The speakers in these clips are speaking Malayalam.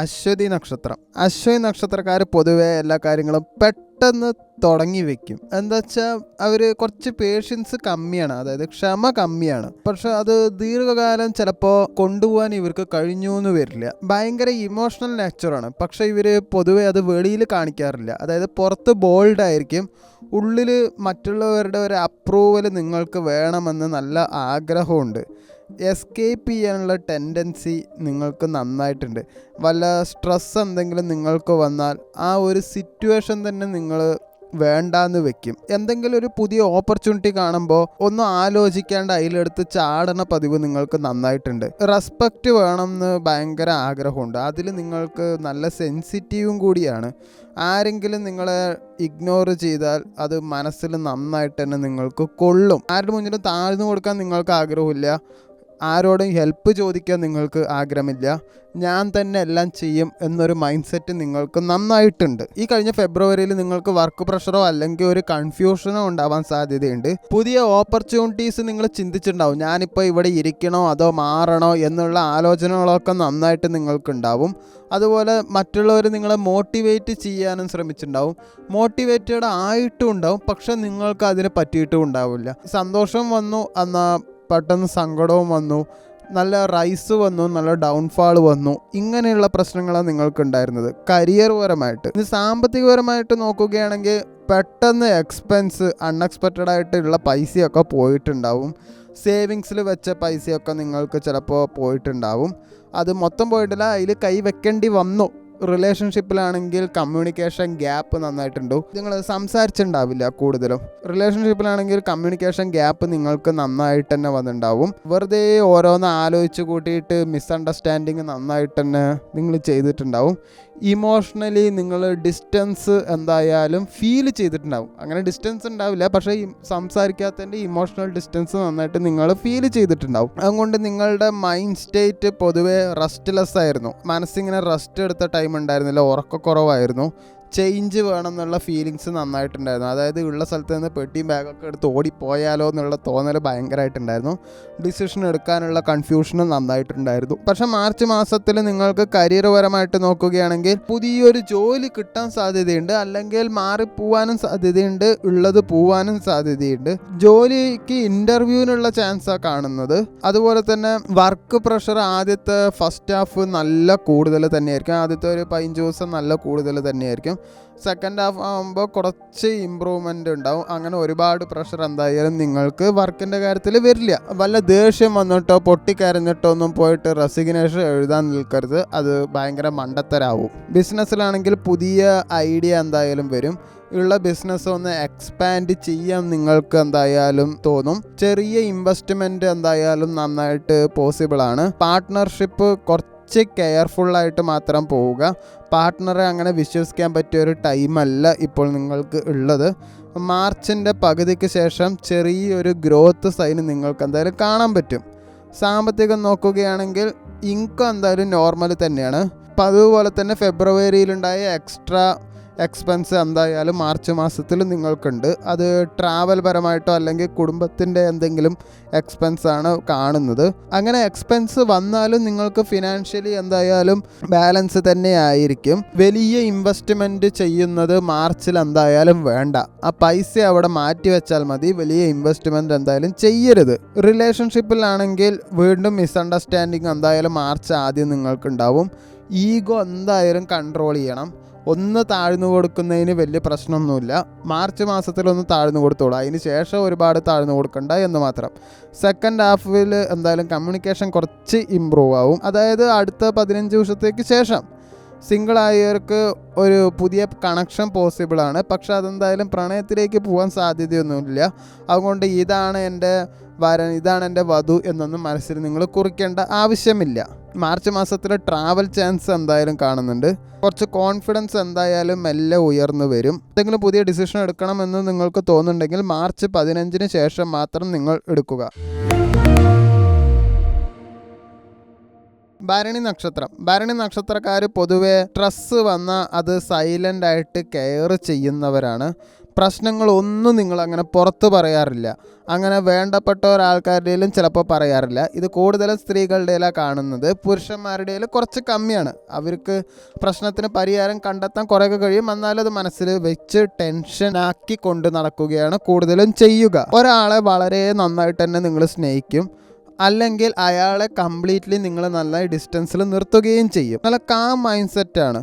അശ്വതി നക്ഷത്രം. അശ്വതി നക്ഷത്രക്കാർ പൊതുവെ എല്ലാ കാര്യങ്ങളും പെട്ടെന്ന് തുടങ്ങി വെക്കും. എന്താ വെച്ചാൽ അവർ കുറച്ച് പേഷ്യൻസ് കമ്മിയാണ്, അതായത് ക്ഷമ കമ്മിയാണ്. പക്ഷെ അത് ദീർഘകാലം ചിലപ്പോൾ കൊണ്ടുപോകാൻ ഇവർക്ക് കഴിഞ്ഞു എന്ന് വരില്ല. ഭയങ്കര ഇമോഷണൽ നേച്ചറാണ്, പക്ഷെ ഇവർ പൊതുവെ അത് വെളിയിൽ കാണിക്കാറില്ല. അതായത് പുറത്ത് ബോൾഡ് ആയിരിക്കും, ഉള്ളിൽ മറ്റുള്ളവരുടെ ഒരു അപ്രൂവൽ നിങ്ങൾക്ക് വേണമെന്ന് നല്ല ആഗ്രഹമുണ്ട്. എസ്കേപ്പ് ചെയ്യാനുള്ള ടെൻഡൻസി നിങ്ങൾക്ക് നന്നായിട്ടുണ്ട്. വല്ല സ്ട്രെസ് എന്തെങ്കിലും നിങ്ങൾക്ക് വന്നാൽ ആ ഒരു സിറ്റുവേഷൻ തന്നെ നിങ്ങൾ വേണ്ടാന്ന് വെക്കും. എന്തെങ്കിലും ഒരു പുതിയ ഓപ്പർച്യൂണിറ്റി കാണുമ്പോൾ ഒന്നും ആലോചിക്കാണ്ട് അതിലെടുത്ത് ചാടണ പതിവ് നിങ്ങൾക്ക് നന്നായിട്ടുണ്ട്. റെസ്പെക്റ്റ് വേണമെന്ന് ഭയങ്കര ആഗ്രഹമുണ്ട്. അതിൽ നിങ്ങൾക്ക് നല്ല സെൻസിറ്റീവും കൂടിയാണ്. ആരെങ്കിലും നിങ്ങളെ ഇഗ്നോർ ചെയ്താൽ അത് മനസ്സിൽ നന്നായിട്ട് തന്നെ നിങ്ങൾക്ക് കൊള്ളും. ആരുടെ മുന്നിലും താഴ്ന്നു കൊടുക്കാൻ നിങ്ങൾക്ക് ആഗ്രഹമില്ല, ആരോടും ഹെൽപ്പ് ചോദിക്കാൻ നിങ്ങൾക്ക് ആഗ്രഹമില്ല. ഞാൻ തന്നെ എല്ലാം ചെയ്യും എന്നൊരു മൈൻഡ് സെറ്റ് നിങ്ങൾക്ക് നന്നായിട്ടുണ്ട്. ഈ കഴിഞ്ഞ ഫെബ്രുവരിയിൽ നിങ്ങൾക്ക് വർക്ക് പ്രഷറോ അല്ലെങ്കിൽ ഒരു കൺഫ്യൂഷനോ ഉണ്ടാവാൻ സാധ്യതയുണ്ട്. പുതിയ ഓപ്പർച്യൂണിറ്റീസ് നിങ്ങൾ ചിന്തിച്ചിട്ടുണ്ടാവും, ഞാനിപ്പോൾ ഇവിടെ ഇരിക്കണോ അതോ മാറണോ എന്നുള്ള ആലോചനകളൊക്കെ നന്നായിട്ട് നിങ്ങൾക്കുണ്ടാവും. അതുപോലെ മറ്റുള്ളവർ നിങ്ങളെ മോട്ടിവേറ്റ് ചെയ്യാനും ശ്രമിച്ചിട്ടുണ്ടാവും. മോട്ടിവേറ്റഡ് ആയിട്ടും ഉണ്ടാവും, പക്ഷെ നിങ്ങൾക്ക് അതിന് പറ്റിയിട്ടും ഉണ്ടാവില്ല. സന്തോഷം വന്നു എന്നാൽ പെട്ടെന്ന് സങ്കടവും വന്നു, നല്ല റൈസ് വന്നു, നല്ല ഡൗൺഫാൾ വന്നു. ഇങ്ങനെയുള്ള പ്രശ്നങ്ങളാണ് നിങ്ങൾക്കുണ്ടായിരുന്നത് കരിയർ പരമായിട്ട്. ഇത് സാമ്പത്തികപരമായിട്ട് നോക്കുകയാണെങ്കിൽ പെട്ടെന്ന് എക്സ്പെൻസ് അൺഎക്സ്പെക്റ്റഡ് ആയിട്ടുള്ള പൈസയൊക്കെ പോയിട്ടുണ്ടാവും. സേവിങ്സിൽ വെച്ച പൈസയൊക്കെ നിങ്ങൾക്ക് ചിലപ്പോൾ പോയിട്ടുണ്ടാവും. അത് മൊത്തം പോയിട്ടില്ല, അതിൽ കൈ വെക്കേണ്ടി വന്നു. റിലേഷൻഷിപ്പിലാണെങ്കിൽ കമ്മ്യൂണിക്കേഷൻ ഗ്യാപ്പ് നന്നായിട്ടുണ്ടോ, നിങ്ങൾ സംസാരിച്ചിട്ടുണ്ടാവില്ല കൂടുതലും. റിലേഷൻഷിപ്പിലാണെങ്കിൽ കമ്മ്യൂണിക്കേഷൻ ഗ്യാപ്പ് നിങ്ങൾക്ക് നന്നായിട്ട് തന്നെ വന്നിട്ടുണ്ടാവും. വെറുതെ ഓരോന്ന് ആലോചിച്ച് കൂട്ടിയിട്ട് മിസ്അണ്ടർസ്റ്റാൻഡിങ് നന്നായിട്ട് തന്നെ നിങ്ങൾ ചെയ്തിട്ടുണ്ടാവും. ഇമോഷണലി നിങ്ങൾ ഡിസ്റ്റൻസ് എന്തായാലും ഫീൽ ചെയ്തിട്ടുണ്ടാവും. അങ്ങനെ ഡിസ്റ്റൻസ് ഉണ്ടാവില്ല, പക്ഷേ സംസാരിക്കാത്തതിൻ്റെ ഇമോഷണൽ ഡിസ്റ്റൻസ് നന്നായിട്ട് നിങ്ങൾ ഫീൽ ചെയ്തിട്ടുണ്ടാവും. അതുകൊണ്ട് നിങ്ങളുടെ മൈൻഡ് സ്റ്റേറ്റ് പൊതുവെ റെസ്റ്റ്ലെസ് ആയിരുന്നു. മനസ്സിങ്ങനെ റെസ്റ്റ് എടുത്ത ടൈം ഉണ്ടായിരുന്നില്ല, ഉറക്കക്കുറവായിരുന്നു. ചേഞ്ച് വേണമെന്നുള്ള ഫീലിങ്സ് നന്നായിട്ടുണ്ടായിരുന്നു. അതായത് ഉള്ള സ്ഥലത്ത് നിന്ന് പെട്ടിയും ബാഗൊക്കെ എടുത്ത് ഓടിപ്പോയാലോ എന്നുള്ള തോന്നൽ ഭയങ്കരമായിട്ടുണ്ടായിരുന്നു. ഡിസിഷൻ എടുക്കാനുള്ള കൺഫ്യൂഷനും നന്നായിട്ടുണ്ടായിരുന്നു. പക്ഷെ മാർച്ച് മാസത്തിൽ നിങ്ങൾക്ക് കരിയർ പരമായിട്ട് നോക്കുകയാണെങ്കിൽ പുതിയൊരു ജോലി കിട്ടാൻ സാധ്യതയുണ്ട്, അല്ലെങ്കിൽ മാറിപ്പോവാനും സാധ്യതയുണ്ട്, ഉള്ളത് പോവാനും സാധ്യതയുണ്ട്. ജോലിക്ക് ഇൻ്റർവ്യൂവിനുള്ള ചാൻസാണ് കാണുന്നത്. അതുപോലെ തന്നെ വർക്ക് പ്രഷർ ആദ്യത്തെ ഫസ്റ്റ് ഹാഫ് നല്ല കൂടുതൽ തന്നെയായിരിക്കും. ആദ്യത്തെ ഒരു 15 ദിവസം നല്ല കൂടുതൽ തന്നെയായിരിക്കും. സെക്കൻഡ് ഹാഫ് ആകുമ്പോൾ കുറച്ച് ഇമ്പ്രൂവ്മെൻ്റ് ഉണ്ടാവും. അങ്ങനെ ഒരുപാട് പ്രഷർ എന്തായാലും നിങ്ങൾക്ക് വർക്കിൻ്റെ കാര്യത്തിൽ വരില്ല. വല്ല ദേഷ്യം വന്നിട്ടോ പൊട്ടിക്കരഞ്ഞിട്ടോ ഒന്നും പോയിട്ട് റെസിഗ്നേഷൻ എഴുതാൻ നിൽക്കരുത്, അത് ഭയങ്കര മണ്ടത്തരാവും. ബിസിനസ്സിലാണെങ്കിൽ പുതിയ ഐഡിയ എന്തായാലും വരും. ഉള്ള ബിസിനസ് ഒന്ന് എക്സ്പാൻഡ് ചെയ്യാൻ നിങ്ങൾക്ക് എന്തായാലും തോന്നും. ചെറിയ ഇൻവെസ്റ്റ്മെൻറ്റ് എന്തായാലും നന്നായിട്ട് പോസിബിളാണ്. പാർട്ട്ണർഷിപ്പ് കുറച്ച് കെയർഫുള്ളായിട്ട് മാത്രം പോവുക. പാർട്ട്ണറെ അങ്ങനെ വിശ്വസിക്കാൻ പറ്റിയൊരു ടൈമല്ല ഇപ്പോൾ നിങ്ങൾക്ക് ഉള്ളത്. മാർച്ചിൻ്റെ പകുതിക്ക് ശേഷം ചെറിയൊരു ഗ്രോത്ത് സൈൻ നിങ്ങൾക്ക് എന്തായാലും കാണാൻ പറ്റും. സാമ്പത്തികം നോക്കുകയാണെങ്കിൽ ഇൻകം എന്തായാലും നോർമൽ തന്നെയാണ്. അപ്പം അതുപോലെ തന്നെ ഫെബ്രുവരിയിലുണ്ടായ എക്സ്ട്രാ എക്സ്പെൻസ് എന്തായാലും മാർച്ച് മാസത്തിൽ നിങ്ങൾക്കുണ്ട്. അത് ട്രാവൽ പരമായിട്ടോ അല്ലെങ്കിൽ കുടുംബത്തിൻ്റെ എന്തെങ്കിലും എക്സ്പെൻസാണ് കാണുന്നത്. അങ്ങനെ എക്സ്പെൻസ് വന്നാലും നിങ്ങൾക്ക് ഫിനാൻഷ്യലി എന്തായാലും ബാലൻസ് തന്നെ ആയിരിക്കും. വലിയ ഇൻവെസ്റ്റ്മെൻറ്റ് ചെയ്യുന്നത് മാർച്ചിൽ എന്തായാലും വേണ്ട. ആ പൈസ അവിടെ മാറ്റി വെച്ചാൽ മതി, വലിയ ഇൻവെസ്റ്റ്മെൻറ്റ് എന്തായാലും ചെയ്യരുത്. റിലേഷൻഷിപ്പിലാണെങ്കിൽ വീണ്ടും മിസ്അണ്ടർസ്റ്റാൻഡിങ് എന്തായാലും മാർച്ച് ആദ്യം നിങ്ങൾക്കുണ്ടാവും. ഈഗോ എന്തായാലും കൺട്രോൾ ചെയ്യണം. ഒന്ന് താഴ്ന്നു കൊടുക്കുന്നതിന് വലിയ പ്രശ്നമൊന്നുമില്ല. മാർച്ച് മാസത്തിലൊന്ന് താഴ്ന്നു കൊടുത്തോളൂ, അതിന് ശേഷം ഒരുപാട് താഴ്ന്നു കൊടുക്കണ്ട എന്ന് മാത്രം. സെക്കൻഡ് ഹാഫിൽ എന്തായാലും കമ്മ്യൂണിക്കേഷൻ കുറച്ച് ഇമ്പ്രൂവ് ആവും. അതായത് അടുത്ത 15 ദിവസത്തേക്ക് ശേഷം സിംഗിളായവർക്ക് ഒരു പുതിയ കണക്ഷൻ പോസിബിളാണ്. പക്ഷെ അതെന്തായാലും പ്രണയത്തിലേക്ക് പോകാൻ സാധ്യതയൊന്നുമില്ല. അതുകൊണ്ട് ഇതാണ് എൻ്റെ വരൻ, ഇതാണ് എൻ്റെ വധു എന്നൊന്നും മനസ്സിൽ നിങ്ങൾ കുറിക്കേണ്ട ആവശ്യമില്ല. മാർച്ച് മാസത്തിൽ ട്രാവൽ ചാൻസ് എന്തായാലും കാണുന്നുണ്ട്. കുറച്ച് കോൺഫിഡൻസ് എന്തായാലും മെല്ലെ ഉയർന്നു വരും. എന്തെങ്കിലും പുതിയ ഡിസിഷൻ എടുക്കണമെന്ന് നിങ്ങൾക്ക് തോന്നുന്നുണ്ടെങ്കിൽ മാർച്ച് 15 ശേഷം മാത്രം നിങ്ങൾ എടുക്കുക. ഭരണി നക്ഷത്രം. ഭരണി നക്ഷത്രക്കാർ പൊതുവെ സ്ട്രെസ്സ് വന്നാൽ അത് സൈലൻ്റായിട്ട് കെയർ ചെയ്യുന്നവരാണ്. പ്രശ്നങ്ങളൊന്നും നിങ്ങളങ്ങനെ പുറത്ത് പറയാറില്ല. അങ്ങനെ വേണ്ടപ്പെട്ട ഒരാൾക്കാരുടെയിലും ചിലപ്പോൾ പറയാറില്ല. ഇത് കൂടുതലും സ്ത്രീകളുടെയിലാണ് കാണുന്നത്. പുരുഷന്മാരുടെ കുറച്ച് കമ്മിയാണ്. അവർക്ക് പ്രശ്നത്തിന് പരിഹാരം കണ്ടെത്താൻ കുറേയൊക്കെ കഴിയും, എന്നാലും അത് മനസ്സിൽ വെച്ച് ടെൻഷനാക്കി കൊണ്ട് നടക്കുകയാണ് കൂടുതലും ചെയ്യുക. ഒരാളെ വളരെ നന്നായിട്ട് തന്നെ നിങ്ങൾ സ്നേഹിക്കും, അല്ലെങ്കിൽ അയാളെ കംപ്ലീറ്റ്ലി നിങ്ങൾ നന്നായി ഡിസ്റ്റൻസിൽ നിർത്തുകയും ചെയ്യും. നല്ല കാം മൈൻഡ് സെറ്റാണ്.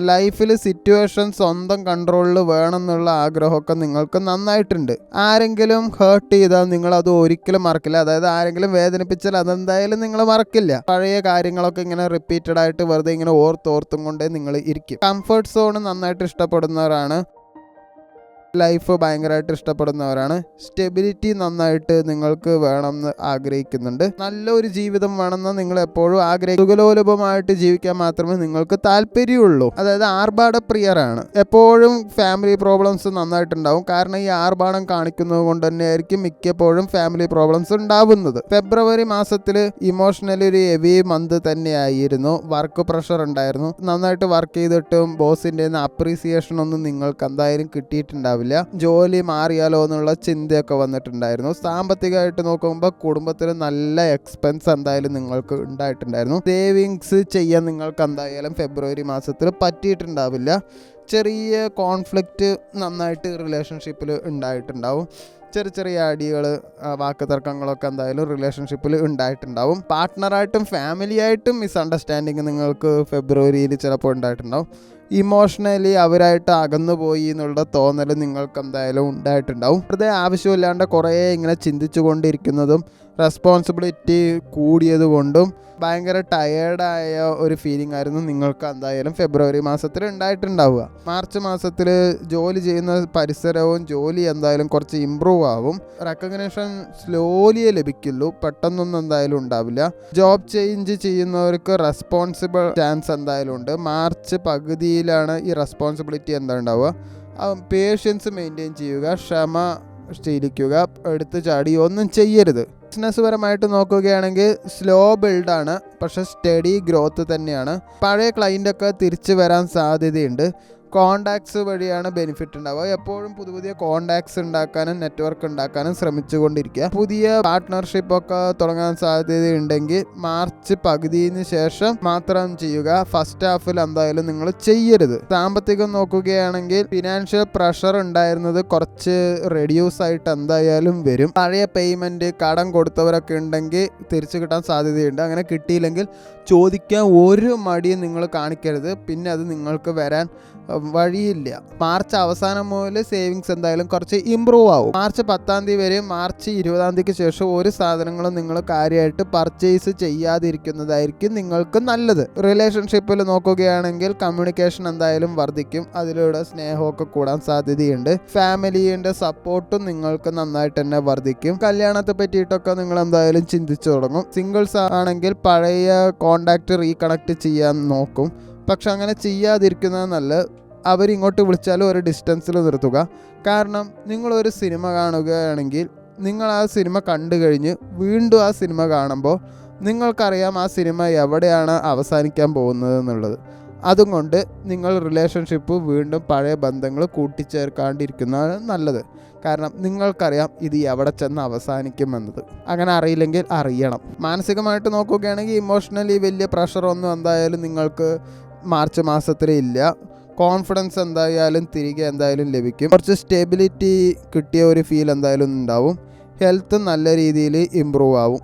ലൈഫിൽ സിറ്റുവേഷൻ സ്വന്തം കൺട്രോളിൽ വേണമെന്നുള്ള ആഗ്രഹമൊക്കെ നിങ്ങൾക്ക് നന്നായിട്ടുണ്ട്. ആരെങ്കിലും ഹേർട്ട് ചെയ്താൽ നിങ്ങളത് ഒരിക്കലും മറക്കില്ല. അതായത് ആരെങ്കിലും വേദനിപ്പിച്ചാൽ അതെന്തായാലും നിങ്ങൾ മറക്കില്ല. പഴയ കാര്യങ്ങളൊക്കെ ഇങ്ങനെ റിപ്പീറ്റഡ് ആയിട്ട് വെറുതെ ഇങ്ങനെ ഓർത്തും കൊണ്ടേ നിങ്ങൾ ഇരിക്കും. കംഫർട്ട് സോൺ നന്നായിട്ട് ഇഷ്ടപ്പെടുന്നവരാണ്. ലൈഫ് ഭയങ്കരമായിട്ട് ഇഷ്ടപ്പെടുന്നവരാണ്. സ്റ്റെബിലിറ്റി നന്നായിട്ട് നിങ്ങൾക്ക് വേണമെന്ന് ആഗ്രഹിക്കുന്നുണ്ട്. നല്ലൊരു ജീവിതം വേണമെന്ന് നിങ്ങൾ എപ്പോഴും ആഗ്രഹിക്കും. സുഖലോലുപമായിട്ട് ജീവിക്കാൻ മാത്രമേ നിങ്ങൾക്ക് താല്പര്യമുള്ളൂ. അതായത് ആർഭാടപ്രിയരാണ്. എപ്പോഴും ഫാമിലി പ്രോബ്ലംസ് നന്നായിട്ടുണ്ടാവും. കാരണം ഈ ആർഭാടം കാണിക്കുന്നത് കൊണ്ട് തന്നെയായിരിക്കും മിക്കപ്പോഴും ഫാമിലി പ്രോബ്ലംസ് ഉണ്ടാവുന്നത്. ഫെബ്രുവരി മാസത്തിൽ ഇമോഷണലി ഒരു ഹെവി മന്ത് തന്നെയായിരുന്നു. വർക്ക് പ്രഷർ ഉണ്ടായിരുന്നു. നന്നായിട്ട് വർക്ക് ചെയ്തിട്ടും ബോസിൻ്റെ അപ്രീസിയേഷൻ ഒന്നും നിങ്ങൾക്ക് എന്തായാലും കിട്ടിയിട്ടുണ്ടാവില്ല. ജോലി മാറിയാലോ എന്നുള്ള ചിന്തയൊക്കെ വന്നിട്ടുണ്ടായിരുന്നു. സാമ്പത്തികമായിട്ട് നോക്കുമ്പോൾ കുടുംബത്തിന് നല്ല എക്സ്പെൻസ് എന്തായാലും നിങ്ങൾക്ക് ഉണ്ടായിട്ടുണ്ടായിരുന്നു. സേവിങ്സ് ചെയ്യാൻ നിങ്ങൾക്ക് എന്തായാലും ഫെബ്രുവരി മാസത്തിൽ പറ്റിയിട്ടുണ്ടാവില്ല. ചെറിയ കോൺഫ്ലിക്റ്റ് നന്നായിട്ട് റിലേഷൻഷിപ്പിൽ ഉണ്ടായിട്ടുണ്ടാവും. ചെറിയ അടികൾ, വാക്ക് തർക്കങ്ങളൊക്കെ എന്തായാലും റിലേഷൻഷിപ്പിൽ ഉണ്ടായിട്ടുണ്ടാവും. പാർട്ട്ണറായിട്ടും ഫാമിലിയായിട്ടും മിസ്അണ്ടർസ്റ്റാൻഡിങ് നിങ്ങൾക്ക് ഫെബ്രുവരിയിൽ ചിലപ്പോൾ ഉണ്ടായിട്ടുണ്ടാവും. ഇമോഷണലി അവരായിട്ട് അകന്നുപോയി എന്നുള്ള തോന്നൽ നിങ്ങൾക്ക് എന്തായാലും ഉണ്ടായിട്ടുണ്ടാവും. വെറുതെ ആവശ്യമില്ലാണ്ട് കുറേ ഇങ്ങനെ ചിന്തിച്ചു കൊണ്ടിരിക്കുന്നതും റെസ്പോൺസിബിലിറ്റി കൂടിയത് കൊണ്ടും ഭയങ്കര ടയേർഡായ ഒരു ഫീലിംഗ് ആയിരുന്നു നിങ്ങൾക്ക് എന്തായാലും ഫെബ്രുവരി മാസത്തിൽ ഉണ്ടായിട്ടുണ്ടാവുക. മാർച്ച് മാസത്തിൽ ജോലി ചെയ്യുന്ന പരിസരവും ജോലി എന്തായാലും കുറച്ച് ഇമ്പ്രൂവ് ആവും. റെക്കഗ്നേഷൻ സ്ലോലിയേ ലഭിക്കുള്ളൂ, പെട്ടെന്നൊന്നും എന്തായാലും ഉണ്ടാവില്ല. ജോബ് ചേഞ്ച് ചെയ്യുന്നവർക്ക് റെസ്പോൺസിബിൾ ചാൻസ് എന്തായാലും ഉണ്ട്. മാർച്ച് പകുതിയിലാണ് ഈ റെസ്പോൺസിബിലിറ്റി എന്താ ഉണ്ടാവുക. പേഷ്യൻസ് മെയിൻറ്റെയിൻ ചെയ്യുക, ക്ഷമ ശീലിക്കുക, എടുത്ത് ചാടി ഒന്നും ചെയ്യരുത്. ബിസിനസ് പരമായിട്ട് നോക്കുകയാണെങ്കിൽ സ്ലോ ബിൽഡാണ്, പക്ഷെ സ്റ്റഡി ഗ്രോത്ത് തന്നെയാണ്. പഴയ ക്ലൈൻ്റൊക്കെ തിരിച്ചു വരാൻ സാധ്യതയുണ്ട്. കോണ്ടാക്ട്സ് വഴിയാണ് ബെനിഫിറ്റ് ഉണ്ടാവുക. എപ്പോഴും പുതിയ കോണ്ടാക്ട്സ് ഉണ്ടാക്കാനും നെറ്റ്വർക്ക് ഉണ്ടാക്കാനും ശ്രമിച്ചുകൊണ്ടിരിക്കുക. പുതിയ പാർട്ട്ണർഷിപ്പൊക്കെ തുടങ്ങാൻ സാധ്യതയുണ്ടെങ്കിൽ മാർച്ച് പകുതിന് ശേഷം മാത്രം ചെയ്യുക. ഫസ്റ്റ് ഹാഫിൽ എന്തായാലും നിങ്ങൾ ചെയ്യരുത്. സാമ്പത്തികം നോക്കുകയാണെങ്കിൽ ഫിനാൻഷ്യൽ പ്രഷർ ഉണ്ടായിരുന്നത് കുറച്ച് റെഡ്യൂസ് ആയിട്ട് എന്തായാലും വരും. പഴയ പേയ്മെൻറ്റ് കടം കൊടുത്തവരൊക്കെ ഉണ്ടെങ്കിൽ തിരിച്ചു കിട്ടാൻ സാധ്യതയുണ്ട്. അങ്ങനെ കിട്ടിയില്ലെങ്കിൽ ചോദിക്കാൻ ഒരു മടിയും നിങ്ങൾ കാണിക്കരുത്. പിന്നെ അത് നിങ്ങൾക്ക് വരാൻ വഴിയില്ല. മാർച്ച് അവസാനം മുതൽ സേവിങ്സ് എന്തായാലും കുറച്ച് ഇമ്പ്രൂവ് ആവും. മാർച്ച് 10-ാം തീയതി വരെ മാർച്ച് 20-ാം തീയതിക്ക് ശേഷം ഒരു സാധനങ്ങളും നിങ്ങൾ കാര്യമായിട്ട് പർച്ചേസ് ചെയ്യാതിരിക്കുന്നതായിരിക്കും നിങ്ങൾക്ക് നല്ലത്. റിലേഷൻഷിപ്പിൽ നോക്കുകയാണെങ്കിൽ കമ്മ്യൂണിക്കേഷൻ എന്തായാലും വർദ്ധിക്കും. അതിലൂടെ സ്നേഹമൊക്കെ കൂടാൻ സാധ്യതയുണ്ട്. ഫാമിലിയുടെ സപ്പോർട്ടും നിങ്ങൾക്ക് നന്നായിട്ട് തന്നെ വർദ്ധിക്കും. കല്യാണത്തെ പറ്റിയിട്ടൊക്കെ നിങ്ങൾ എന്തായാലും ചിന്തിച്ചു തുടങ്ങും. സിംഗിൾസ് ആണെങ്കിൽ പഴയ കോണ്ടാക്ട് റീകണക്ട് ചെയ്യാൻ നോക്കും. പക്ഷെ അങ്ങനെ ചെയ്യാതിരിക്കുന്നത് നല്ലത്. അവരിങ്ങോട്ട് വിളിച്ചാലും ഒരു ഡിസ്റ്റൻസിൽ നിർത്തുക. കാരണം നിങ്ങളൊരു സിനിമ കാണുകയാണെങ്കിൽ നിങ്ങൾ ആ സിനിമ കണ്ടു കഴിഞ്ഞ് വീണ്ടും ആ സിനിമ കാണുമ്പോൾ നിങ്ങൾക്കറിയാം ആ സിനിമ എവിടെയാണ് അവസാനിക്കാൻ പോകുന്നത് എന്നുള്ളത്. അതുകൊണ്ട് നിങ്ങൾ റിലേഷൻഷിപ്പ് വീണ്ടും പഴയ ബന്ധങ്ങൾ കൂട്ടിച്ചേർക്കാണ്ടിരിക്കുന്നതാണ് നല്ലത്. കാരണം നിങ്ങൾക്കറിയാം ഇത് എവിടെ ചെന്ന് അവസാനിക്കുമെന്നത്. അങ്ങനെ അറിയില്ലെങ്കിൽ അറിയണം. മാനസികമായിട്ട് നോക്കുകയാണെങ്കിൽ ഇമോഷണലി വലിയ പ്രഷറൊന്നും എന്തായാലും നിങ്ങൾക്ക് മാർച്ച് മാസത്തിൽ ഇല്ല. കോൺഫിഡൻസ് എന്തായാലും തിരികെ എന്തായാലും ലഭിക്കും. കുറച്ച് സ്റ്റെബിലിറ്റി കിട്ടിയ ഒരു ഫീൽ എന്തായാലും ഉണ്ടാവും. ഹെൽത്ത് നല്ല രീതിയിൽ ഇമ്പ്രൂവ് ആവും.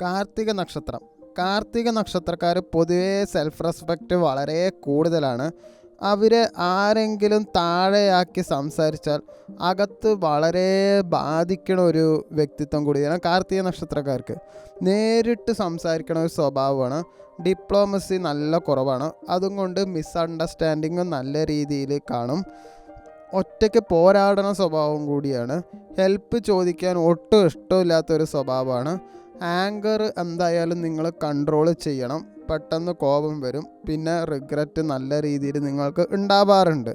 കാർത്തിക നക്ഷത്രം. കാർത്തിക നക്ഷത്രക്കാർ പൊതുവേ സെൽഫ് റെസ്പെക്റ്റ് വളരെ കൂടുതലാണ്. അവരെ ആരെങ്കിലും താഴെയാക്കി സംസാരിച്ചാൽ അകത്ത് വളരെ ബാധിക്കണ ഒരു വ്യക്തിത്വം കൂടിയാണ് കാർത്തിക നക്ഷത്രക്കാർക്ക്. നേരിട്ട് സംസാരിക്കണ ഒരു സ്വഭാവമാണ്. ഡിപ്ലോമസി നല്ല കുറവാണ്. അതുകൊണ്ട് മിസ്അണ്ടർസ്റ്റാൻഡിങ് നല്ല രീതിയിൽ കാണും. ഒറ്റയ്ക്ക് പോരാടണ സ്വഭാവം കൂടിയാണ്. ഹെൽപ്പ് ചോദിക്കാൻ ഒട്ടും ഇഷ്ടമില്ലാത്തൊരു സ്വഭാവമാണ്. ആങ്കർ എന്തായാലും നിങ്ങൾ കൺട്രോൾ ചെയ്യണം. പെട്ടെന്ന് കോപം വരും. പിന്നെ റിഗ്രറ്റ് നല്ല രീതിയിൽ നിങ്ങൾക്ക് ഉണ്ടാവാറുണ്ട്.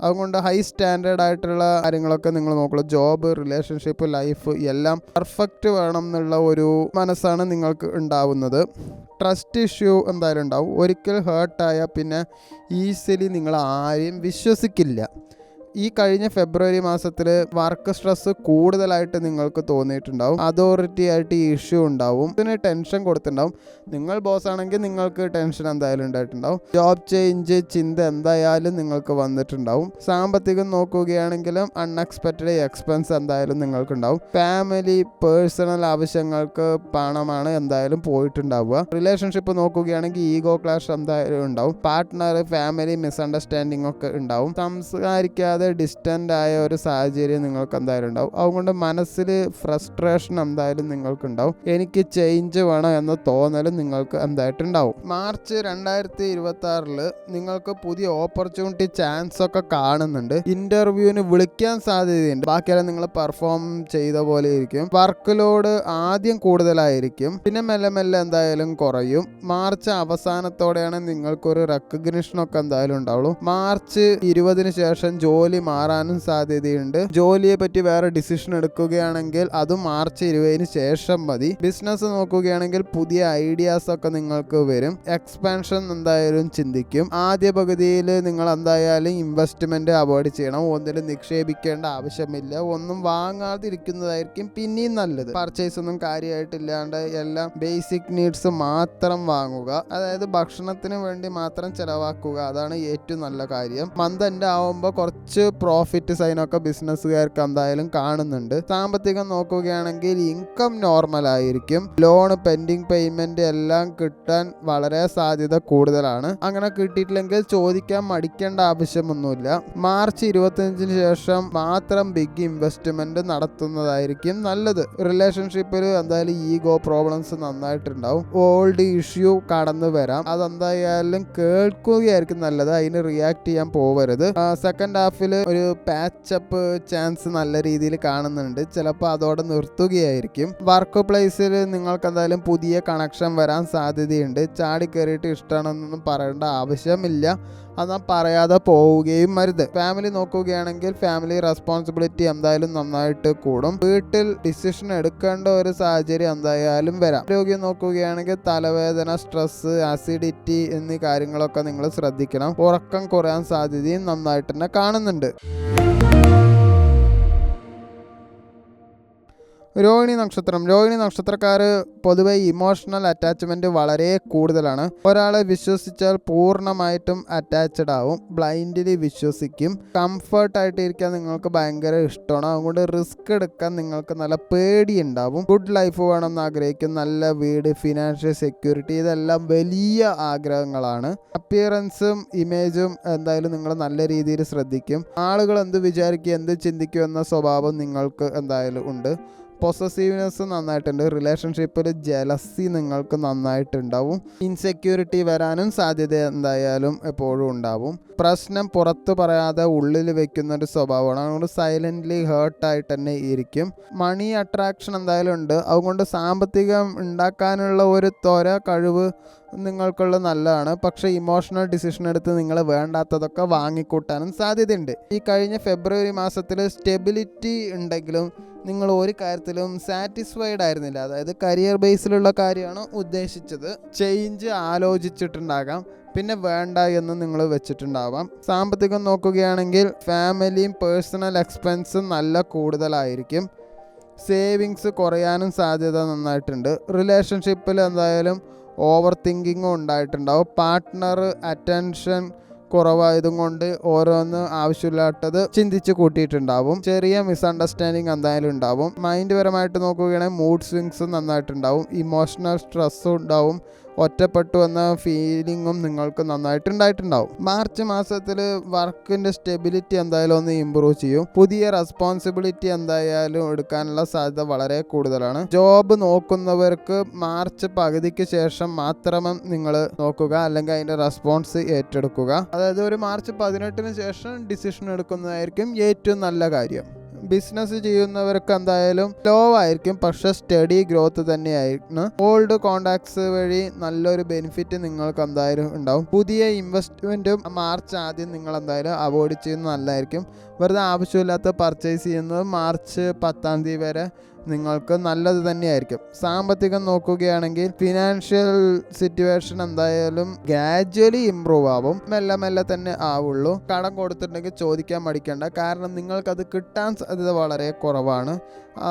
അതുകൊണ്ട് ഹൈ സ്റ്റാൻഡേർഡ് ആയിട്ടുള്ള കാര്യങ്ങളൊക്കെ നിങ്ങൾ നോക്കുള്ളൂ. ജോബ്, റിലേഷൻഷിപ്പ്, ലൈഫ് എല്ലാം പെർഫെക്റ്റ് വേണം എന്നുള്ള ഒരു മനസ്സാണ് നിങ്ങൾക്ക് ഉണ്ടാവുന്നത്. ട്രസ്റ്റ് ഇഷ്യൂ എന്തായാലും ഉണ്ടാവും. ഒരിക്കൽ ഹേർട്ടായാൽ പിന്നെ ഈസിലി നിങ്ങൾ ആരെയും വിശ്വസിക്കില്ല. ഈ കഴിഞ്ഞ ഫെബ്രുവരി മാസത്തിൽ വർക്ക് സ്ട്രെസ് കൂടുതലായിട്ട് നിങ്ങൾക്ക് തോന്നിയിട്ടുണ്ടാവും. അതോറിറ്റി ആയിട്ട് ഈ ഇഷ്യൂ ഉണ്ടാവും. ഇതിന് ടെൻഷൻ കൊടുത്തിട്ടുണ്ടാവും. നിങ്ങൾ ബോസ് ആണെങ്കിൽ നിങ്ങൾക്ക് ടെൻഷൻ എന്തായാലും ഉണ്ടായിട്ടുണ്ടാവും. ജോബ് ചേഞ്ച് ചിന്ത എന്തായാലും നിങ്ങൾക്ക് വന്നിട്ടുണ്ടാവും. സാമ്പത്തികം നോക്കുകയാണെങ്കിലും അൺഎക്സ്പെക്റ്റഡ് എക്സ്പെൻസ് എന്തായാലും നിങ്ങൾക്കുണ്ടാവും. ഫാമിലി പേഴ്സണൽ ആവശ്യങ്ങൾക്ക് പണമാണ് എന്തായാലും പോയിട്ടുണ്ടാവുക. റിലേഷൻഷിപ്പ് നോക്കുകയാണെങ്കിൽ ഈഗോ ക്ലാഷ് എന്തായാലും ഉണ്ടാവും. പാർട്ട്ണർ ഫാമിലി മിസ്അണ്ടർസ്റ്റാൻഡിങ് ഒക്കെ ഉണ്ടാവും. സംസാരിക്കാതെ ഡിസ്റ്റൻ്റ് ആയ ഒരു സാഹചര്യം നിങ്ങൾക്ക് എന്തായാലും ഉണ്ടാവും. അതുകൊണ്ട് മനസ്സിൽ ഫ്രസ്ട്രേഷൻ എന്തായാലും നിങ്ങൾക്കുണ്ടാവും. എനിക്ക് ചേഞ്ച് വേണം എന്ന തോന്നൽ നിങ്ങൾക്ക് എന്തായിട്ടുണ്ടാവും. മാർച്ച് 2026 നിങ്ങൾക്ക് പുതിയ ഓപ്പർച്യൂണിറ്റി ചാൻസ് ഒക്കെ കാണുന്നുണ്ട്. ഇന്റർവ്യൂവിന് വിളിക്കാൻ സാധ്യതയുണ്ട്. ബാക്കിയെല്ലാം നിങ്ങൾ പെർഫോം ചെയ്ത പോലെ ഇരിക്കും. വർക്ക് ലോഡ് ആദ്യം കൂടുതലായിരിക്കും, പിന്നെ മെല്ലെ മെല്ലെ എന്തായാലും കുറയും. മാർച്ച് അവസാനത്തോടെയാണ് നിങ്ങൾക്കൊരു റെക്കഗ്നിഷനൊക്കെ എന്തായാലും ഉണ്ടാവുള്ളൂ. മാർച്ച് 20 ശേഷം ജോലി മാറാനും സാധ്യതയുണ്ട്. ജോലിയെ പറ്റി വേറെ ഡിസിഷൻ എടുക്കുകയാണെങ്കിൽ അതും മാർച്ച് 20 ശേഷം മതി. ബിസിനസ് നോക്കുകയാണെങ്കിൽ പുതിയ ഐഡിയാസ് ഒക്കെ നിങ്ങൾക്ക് വരും. എക്സ്പാൻഷൻ എന്തായാലും ചിന്തിക്കും. ആദ്യ പകുതിയിൽ നിങ്ങൾ എന്തായാലും ഇൻവെസ്റ്റ്മെന്റ് അവോയ്ഡ് ചെയ്യണം. ഒന്നിലും നിക്ഷേപിക്കേണ്ട ആവശ്യമില്ല. ഒന്നും വാങ്ങാതിരിക്കുന്നതായിരിക്കും പിന്നെയും നല്ലത്. പർച്ചേസ് ഒന്നും കാര്യമായിട്ടില്ലാണ്ട് എല്ലാം ബേസിക് നീഡ്സ് മാത്രം വാങ്ങുക. അതായത് ഭക്ഷണത്തിന് വേണ്ടി മാത്രം ചെലവാക്കുക. അതാണ് ഏറ്റവും നല്ല കാര്യം. മന്ത് എൻഡ് ആവുമ്പോൾ കുറച്ച് പ്രോഫിറ്റ് സൈനൊക്കെ ബിസിനസ്സുകാർക്ക് എന്തായാലും കാണുന്നുണ്ട്. സാമ്പത്തികം നോക്കുകയാണെങ്കിൽ ഇൻകം നോർമൽ ആയിരിക്കും. ലോണ്, പെൻഡിങ് പേയ്മെന്റ് എല്ലാം കിട്ടാൻ വളരെ സാധ്യത കൂടുതലാണ്. അങ്ങനെ കിട്ടിയിട്ടില്ലെങ്കിൽ ചോദിക്കാൻ മടിക്കേണ്ട ആവശ്യമൊന്നുമില്ല. മാർച്ച് 25 ശേഷം മാത്രം ബിഗ് ഇൻവെസ്റ്റ്മെന്റ് നടത്തുന്നതായിരിക്കും നല്ലത്. റിലേഷൻഷിപ്പിൽ എന്തായാലും ഈഗോ പ്രോബ്ലംസ് നന്നായിട്ടുണ്ടാവും. ഓൾഡ് ഇഷ്യൂ കടന്നു വരാം. അതെന്തായാലും കേൾക്കുകയായിരിക്കും നല്ലത്. അതിന് റിയാക്ട് ചെയ്യാൻ പോവരുത്. സെക്കൻഡ് ഹാഫിൽ ഒരു പാച്ചപ്പ് ചാൻസ് നല്ല രീതിയിൽ കാണുന്നുണ്ട്. ചിലപ്പോൾ അതോടെ നിർത്തുകയായിരിക്കും. വർക്ക് പ്ലേസിൽ നിങ്ങൾക്ക് എന്തായാലും പുതിയ കണക്ഷൻ വരാൻ സാധ്യതയുണ്ട്. ചാടി കയറിയിട്ട് ഇഷ്ടമാണെന്നൊന്നും പറയേണ്ട ആവശ്യമില്ല. എന്നാൽ പറയാതെ പോവുകയും അരുത്. ഫാമിലി നോക്കുകയാണെങ്കിൽ ഫാമിലി റെസ്പോൺസിബിലിറ്റി എന്തായാലും നന്നായിട്ട് കൂടും. വീട്ടിൽ ഡിസിഷൻ എടുക്കേണ്ട ഒരു സാഹചര്യം എന്തായാലും വരാം. ആരോഗ്യം നോക്കുകയാണെങ്കിൽ തലവേദന, സ്ട്രെസ്, അസിഡിറ്റി എന്നീ കാര്യങ്ങളൊക്കെ നിങ്ങൾ ശ്രദ്ധിക്കണം. ഉറക്കം കുറയാൻ സാധ്യതയും നന്നായിട്ട് തന്നെ കാണുന്നുണ്ട്. രോഹിണി നക്ഷത്രക്കാർ പൊതുവെ ഇമോഷണൽ അറ്റാച്ച്മെൻറ്റ് വളരെ കൂടുതലാണ്. ഒരാളെ വിശ്വസിച്ചാൽ പൂർണ്ണമായിട്ടും അറ്റാച്ച്ഡ് ആവും. ബ്ലൈൻഡ്ലി വിശ്വസിക്കും. കംഫർട്ടായിട്ട് ഇരിക്കാൻ നിങ്ങൾക്ക് ഭയങ്കര ഇഷ്ടമാണ്. അതുകൊണ്ട് റിസ്ക് എടുക്കാൻ നിങ്ങൾക്ക് നല്ല പേടിയുണ്ടാവും. ഗുഡ് ലൈഫ് വേണമെന്ന് ആഗ്രഹിക്കും. നല്ല വീട്, ഫിനാൻഷ്യൽ സെക്യൂരിറ്റി, ഇതെല്ലാം വലിയ ആഗ്രഹങ്ങളാണ്. അപ്പിയറൻസും ഇമേജും എന്തായാലും നിങ്ങൾ നല്ല രീതിയിൽ ശ്രദ്ധിക്കും. ആളുകൾ എന്ത് വിചാരിക്കും, എന്ത് ചിന്തിക്കും എന്ന സ്വഭാവം നിങ്ങൾക്ക് എന്തായാലും ഉണ്ട്. പൊസസീവ്നെസ് നന്നായിട്ടുണ്ട്. റിലേഷൻഷിപ്പിൽ ജലസി നിങ്ങൾക്ക് നന്നായിട്ടുണ്ടാവും. ഇൻസെക്യൂരിറ്റി വരാനും സാധ്യത എന്തായാലും എപ്പോഴും ഉണ്ടാവും. പ്രശ്നം പുറത്ത് പറയാതെ ഉള്ളിൽ വെക്കുന്ന ഒരു സ്വഭാവമാണ്. അതുകൊണ്ട് സൈലൻ്റ്ലി ഹേർട്ടായിട്ട് തന്നെ ഇരിക്കും. മണി അട്രാക്ഷൻ എന്തായാലും ഉണ്ട്. അതുകൊണ്ട് സാമ്പത്തികം ഉണ്ടാക്കാനുള്ള ഒരു കഴിവ് നിങ്ങൾക്കുള്ള നല്ലതാണ്. പക്ഷേ ഇമോഷണൽ ഡിസിഷൻ എടുത്ത് നിങ്ങൾ വേണ്ടാത്തതൊക്കെ വാങ്ങിക്കൂട്ടാനും സാധ്യതയുണ്ട്. ഈ കഴിഞ്ഞ ഫെബ്രുവരി മാസത്തിൽ സ്റ്റെബിലിറ്റി ഉണ്ടെങ്കിലും നിങ്ങൾ ഒരു കാര്യത്തിലും സാറ്റിസ്ഫൈഡ് ആയിരുന്നില്ല. അതായത് കരിയർ ബേസിലുള്ള കാര്യമാണ് ഉദ്ദേശിച്ചത്. ചേഞ്ച് ആലോചിച്ചിട്ടുണ്ടാകാം, പിന്നെ വേണ്ട എന്ന് നിങ്ങൾ വെച്ചിട്ടുണ്ടാവാം. സാമ്പത്തികം നോക്കുകയാണെങ്കിൽ ഫാമിലിയും പേഴ്സണൽ എക്സ്പെൻസും നല്ല കൂടുതലായിരിക്കും. സേവിങ്സ് കുറയാനും സാധ്യത നന്നായിട്ടുണ്ട്. റിലേഷൻഷിപ്പിൽ എന്തായാലും ഓവർ തിങ്കിങ്ങും ഉണ്ടായിട്ടുണ്ടാവും. പാർട്ട്ണർ അറ്റൻഷൻ കുറവായതും കൊണ്ട് ഓരോന്ന് ആവശ്യമില്ലാത്തത് ചിന്തിച്ച് കൂട്ടിയിട്ടുണ്ടാവും. ചെറിയ മിസ്അണ്ടർസ്റ്റാൻഡിങ് എന്തായാലും ഉണ്ടാവും. മൈൻഡ് പരമായിട്ട് നോക്കുകയാണെങ്കിൽ മൂഡ് സ്വിങ്സ് നന്നായിട്ടുണ്ടാവും. ഇമോഷണൽ സ്ട്രെസ്സും ഉണ്ടാവും. ഒറ്റപ്പെട്ടു എന്ന ഫീലിങ്ങും നിങ്ങൾക്ക് നന്നായിട്ടുണ്ടായിട്ടുണ്ടാവും. മാർച്ച് മാസത്തിൽ വർക്കിൻ്റെ സ്റ്റെബിലിറ്റി എന്തായാലും ഒന്ന് ഇമ്പ്രൂവ് ചെയ്യും. പുതിയ റെസ്പോൺസിബിലിറ്റി എന്തായാലും എടുക്കാനുള്ള സാധ്യത വളരെ കൂടുതലാണ്. ജോബ് നോക്കുന്നവർക്ക് മാർച്ച് പകുതിക്ക് ശേഷം മാത്രമേ നിങ്ങൾ നോക്കുക, അല്ലെങ്കിൽ അതിൻ്റെ റെസ്പോൺസ് ഏറ്റെടുക്കുക. അതായത് ഒരു മാർച്ച് 18 ശേഷം ഡിസിഷൻ എടുക്കുന്നതായിരിക്കും ഏറ്റവും നല്ല കാര്യം. ബിസിനസ് ചെയ്യുന്നവർക്ക് എന്തായാലും ലോ ആയിരിക്കും, പക്ഷെ സ്റ്റഡി ഗ്രോത്ത് തന്നെയായിരിക്കും. ഓൾഡ് കോണ്ടാക്ട്സ് വഴി നല്ലൊരു ബെനിഫിറ്റ് നിങ്ങൾക്ക് എന്തായാലും ഉണ്ടാവും. പുതിയ ഇൻവെസ്റ്റ്മെൻറ്റും മാർച്ച് ആദ്യം നിങ്ങൾ എന്തായാലും അവോയ്ഡ് ചെയ്യുന്നത് നല്ലതായിരിക്കും. വെറുതെ ആവശ്യമില്ലാത്ത പർച്ചേസ് ചെയ്യുന്നത് മാർച്ച് 10 വരെ നിങ്ങൾക്ക് നല്ലത് തന്നെയായിരിക്കും. സാമ്പത്തികം നോക്കുകയാണെങ്കിൽ ഫിനാൻഷ്യൽ സിറ്റുവേഷൻ എന്തായാലും ഗ്രാജ്വലി ഇമ്പ്രൂവ് ആവും, മെല്ലെ മെല്ലെ തന്നെ ആവുള്ളൂ. കടം കൊടുത്തിട്ടുണ്ടെങ്കിൽ ചോദിക്കാൻ മടിക്കേണ്ട, കാരണം നിങ്ങൾക്കത് കിട്ടാൻ സാധ്യത വളരെ കുറവാണ്.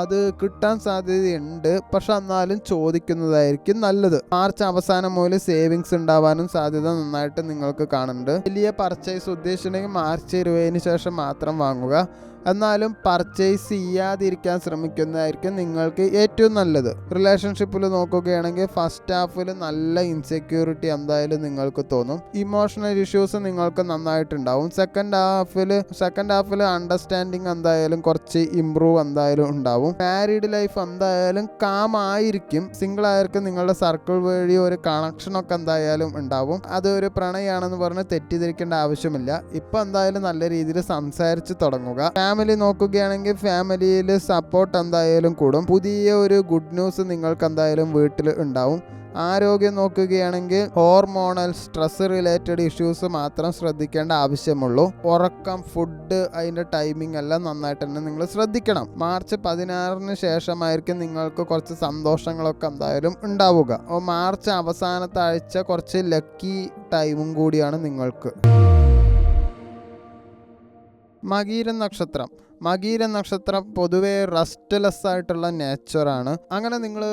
അത് കിട്ടാൻ സാധ്യതയുണ്ട്, പക്ഷെ എന്നാലും ചോദിക്കുന്നതായിരിക്കും നല്ലത്. മാർച്ച് അവസാനം മുതൽ സേവിങ്സ് ഉണ്ടാവാനും സാധ്യത നന്നായിട്ട് നിങ്ങൾക്ക് കാണുന്നുണ്ട്. വലിയ പർച്ചേസ് ഉദ്ദേശിച്ചിട്ടുണ്ടെങ്കിൽ മാർച്ച് 20 ശേഷം മാത്രം വാങ്ങുക. എന്നാലും പർച്ചേസ് ചെയ്യാതിരിക്കാൻ ശ്രമിക്കുന്നതായിരിക്കും നിങ്ങൾക്ക് ഏറ്റവും നല്ലത്. റിലേഷൻഷിപ്പിൽ നോക്കുകയാണെങ്കിൽ ഫസ്റ്റ് ഹാഫിൽ നല്ല ഇൻസെക്യൂരിറ്റി എന്തായാലും നിങ്ങൾക്ക് തോന്നും. ഇമോഷണൽ ഇഷ്യൂസ് നിങ്ങൾക്ക് നന്നായിട്ടുണ്ടാവും. സെക്കൻഡ് ഹാഫിൽ അണ്ടർസ്റ്റാൻഡിങ് എന്തായാലും കുറച്ച് ഇമ്പ്രൂവ് എന്തായാലും ഉണ്ടാവും. മാരീഡ് ലൈഫ് എന്തായാലും കാം ആയിരിക്കും. സിംഗിൾ ആയിരിക്കും നിങ്ങളുടെ സർക്കിൾ വഴി ഒരു കണക്ഷനൊക്കെ എന്തായാലും ഉണ്ടാവും. അത് ഒരു പ്രണയമാണെന്ന് പറഞ്ഞ് തെറ്റിദ്ധരിക്കേണ്ട ആവശ്യമില്ല. ഇപ്പം എന്തായാലും നല്ല രീതിയിൽ സംസാരിച്ച് തുടങ്ങുക. ഫാമിലി നോക്കുകയാണെങ്കിൽ ഫാമിലിയിൽ സപ്പോർട്ട് എന്തായാലും കൂടും. പുതിയ ഒരു ഗുഡ് ന്യൂസ് നിങ്ങൾക്ക് എന്തായാലും വീട്ടിൽ ഉണ്ടാവും. ആരോഗ്യം നോക്കുകയാണെങ്കിൽ ഹോർമോണൽ സ്ട്രെസ് റിലേറ്റഡ് ഇഷ്യൂസ് മാത്രം ശ്രദ്ധിക്കേണ്ട ആവശ്യമുള്ളൂ. ഉറക്കം, ഫുഡ്, അതിൻ്റെ ടൈമിംഗ് എല്ലാം നന്നായിട്ട് തന്നെ നിങ്ങൾ ശ്രദ്ധിക്കണം. മാർച്ച് 16 ശേഷമായിരിക്കും നിങ്ങൾക്ക് കുറച്ച് സന്തോഷങ്ങളൊക്കെ എന്തായാലും ഉണ്ടാവുക. മാർച്ച് അവസാനത്തെ ആഴ്ച കുറച്ച് ലക്കി ടൈമും കൂടിയാണ് നിങ്ങൾക്ക്. മകീര നക്ഷത്രം പൊതുവേ റെസ്റ്റ്ലെസ് ആയിട്ടുള്ള നേച്ചറാണ്. അങ്ങനെ നിങ്ങൾ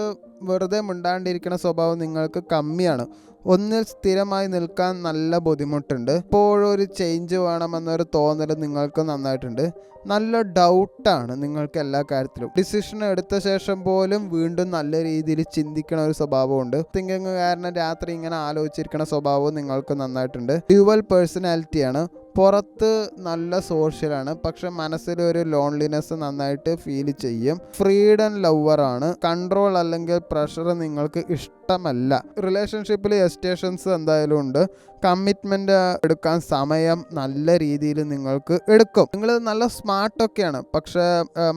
വെറുതെ മിണ്ടാണ്ടിരിക്കുന്ന സ്വഭാവം നിങ്ങൾക്ക് കമ്മിയാണ്. ഒന്നിൽ സ്ഥിരമായി നിൽക്കാൻ നല്ല ബുദ്ധിമുട്ടുണ്ട്. ഇപ്പോഴൊരു ചേഞ്ച് വേണമെന്നൊരു തോന്നൽ നിങ്ങൾക്ക് നന്നായിട്ടുണ്ട്. നല്ല ഡൗട്ടാണ് നിങ്ങൾക്ക് എല്ലാ കാര്യത്തിലും. ഡിസിഷൻ എടുത്ത ശേഷം പോലും വീണ്ടും നല്ല രീതിയിൽ ചിന്തിക്കുന്ന ഒരു സ്വഭാവമുണ്ട്. തിങ്കിങ് കാരണം രാത്രി ഇങ്ങനെ ആലോചിച്ചിരിക്കുന്ന സ്വഭാവവും നിങ്ങൾക്ക് നന്നായിട്ടുണ്ട്. ഡ്യുവൽ പേഴ്സണാലിറ്റിയാണ്. പുറത്ത് നല്ല സോഷ്യലാണ്, പക്ഷെ മനസ്സിലൊരു ലോൺലിനെസ് നന്നായിട്ട് ഫീൽ ചെയ്യും. ഫ്രീഡം ലവറാണ്. കൺട്രോൾ അല്ലെങ്കിൽ പ്രഷർ നിങ്ങൾക്ക് ഇഷ്ടമല്ല. റിലേഷൻഷിപ്പിൽ എസ്റ്റേഷൻസ് എന്തായാലും ഉണ്ട്. കമ്മിറ്റ്മെൻറ്റ് എടുക്കാൻ സമയം നല്ല രീതിയിൽ നിങ്ങൾക്ക് എടുക്കും. നിങ്ങൾ നല്ല സ്മാർട്ടൊക്കെയാണ്, പക്ഷേ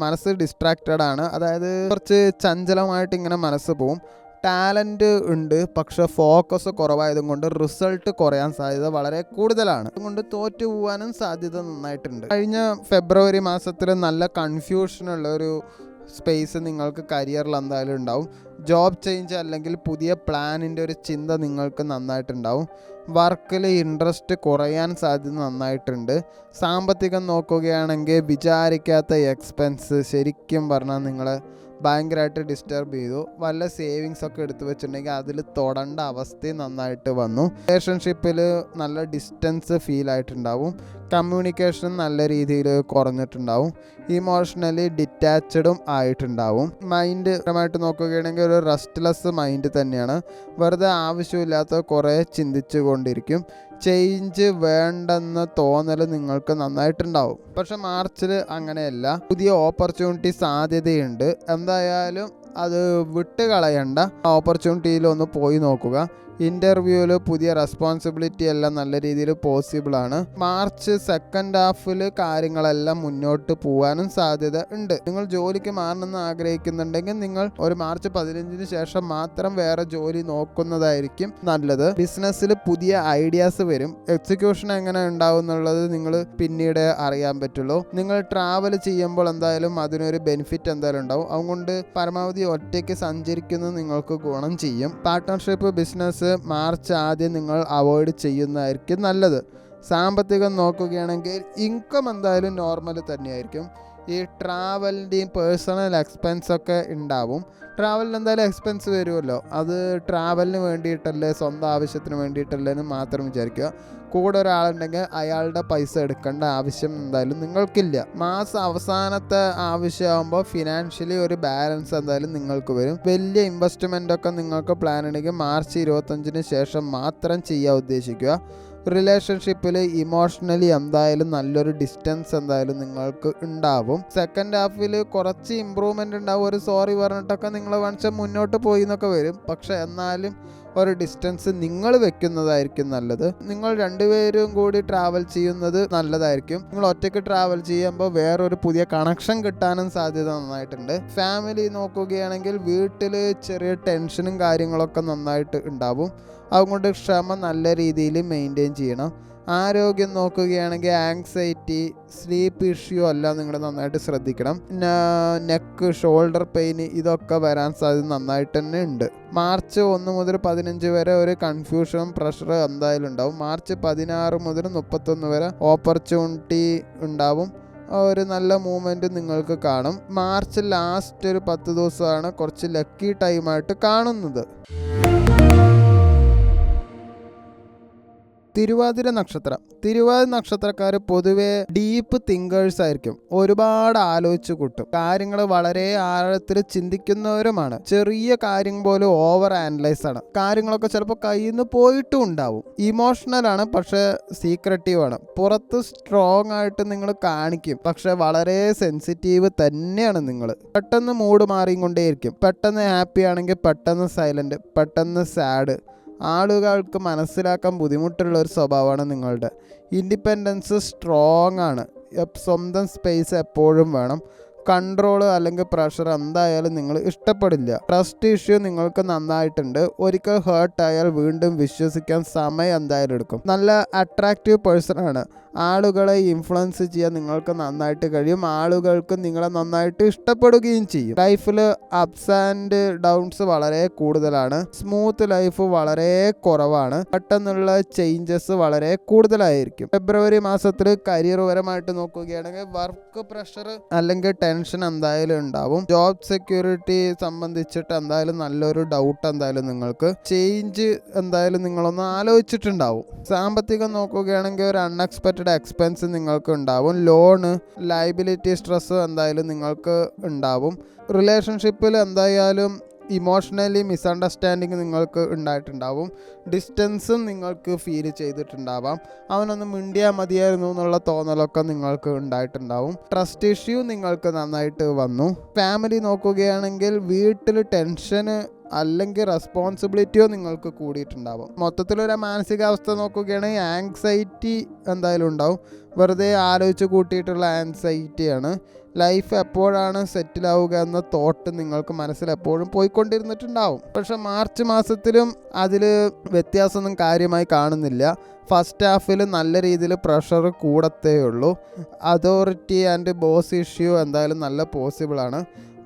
മനസ്സ് ഡിസ്ട്രാക്റ്റഡ് ആണ്. അതായത് കുറച്ച് ചഞ്ചലമായിട്ട് ഇങ്ങനെ മനസ്സ് പോവും. ടാലൻറ്റ് ഉണ്ട്, പക്ഷെ ഫോക്കസ് കുറവായതും കൊണ്ട് റിസൾട്ട് കുറയാൻ സാധ്യത വളരെ കൂടുതലാണ്. അതുകൊണ്ട് തോറ്റു പോകാനും സാധ്യത നന്നായിട്ടുണ്ട്. കഴിഞ്ഞ ഫെബ്രുവരി മാസത്തിൽ നല്ല കൺഫ്യൂഷനുള്ള ഒരു സ്പേസ് നിങ്ങൾക്ക് കരിയറിൽ എന്തായാലും ഉണ്ടാവും. ജോബ് ചേഞ്ച് അല്ലെങ്കിൽ പുതിയ പ്ലാനിൻ്റെ ഒരു ചിന്ത നിങ്ങൾക്ക് നന്നായിട്ടുണ്ടാവും. വർക്കിൽ ഇൻട്രസ്റ്റ് കുറയാൻ സാധ്യത നന്നായിട്ടുണ്ട്. സാമ്പത്തികം നോക്കുകയാണെങ്കിൽ വിചാരിക്കാത്ത എക്സ്പെൻസ് ശരിക്കും പറഞ്ഞാൽ നിങ്ങളെ ഭയങ്കരമായിട്ട് ഡിസ്റ്റർബ് ചെയ്തു. വല്ല സേവിങ്സ് ഒക്കെ എടുത്തു വെച്ചിട്ടുണ്ടെങ്കിൽ അതിൽ തൊടേണ്ട അവസ്ഥയും നന്നായിട്ട് വന്നു. റിലേഷൻഷിപ്പിൽ നല്ല ഡിസ്റ്റൻസ് ഫീൽ ആയിട്ടുണ്ടാവും. കമ്മ്യൂണിക്കേഷൻ നല്ല രീതിയിൽ കുറഞ്ഞിട്ടുണ്ടാവും. ഇമോഷണലി ഡിറ്റാച്ചഡും ആയിട്ടുണ്ടാവും. മൈൻഡ് പരമായിട്ട് നോക്കുകയാണെങ്കിൽ ഒരു റെസ്റ്റ്ലെസ് മൈൻഡ് തന്നെയാണ്. വെറുതെ ആവശ്യമില്ലാത്ത കുറേ ചിന്തിച്ചു കൊണ്ടിരിക്കും. ചേഞ്ച് വേണ്ടെന്ന തോന്നൽ നിങ്ങൾക്ക് നന്നായിട്ടുണ്ടാവും. പക്ഷെ മാർച്ചിൽ അങ്ങനെയല്ല. പുതിയ ഓപ്പർച്യൂണിറ്റി സാധ്യതയുണ്ട്. എന്തായാലും അത് വിട്ട് കളയണ്ട. ഓപ്പർച്യൂണിറ്റിയിലൊന്ന് പോയി നോക്കുക. ഇൻ്റർവ്യൂവിൽ പുതിയ റെസ്പോൺസിബിലിറ്റി എല്ലാം നല്ല രീതിയിൽ പോസിബിളാണ്. മാർച്ച് സെക്കൻഡ് ഹാഫിൽ കാര്യങ്ങളെല്ലാം മുന്നോട്ട് പോകാനും സാധ്യത ഉണ്ട്. നിങ്ങൾ ജോലിക്ക് മാറണമെന്ന് ആഗ്രഹിക്കുന്നുണ്ടെങ്കിൽ നിങ്ങൾ ഒരു മാർച്ച് 15 ശേഷം മാത്രം വേറെ ജോലി നോക്കുന്നതായിരിക്കും നല്ലത്. ബിസിനസ്സിൽ പുതിയ ഐഡിയാസ് വരും. എക്സിക്യൂഷൻ എങ്ങനെ ഉണ്ടാവും എന്നുള്ളത് നിങ്ങൾ പിന്നീട് അറിയാൻ പറ്റുള്ളൂ. നിങ്ങൾ ട്രാവൽ ചെയ്യുമ്പോൾ എന്തായാലും അതിനൊരു ബെനിഫിറ്റ് എന്തായാലും ഉണ്ടാവും. അതുകൊണ്ട് പരമാവധി ഒറ്റയ്ക്ക് സഞ്ചരിക്കുന്നത് നിങ്ങൾക്ക് ഗുണം ചെയ്യും. പാർട്ട്ണർഷിപ്പ് ബിസിനസ് മാർച്ച് ആദ്യം നിങ്ങൾ അവോയ്ഡ് ചെയ്യുന്നതായിരിക്കും നല്ലത്. സാമ്പത്തികം നോക്കുകയാണെങ്കിൽ ഇൻകം എന്തായാലും നോർമൽ തന്നെയായിരിക്കും. ഈ ട്രാവലിൻ്റെയും പേഴ്സണൽ എക്സ്പെൻസ് ഒക്കെ ഉണ്ടാവും. ട്രാവലിന് എന്തായാലും എക്സ്പെൻസ് വരുമല്ലോ, അത് ട്രാവലിന് വേണ്ടിയിട്ടല്ലേ, സ്വന്തം ആവശ്യത്തിന് വേണ്ടിയിട്ടല്ലേ എന്ന് മാത്രം വിചാരിക്കുക. കൂടെ ഒരാളുണ്ടെങ്കിൽ അയാളുടെ പൈസ എടുക്കേണ്ട ആവശ്യം എന്തായാലും നിങ്ങൾക്കില്ല. മാസം അവസാനത്തെ ആവശ്യമാകുമ്പോൾ ഫിനാൻഷ്യലി ഒരു ബാലൻസ് എന്തായാലും നിങ്ങൾക്ക് വരും. വലിയ ഇൻവെസ്റ്റ്മെൻ്റ് ഒക്കെ നിങ്ങൾക്ക് പ്ലാൻ ഉണ്ടെങ്കിൽ മാർച്ച് 25 ശേഷം മാത്രം ചെയ്യാൻ ഉദ്ദേശിക്കുക. റിലേഷൻഷിപ്പിൽ ഇമോഷണലി എന്തായാലും നല്ലൊരു ഡിസ്റ്റൻസ് എന്തായാലും നിങ്ങൾക്ക് ഉണ്ടാവും. സെക്കൻഡ് ഹാഫിൽ കുറച്ച് ഇമ്പ്രൂവ്മെൻ്റ് ഉണ്ടാവും. ഒരു സോറി പറഞ്ഞിട്ടൊക്കെ നിങ്ങൾ വൺസ് മുന്നോട്ട് പോയി എന്നൊക്കെ വരും. പക്ഷെ എന്നാലും ഒരു ഡിസ്റ്റൻസ് നിങ്ങൾ വെക്കുന്നതായിരിക്കും നല്ലത്. നിങ്ങൾ രണ്ടുപേരും കൂടി ട്രാവൽ ചെയ്യുന്നത് നല്ലതായിരിക്കും. നിങ്ങൾ ഒറ്റയ്ക്ക് ട്രാവൽ ചെയ്യുമ്പോൾ വേറൊരു പുതിയ കണക്ഷൻ കിട്ടാനും സാധ്യത നന്നായിട്ടുണ്ട്. ഫാമിലി നോക്കുകയാണെങ്കിൽ വീട്ടിൽ ചെറിയ ടെൻഷനും കാര്യങ്ങളൊക്കെ നന്നായിട്ട് ഉണ്ടാവും. അതുകൊണ്ട് ക്ഷമ നല്ല രീതിയിൽ മെയിൻറ്റെയിൻ ചെയ്യണം. ആരോഗ്യം നോക്കുകയാണെങ്കിൽ ആങ്സൈറ്റി, സ്ലീപ്പ് ഇഷ്യൂ എല്ലാം നിങ്ങൾ നന്നായിട്ട് ശ്രദ്ധിക്കണം. നെക്ക്, ഷോൾഡർ പെയിൻ ഇതൊക്കെ വരാൻ സാധ്യത നന്നായിട്ട് തന്നെ ഉണ്ട്. മാർച്ച് 1 മുതൽ 15 വരെ ഒരു കൺഫ്യൂഷനും പ്രഷർ എന്തായാലും ഉണ്ടാവും. മാർച്ച് 16 മുതൽ 31 വരെ ഓപ്പർച്യൂണിറ്റി ഉണ്ടാവും. ഒരു നല്ല മൂവ്മെൻറ്റ് നിങ്ങൾക്ക് കാണും. മാർച്ച് ലാസ്റ്റ് ഒരു 10 ദിവസമാണ് കുറച്ച് ലക്കി ടൈമായിട്ട് കാണുന്നത്. തിരുവാതിര നക്ഷത്രക്കാർ പൊതുവെ ഡീപ്പ് തിങ്കേഴ്സ് ആയിരിക്കും. ഒരുപാട് ആലോചിച്ച് കൂട്ടും. കാര്യങ്ങൾ വളരെ ആഴത്തിൽ ചിന്തിക്കുന്നവരുമാണ്. ചെറിയ കാര്യം പോലും ഓവർ ആനലൈസ് ആണ്. കാര്യങ്ങളൊക്കെ ചിലപ്പോൾ കയ്യിൽ നിന്ന് പോയിട്ടും ഉണ്ടാവും. ഇമോഷണൽ ആണ്, പക്ഷെ സീക്രട്ടീവ് ആണ്. പുറത്ത് സ്ട്രോങ് ആയിട്ട് നിങ്ങൾ കാണിക്കും, പക്ഷെ വളരെ സെൻസിറ്റീവ് തന്നെയാണ് നിങ്ങൾ. പെട്ടെന്ന് മൂഡ് മാറിക്കൊണ്ടേയിരിക്കും. പെട്ടെന്ന് ഹാപ്പി ആണെങ്കിൽ പെട്ടെന്ന് സൈലന്റ്, പെട്ടെന്ന് സാഡ്. ആളുകൾക്ക് മനസ്സിലാക്കാൻ ബുദ്ധിമുട്ടുള്ള ഒരു സ്വഭാവമാണ് നിങ്ങളുടെ. ഇൻഡിപെൻഡൻസ് സ്ട്രോങ് ആണ്. സ്വന്തം സ്പേസ് എപ്പോഴും വേണം. കൺട്രോൾ അല്ലെങ്കിൽ പ്രഷർ എന്തായാലും നിങ്ങൾ ഇഷ്ടപ്പെടില്ല. ട്രസ്റ്റ് ഇഷ്യൂ നിങ്ങൾക്ക് നന്നായിട്ടുണ്ട്. ഒരിക്കൽ ഹേർട്ടായാൽ വീണ്ടും വിശ്വസിക്കാൻ സമയം എന്തായാലും എടുക്കും. നല്ല അട്രാക്റ്റീവ് പേഴ്സൺ ആണ്. ആളുകളെ ഇൻഫ്ലുവൻസ് ചെയ്യാൻ നിങ്ങൾക്ക് നന്നായിട്ട് കഴിയും. ആളുകൾക്ക് നിങ്ങളെ നന്നായിട്ട് ഇഷ്ടപ്പെടുകയും ചെയ്യും. ലൈഫിൽ അപ്സ് ആൻഡ് ഡൗൺസ് വളരെ കൂടുതലാണ്. സ്മൂത്ത് ലൈഫ് വളരെ കുറവാണ്. പെട്ടെന്നുള്ള ചേഞ്ചസ് വളരെ കൂടുതലായിരിക്കും. ഫെബ്രുവരി മാസത്തിൽ കരിയർ പരമായിട്ട് നോക്കുകയാണെങ്കിൽ വർക്ക് പ്രഷർ അല്ലെങ്കിൽ ടെൻഷൻ എന്തായാലും ഉണ്ടാവും. ജോബ് സെക്യൂരിറ്റി സംബന്ധിച്ചിട്ട് എന്തായാലും നല്ലൊരു ഡൗട്ട് എന്തായാലും നിങ്ങൾക്ക് ചേഞ്ച് എന്തായാലും നിങ്ങളൊന്ന് ആലോചിച്ചിട്ടുണ്ടാവും. സാമ്പത്തികം നോക്കുകയാണെങ്കിൽ ഒരു അൺഎക്സ്പെക്റ്റഡ് എക്സ്പെൻസ് നിങ്ങൾക്ക് ഉണ്ടാവും. ലോണ്, ലയബിലിറ്റി സ്ട്രെസ് എന്തായാലും നിങ്ങൾക്ക് ഉണ്ടാവും. റിലേഷൻഷിപ്പിൽ എന്തായാലും ഇമോഷണലി മിസ്അണ്ടർസ്റ്റാൻഡിങ് നിങ്ങൾക്ക് ഉണ്ടായിട്ടുണ്ടാവും. ഡിസ്റ്റൻസും നിങ്ങൾക്ക് ഫീൽ ചെയ്തിട്ടുണ്ടാവാം. അവനൊന്ന് മിണ്ടിയാൽ മതിയായിരുന്നു എന്നുള്ള തോന്നലൊക്കെ നിങ്ങൾക്ക് ഉണ്ടായിട്ടുണ്ടാവും. ട്രസ്റ്റ് ഇഷ്യൂ നിങ്ങൾക്ക് നന്നായിട്ട് വന്നു. ഫാമിലി നോക്കുകയാണെങ്കിൽ വീട്ടിൽ ടെൻഷന് അല്ലെങ്കിൽ റെസ്പോൺസിബിലിറ്റിയോ നിങ്ങൾക്ക് കൂടിയിട്ടുണ്ടാവും. മൊത്തത്തിലൊരു മാനസികാവസ്ഥ നോക്കുകയാണെങ്കിൽ ആങ്സൈറ്റി എന്തായാലും ഉണ്ടാവും. വെറുതെ ആലോചിച്ച് കൂട്ടിയിട്ടുള്ള ആൻസൈറ്റിയാണ്. ലൈഫ് എപ്പോഴാണ് സെറ്റിലാവുക എന്ന തോട്ട് നിങ്ങൾക്ക് മനസ്സിൽ എപ്പോഴും പോയിക്കൊണ്ടിരുന്നിട്ടുണ്ടാവും. പക്ഷെ മാർച്ച് മാസത്തിലും അതിൽ വ്യത്യാസമൊന്നും കാര്യമായി കാണുന്നില്ല. ഫസ്റ്റ് ഹാഫിൽ നല്ല രീതിയിൽ പ്രഷർ കൂടത്തേ ഉള്ളൂ. അതോറിറ്റി ആൻഡ് ബോസ് ഇഷ്യൂ എന്തായാലും നല്ല പോസിബിളാണ്.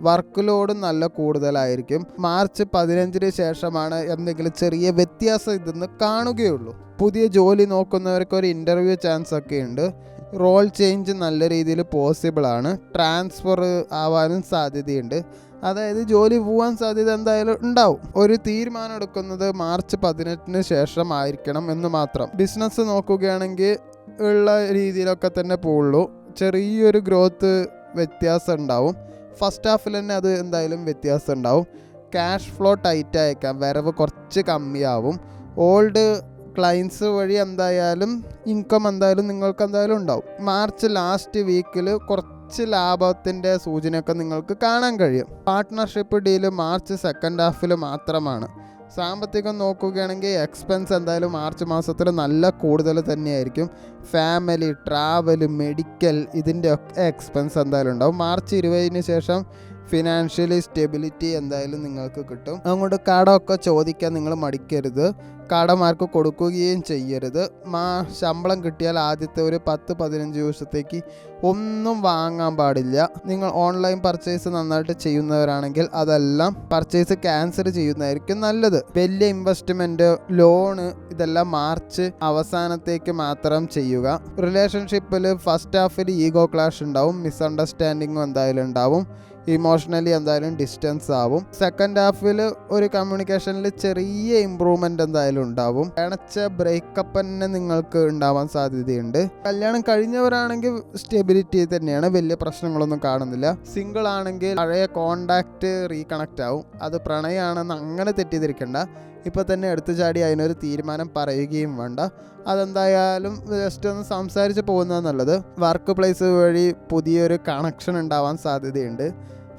വർക്ക് ലോഡ് നല്ല കൂടുതലായിരിക്കും. മാർച്ച് 15 ശേഷമാണ് എന്തെങ്കിലും ചെറിയ വ്യത്യാസം ഇതെന്ന് കാണുകയുള്ളൂ. പുതിയ ജോലി നോക്കുന്നവർക്ക് ഒരു ഇൻ്റർവ്യൂ ചാൻസ് ഒക്കെ ഉണ്ട്. റോൾ ചേഞ്ച് നല്ല രീതിയിൽ പോസിബിളാണ്. ട്രാൻസ്ഫർ ആവാനും സാധ്യതയുണ്ട്. അതായത് ജോലി പോകാൻ സാധ്യത എന്തായാലും ഉണ്ടാവും. ഒരു തീരുമാനം എടുക്കുന്നത് മാർച്ച് 18 ശേഷം ആയിരിക്കണം എന്ന് മാത്രം. ബിസിനസ് നോക്കുകയാണെങ്കിൽ ഉള്ള രീതിയിലൊക്കെ തന്നെ പോവുള്ളൂ. ചെറിയൊരു ഗ്രോത്ത് വ്യത്യാസം ഉണ്ടാവും. ഫസ്റ്റ് ഹാഫിൽ തന്നെ അത് എന്തായാലും വ്യത്യാസം ഉണ്ടാവും. ക്യാഷ് ഫ്ലോ ടൈറ്റ് ആയേക്കാം. വരവ് കുറച്ച് കമ്മിയാവും. ഓൾഡ് ക്ലയൻസ് വഴി എന്തായാലും ഇൻകം എന്തായാലും നിങ്ങൾക്ക് എന്തായാലും ഉണ്ടാവും. മാർച്ച് ലാസ്റ്റ് വീക്കിൽ കുറച്ച് ലാഭത്തിൻ്റെ സൂചനയൊക്കെ നിങ്ങൾക്ക് കാണാൻ കഴിയും. പാർട്ട്ണർഷിപ്പ് ഡീല് മാർച്ച് സെക്കൻഡ് ഹാഫിൽ മാത്രമാണ്. സാമ്പത്തികം നോക്കുകയാണെങ്കിൽ എക്സ്പെൻസ് എന്തായാലും മാർച്ച് മാസത്തിൽ നല്ല കൂടുതൽ തന്നെയായിരിക്കും. ഫാമിലി, ട്രാവൽ, മെഡിക്കൽ ഇതിൻ്റെ ഒക്കെ എക്സ്പെൻസ് എന്തായാലും ഉണ്ടാവും. മാർച്ച് 20 ശേഷം ഫിനാൻഷ്യലി സ്റ്റെബിലിറ്റി എന്തായാലും നിങ്ങൾക്ക് കിട്ടും. അതുകൊണ്ട് കടമൊക്കെ ചോദിക്കാൻ നിങ്ങൾ മടിക്കരുത്. കടമാർക്ക് കൊടുക്കുകയും ചെയ്യരുത്. ശമ്പളം കിട്ടിയാൽ ആദ്യത്തെ ഒരു 10-15 ദിവസത്തേക്ക് ഒന്നും വാങ്ങാൻ പാടില്ല. നിങ്ങൾ ഓൺലൈൻ പർച്ചേസ് നന്നായിട്ട് ചെയ്യുന്നവരാണെങ്കിൽ അതെല്ലാം പർച്ചേസ് ക്യാൻസൽ ചെയ്യുന്നതായിരിക്കും നല്ലത്. വലിയ ഇൻവെസ്റ്റ്മെൻറ്റ്, ലോണ് ഇതെല്ലാം മാർച്ച് അവസാനത്തേക്ക് മാത്രം ചെയ്യുക. റിലേഷൻഷിപ്പിൽ ഫസ്റ്റ് ഹാഫിൽ ഈഗോ ക്ലാഷ് ഉണ്ടാവും. മിസ്അണ്ടർസ്റ്റാൻഡിങ്ങും എന്തായാലും ഉണ്ടാവും. ഇമോഷണലി എന്തായാലും ഡിസ്റ്റൻസ് ആവും. സെക്കൻഡ് ഹാഫിൽ ഒരു കമ്മ്യൂണിക്കേഷനിൽ ചെറിയ ഇമ്പ്രൂവ്മെൻ്റ് എന്തായാലും ഉണ്ടാവും. അണച്ച ബ്രേക്കപ്പ് തന്നെ നിങ്ങൾക്ക് ഉണ്ടാവാൻ സാധ്യതയുണ്ട്. കല്യാണം കഴിഞ്ഞവരാണെങ്കിൽ സ്റ്റെബിലിറ്റി തന്നെയാണ്, വലിയ പ്രശ്നങ്ങളൊന്നും കാണുന്നില്ല. സിംഗിൾ ആണെങ്കിൽ പഴയ കോണ്ടാക്റ്റ് റീകണക്റ്റ് ആവും. അത് പ്രണയമാണെന്ന് അങ്ങനെ തെറ്റിദ്ധരിക്കണ്ട. ഇപ്പോൾ തന്നെ എടുത്തു ചാടി അതിനൊരു തീരുമാനം പറയുകയും വേണ്ട. അതെന്തായാലും ജസ്റ്റ് ഒന്ന് സംസാരിച്ച് പോകുന്നത് നല്ലത്. വർക്ക് പ്ലേസ് വഴി പുതിയൊരു കണക്ഷൻ ഉണ്ടാവാൻ സാധ്യതയുണ്ട്.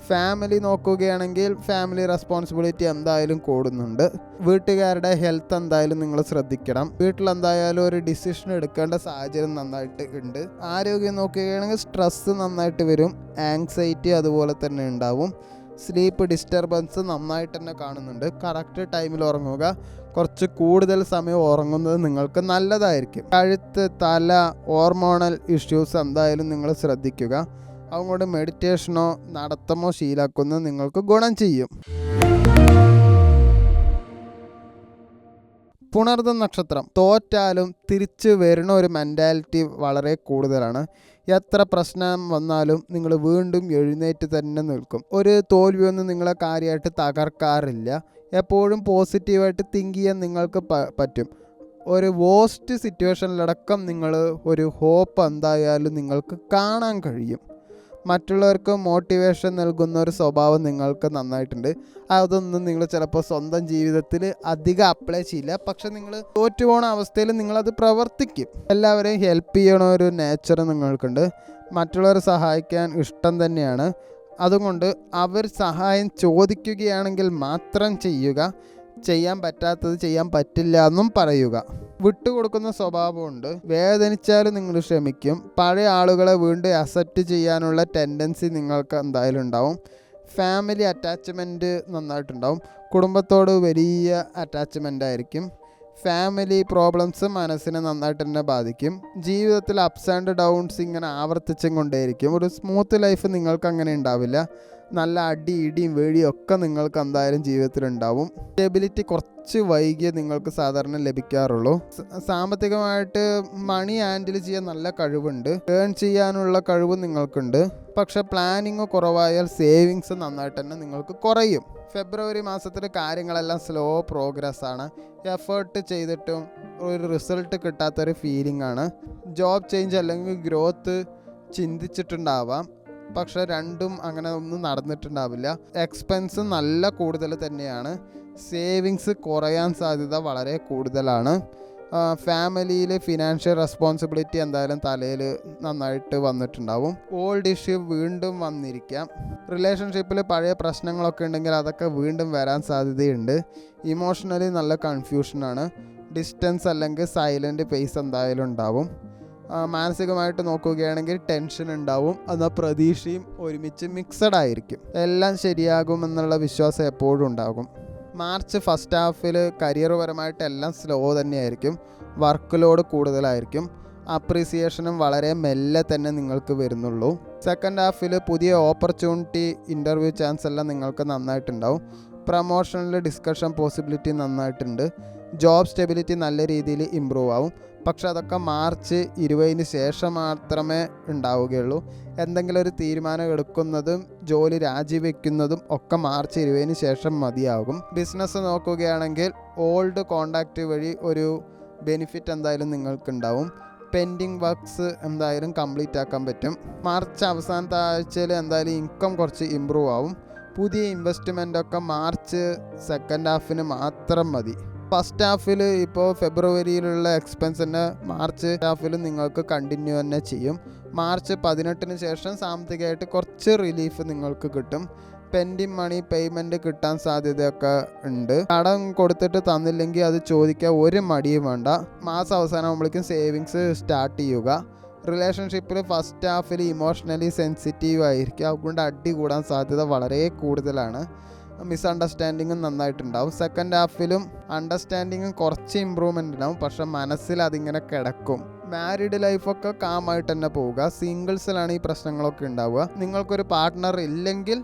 ഫാമിലി നോക്കുകയാണെങ്കിൽ ഫാമിലി റെസ്പോൺസിബിലിറ്റി എന്തായാലും കൂടുന്നുണ്ട്. വീട്ടുകാരുടെ ഹെൽത്ത് എന്തായാലും നിങ്ങൾ ശ്രദ്ധിക്കണം. വീട്ടിലെന്തായാലും ഒരു ഡിസിഷൻ എടുക്കേണ്ട സാഹചര്യം നന്നായിട്ട് ഉണ്ട്. ആരോഗ്യം നോക്കുകയാണെങ്കിൽ സ്ട്രെസ്സ് നന്നായിട്ട് വരും, ആങ്സൈറ്റി അതുപോലെ തന്നെ ഉണ്ടാവും. സ്ലീപ്പ് ഡിസ്റ്റർബൻസ് നന്നായിട്ട് തന്നെ കാണുന്നുണ്ട്. കറക്റ്റ് ടൈമിൽ ഉറങ്ങുക. കുറച്ച് കൂടുതൽ സമയം ഉറങ്ങുന്നത് നിങ്ങൾക്ക് നല്ലതായിരിക്കും. കഴുത്ത്, തല, ഹോർമോണൽ ഇഷ്യൂസ് എന്തായാലും നിങ്ങൾ ശ്രദ്ധിക്കുക. അതുകൊണ്ട് മെഡിറ്റേഷനോ നടത്തമോ ശീലാക്കുന്നത് നിങ്ങൾക്ക് ഗുണം ചെയ്യും. പുണർദം നക്ഷത്രം തോറ്റാലും തിരിച്ചു വരുന്ന ഒരു മെൻറ്റാലിറ്റി വളരെ കൂടുതലാണ്. എത്ര പ്രശ്നം വന്നാലും നിങ്ങൾ വീണ്ടും എഴുന്നേറ്റ് തന്നെ നിൽക്കും. ഒരു തോൽവിയൊന്നും നിങ്ങളെ കാര്യമായിട്ട് തകർക്കാറില്ല. എപ്പോഴും പോസിറ്റീവായിട്ട് തിങ്ക് ചെയ്യാൻ നിങ്ങൾക്ക് പറ്റും. ഒരു വേസ്റ്റ് സിറ്റുവേഷനിലടക്കം നിങ്ങൾ ഒരു ഹോപ്പ് എന്തായാലും നിങ്ങൾക്ക് കാണാൻ കഴിയും. മറ്റുള്ളവർക്ക് മോട്ടിവേഷൻ നൽകുന്ന ഒരു സ്വഭാവം നിങ്ങൾക്ക് നന്നായിട്ടുണ്ട്. അതൊന്നും നിങ്ങൾ ചിലപ്പോൾ സ്വന്തം ജീവിതത്തിൽ അധികം അപ്ലൈ ചെയ്യില്ല. പക്ഷെ നിങ്ങൾ തോറ്റുപോണ അവസ്ഥയിൽ നിങ്ങളത് പ്രവർത്തിക്കും. എല്ലാവരെയും ഹെൽപ്പ് ചെയ്യണ ഒരു നേച്ചർ നിങ്ങൾക്കുണ്ട്. മറ്റുള്ളവരെ സഹായിക്കാൻ ഇഷ്ടം തന്നെയാണ്. അതുകൊണ്ട് അവർ സഹായം ചോദിക്കുകയാണെങ്കിൽ മാത്രം ചെയ്യുക. ചെയ്യാൻ പറ്റാത്തത് ചെയ്യാൻ പറ്റില്ല എന്നും പറയുക. വിട്ടുകൊടുക്കുന്ന സ്വഭാവമുണ്ട്. വേദനിച്ചാലും നിങ്ങൾ ക്ഷമിക്കും. പഴയ ആളുകളെ വീണ്ടും അക്സെപ്റ്റ് ചെയ്യാനുള്ള ടെൻഡൻസി നിങ്ങൾക്ക് എന്തായാലും ഉണ്ടാവും. ഫാമിലി അറ്റാച്ച്മെൻറ്റ് നന്നായിട്ടുണ്ടാവും. കുടുംബത്തോട് വലിയ അറ്റാച്ച്മെൻ്റ് ആയിരിക്കും. ഫാമിലി പ്രോബ്ലംസ് മനസ്സിനെ നന്നായിട്ട് തന്നെ ബാധിക്കും. ജീവിതത്തിൽ അപ്സ് ആൻഡ് ഡൗൺസ് ഇങ്ങനെ ആവർത്തിച്ചും കൊണ്ടേയിരിക്കും. ഒരു സ്മൂത്ത് ലൈഫ് നിങ്ങൾക്ക് അങ്ങനെ ഉണ്ടാവില്ല. നല്ല അടി ഇടിയും വേടിയും ഒക്കെ നിങ്ങൾക്ക് എന്തായാലും ജീവിതത്തിലുണ്ടാവും. സ്റ്റെബിലിറ്റി കുറച്ച് വൈകിയേ നിങ്ങൾക്ക് സാധാരണ ലഭിക്കാറുള്ളൂ. സാമ്പത്തികമായിട്ട് മണി ഹാൻഡിൽ ചെയ്യാൻ നല്ല കഴിവുണ്ട്. ഏൺ ചെയ്യാനുള്ള കഴിവ് നിങ്ങൾക്കുണ്ട്. പക്ഷെ പ്ലാനിങ് കുറവായാൽ സേവിങ്സ് നന്നായിട്ട് തന്നെ നിങ്ങൾക്ക് കുറയും. ഫെബ്രുവരി മാസത്തിൽ കാര്യങ്ങളെല്ലാം സ്ലോ പ്രോഗ്രസ് ആണ്. എഫേർട്ട് ചെയ്തിട്ടും ഒരു റിസൾട്ട് കിട്ടാത്തൊരു ഫീലിംഗ് ആണ്. ജോബ് ചേഞ്ച് അല്ലെങ്കിൽ ഗ്രോത്ത് ചിന്തിച്ചിട്ടുണ്ടാവാം. പക്ഷെ രണ്ടും അങ്ങനെ ഒന്നും നടന്നിട്ടുണ്ടാവില്ല. എക്സ്പെൻസ് നല്ല കൂടുതൽ തന്നെയാണ്. സേവിങ്സ് കുറയാൻ സാധ്യത വളരെ കൂടുതലാണ്. ഫാമിലിയിൽ ഫിനാൻഷ്യൽ റെസ്പോൺസിബിലിറ്റി എന്തായാലും തലയിൽ നന്നായിട്ട് വന്നിട്ടുണ്ടാവും. ഓൾഡ് ഇഷ്യൂ വീണ്ടും വന്നിരിക്കാം. റിലേഷൻഷിപ്പിൽ പഴയ പ്രശ്നങ്ങളൊക്കെ ഉണ്ടെങ്കിൽ അതൊക്കെ വീണ്ടും വരാൻ സാധ്യതയുണ്ട്. ഇമോഷണലി നല്ല കൺഫ്യൂഷനാണ്. ഡിസ്റ്റൻസ് അല്ലെങ്കിൽ സൈലൻറ്റ് ഫേസ് എന്തായാലും ഉണ്ടാവും. മാനസികമായിട്ട് നോക്കുകയാണെങ്കിൽ ടെൻഷൻ ഉണ്ടാവും. എന്നാൽ പ്രതീക്ഷയും ഒരുമിച്ച് മിക്സഡ് ആയിരിക്കും. എല്ലാം ശരിയാകുമെന്നുള്ള വിശ്വാസം എപ്പോഴും ഉണ്ടാകും. മാർച്ച് ഫസ്റ്റ് ഹാഫിൽ കരിയർ പരമായിട്ട് എല്ലാം സ്ലോ തന്നെയായിരിക്കും. വർക്ക് ലോഡ് കൂടുതലായിരിക്കും. അപ്രീസിയേഷനും വളരെ മെല്ലെ തന്നെ നിങ്ങൾക്ക് വരുന്നുള്ളൂ. സെക്കൻഡ് ഹാഫിൽ പുതിയ ഓപ്പർച്യൂണിറ്റി, ഇൻ്റർവ്യൂ ചാൻസ് എല്ലാം നിങ്ങൾക്ക് നന്നായിട്ടുണ്ടാവും. പ്രമോഷനിൽ ഡിസ്കഷൻ പോസിബിലിറ്റി നന്നായിട്ടുണ്ട്. ജോബ് സ്റ്റെബിലിറ്റി നല്ല രീതിയിൽ ഇമ്പ്രൂവ് ആവും. പക്ഷെ അതൊക്കെ മാർച്ച് 20 ശേഷം മാത്രമേ ഉണ്ടാവുകയുള്ളൂ. എന്തെങ്കിലും ഒരു തീരുമാനം എടുക്കുന്നതും ജോലി രാജിവെക്കുന്നതും ഒക്കെ മാർച്ച് 20 ശേഷം മതിയാകും. ബിസിനസ് നോക്കുകയാണെങ്കിൽ ഓൾഡ് കോണ്ടാക്റ്റ് വഴി ഒരു ബെനിഫിറ്റ് എന്തായാലും നിങ്ങൾക്കുണ്ടാവും. പെൻഡിങ് വർക്ക്സ് എന്തായാലും കംപ്ലീറ്റ് ആക്കാൻ പറ്റും. മാർച്ച് അവസാനത്തെ ആഴ്ചയിൽ എന്തായാലും ഇൻകം കുറച്ച് ഇമ്പ്രൂവ് ആവും. പുതിയ ഇൻവെസ്റ്റ്മെൻ്റൊക്കെ മാർച്ച് സെക്കൻഡ് ഹാഫിന് മാത്രം മതി. ഫസ്റ്റ് ഹാഫിൽ ഇപ്പോൾ ഫെബ്രുവരിയിലുള്ള എക്സ്പെൻസ് തന്നെ മാർച്ച് ഹാഫിൽ നിങ്ങൾക്ക് കണ്ടിന്യൂ തന്നെ ചെയ്യും. മാർച്ച് 18 ശേഷം സാമ്പത്തികമായിട്ട് കുറച്ച് റിലീഫ് നിങ്ങൾക്ക് കിട്ടും. പെൻഡിങ് മണി പേയ്മെൻറ്റ് കിട്ടാൻ സാധ്യതയൊക്കെ ഉണ്ട്. കടം കൊടുത്തിട്ട് തന്നില്ലെങ്കിൽ അത് ചോദിക്കാൻ ഒരു മടിയും വേണ്ട. മാസം അവസാനമാകുമ്പോഴേക്കും സേവിങ്സ് സ്റ്റാർട്ട് ചെയ്യുക. റിലേഷൻഷിപ്പിൽ ഫസ്റ്റ് ഹാഫിൽ ഇമോഷണലി സെൻസിറ്റീവ് ആയിരിക്കും. അതുകൊണ്ട് അടി കൂടാൻ സാധ്യത വളരെ കൂടുതലാണ്. മിസ്അണ്ടർസ്റ്റാൻഡിങ്ങും നന്നായിട്ടുണ്ടാവും. സെക്കൻഡ് ഹാഫിലും അണ്ടർസ്റ്റാൻഡിങ്ങും കുറച്ച് ഇമ്പ്രൂവ്മെൻ്റ് ഉണ്ടാവും. പക്ഷെ മനസ്സിൽ അതിങ്ങനെ കിടക്കും. മാരീഡ് ലൈഫൊക്കെ കാമായിട്ട് തന്നെ പോവുക. സിംഗിൾസിലാണ് ഈ പ്രശ്നങ്ങളൊക്കെ ഉണ്ടാവുക. നിങ്ങൾക്കൊരു പാർട്ട്ണർ ഇല്ലെങ്കിൽ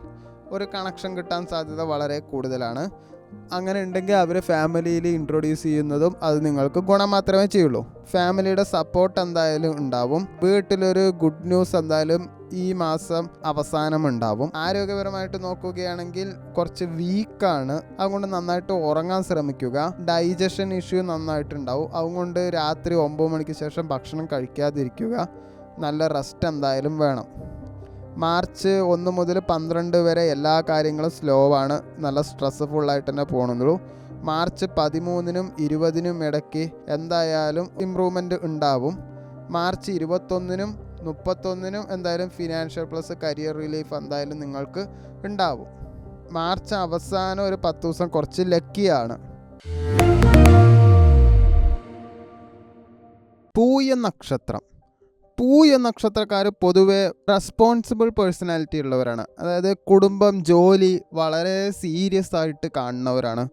ഒരു കണക്ഷൻ കിട്ടാൻ സാധ്യത വളരെ കൂടുതലാണ്. അങ്ങനെ ഉണ്ടെങ്കിൽ അവർ ഫാമിലിയിൽ ഇൻട്രൊഡ്യൂസ് ചെയ്യുന്നതും അത് നിങ്ങൾക്ക് ഗുണം മാത്രമേ ചെയ്യുള്ളൂ. ഫാമിലിയുടെ സപ്പോർട്ട് എന്തായാലും ഉണ്ടാവും. വീട്ടിലൊരു ഗുഡ് ന്യൂസ് എന്തായാലും ഈ മാസം അവസാനം ഉണ്ടാവും. ആരോഗ്യപരമായിട്ട് നോക്കുകയാണെങ്കിൽ കുറച്ച് വീക്കാണ്, അതുകൊണ്ട് നന്നായിട്ട് ഉറങ്ങാൻ ശ്രമിക്കുക. ഡൈജഷൻ ഇഷ്യൂ നന്നായിട്ടുണ്ടാവും, അതുകൊണ്ട് രാത്രി 9 മണിക്ക് ശേഷം ഭക്ഷണം കഴിക്കാതിരിക്കുക. നല്ല റെസ്റ്റ് എന്തായാലും വേണം. മാർച്ച് 1 മുതൽ 12 വരെ എല്ലാ കാര്യങ്ങളും സ്ലോ ആണ്, നല്ല സ്ട്രെസ്ഫുള്ളായിട്ട് തന്നെ പോകണമെന്നുള്ളൂ. മാർച്ച് 13-നും 20-നും ഇടയ്ക്ക് എന്തായാലും ഇമ്പ്രൂവ്മെൻറ്റ് ഉണ്ടാവും. മാർച്ച് 21-നും 31-നും എന്തായാലും ഫിനാൻഷ്യൽ പ്ലസ് കരിയർ റിലീഫ് എന്തായാലും നിങ്ങൾക്ക് ഉണ്ടാവും. മാർച്ച് അവസാനം ഒരു 10 ദിവസം കുറച്ച് ലക്കിയാണ്. പൂയ നക്ഷത്രക്കാർ പൊതുവെ റെസ്പോൺസിബിൾ പേഴ്സണാലിറ്റി ഉള്ളവരാണ്. അതായത് കുടുംബം, ജോലി വളരെ സീരിയസ് ആയിട്ട് കാണുന്നവരാണ്.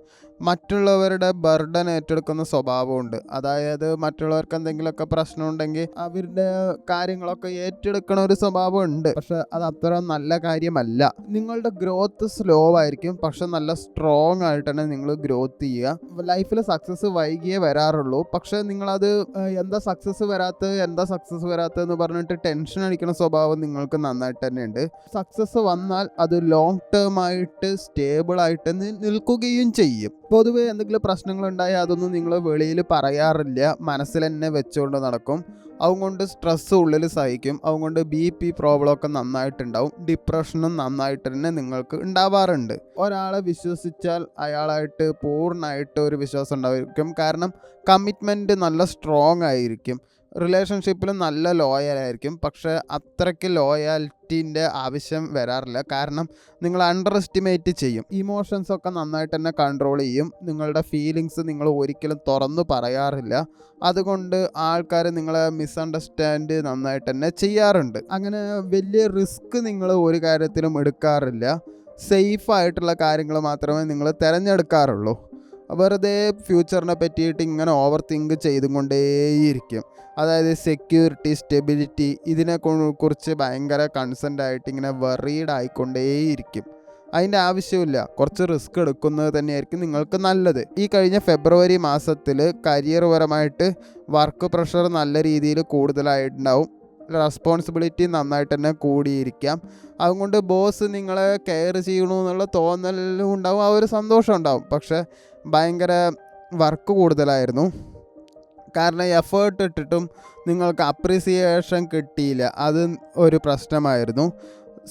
മറ്റുള്ളവരുടെ ബർഡൻ ഏറ്റെടുക്കുന്ന സ്വഭാവമുണ്ട്. അതായത് മറ്റുള്ളവർക്ക് എന്തെങ്കിലുമൊക്കെ പ്രശ്നമുണ്ടെങ്കിൽ അവരുടെ കാര്യങ്ങളൊക്കെ ഏറ്റെടുക്കണ ഒരു സ്വഭാവം ഉണ്ട്. പക്ഷെ അത് അത്ര നല്ല കാര്യമല്ല. നിങ്ങളുടെ ഗ്രോത്ത് സ്ലോ ആയിരിക്കും, പക്ഷെ നല്ല സ്ട്രോങ് ആയിട്ട് തന്നെ നിങ്ങൾ ഗ്രോത്ത് ചെയ്യുക. ലൈഫിൽ സക്സസ് വൈകിയേ വരാറുള്ളൂ. പക്ഷെ നിങ്ങളത് എന്താ സക്സസ് വരാത്തതെന്ന് പറഞ്ഞിട്ട് ടെൻഷൻ അടിക്കുന്ന സ്വഭാവം നിങ്ങൾക്ക് നന്നായിട്ട് തന്നെ ഉണ്ട്. സക്സസ് വന്നാൽ അത് ലോങ് ടേം ആയിട്ട് സ്റ്റേബിൾ ആയിട്ട് നിൽക്കുകയും ചെയ്യും. പൊതുവെ എന്തെങ്കിലും പ്രശ്നങ്ങളുണ്ടായാൽ അതൊന്നും നിങ്ങൾ വെളിയിൽ പറയാറില്ല, മനസ്സിൽ തന്നെ വെച്ചുകൊണ്ട് നടക്കും. അതുകൊണ്ട് സ്ട്രെസ് ഉള്ളിൽ സഹിക്കും. അതുകൊണ്ട് BP പ്രോബ്ലമൊക്കെ നന്നായിട്ടുണ്ടാവും. ഡിപ്രഷനും നന്നായിട്ട് തന്നെ നിങ്ങൾക്ക് ഉണ്ടാവാറുണ്ട്. ഒരാളെ വിശ്വസിച്ചാൽ അയാളായിട്ട് പൂർണ്ണമായിട്ട് ഒരു വിശ്വാസം ഉണ്ടായിരിക്കും. കാരണം കമ്മിറ്റ്മെൻറ്റ് നല്ല സ്ട്രോങ് ആയിരിക്കും. റിലേഷൻഷിപ്പിൽ നല്ല ലോയലായിരിക്കും. പക്ഷേ അത്രയ്ക്ക് ലോയാലിറ്റീൻ്റെ ആവശ്യം വരാറില്ല. കാരണം നിങ്ങൾ അണ്ടർ എസ്റ്റിമേറ്റ് ചെയ്യും. ഇമോഷൻസൊക്കെ നന്നായിട്ട് തന്നെ കൺട്രോൾ ചെയ്യും. നിങ്ങളുടെ ഫീലിങ്സ് നിങ്ങൾ ഒരിക്കലും തുറന്നു പറയാറില്ല. അതുകൊണ്ട് ആൾക്കാർ നിങ്ങളെ മിസ്അണ്ടർസ്റ്റാൻഡ് നന്നായിട്ട് തന്നെ ചെയ്യാറുണ്ട്. അങ്ങനെ വലിയ റിസ്ക് നിങ്ങൾ ഒരു കാര്യത്തിലും എടുക്കാറില്ല. സേഫായിട്ടുള്ള കാര്യങ്ങൾ മാത്രമേ നിങ്ങൾ തിരഞ്ഞെടുക്കാറുള്ളൂ. വെറുതെ ഫ്യൂച്ചറിനെ പറ്റിയിട്ട് ഇങ്ങനെ ഓവർ തിങ്ക് ചെയ്തുകൊണ്ടേയിരിക്കും. അതായത് സെക്യൂരിറ്റി, സ്റ്റെബിലിറ്റി ഇതിനെ കുറിച്ച് ഭയങ്കര കൺസേൺഡ് ആയിട്ട് ഇങ്ങനെ വറീഡ് ആയിക്കൊണ്ടേയിരിക്കും. അതിൻ്റെ ആവശ്യമില്ല. കുറച്ച് റിസ്ക് എടുക്കുന്നത് തന്നെയായിരിക്കും നിങ്ങൾക്ക് നല്ലത്. ഈ കഴിഞ്ഞ ഫെബ്രുവരി മാസത്തിൽ കരിയർ പരമായിട്ട് വർക്ക് പ്രഷർ നല്ല രീതിയിൽ കൂടുതലായിട്ടുണ്ടാവും. റെസ്പോൺസിബിലിറ്റി നന്നായിട്ട് തന്നെ കൂടിയിരിക്കാം. അതുകൊണ്ട് ബോസ് നിങ്ങളെ കെയർ ചെയ്യണമെന്നുള്ള തോന്നലും ഉണ്ടാവും, ആ ഒരു സന്തോഷം ഉണ്ടാവും. പക്ഷേ ഭയങ്കര വർക്ക് കൂടുതലായിരുന്നു. കാരണം എഫേർട്ട് ഇട്ടിട്ടും നിങ്ങൾക്ക് അപ്രീസിയേഷൻ കിട്ടിയില്ല, അത് ഒരു പ്രശ്നമായിരുന്നു.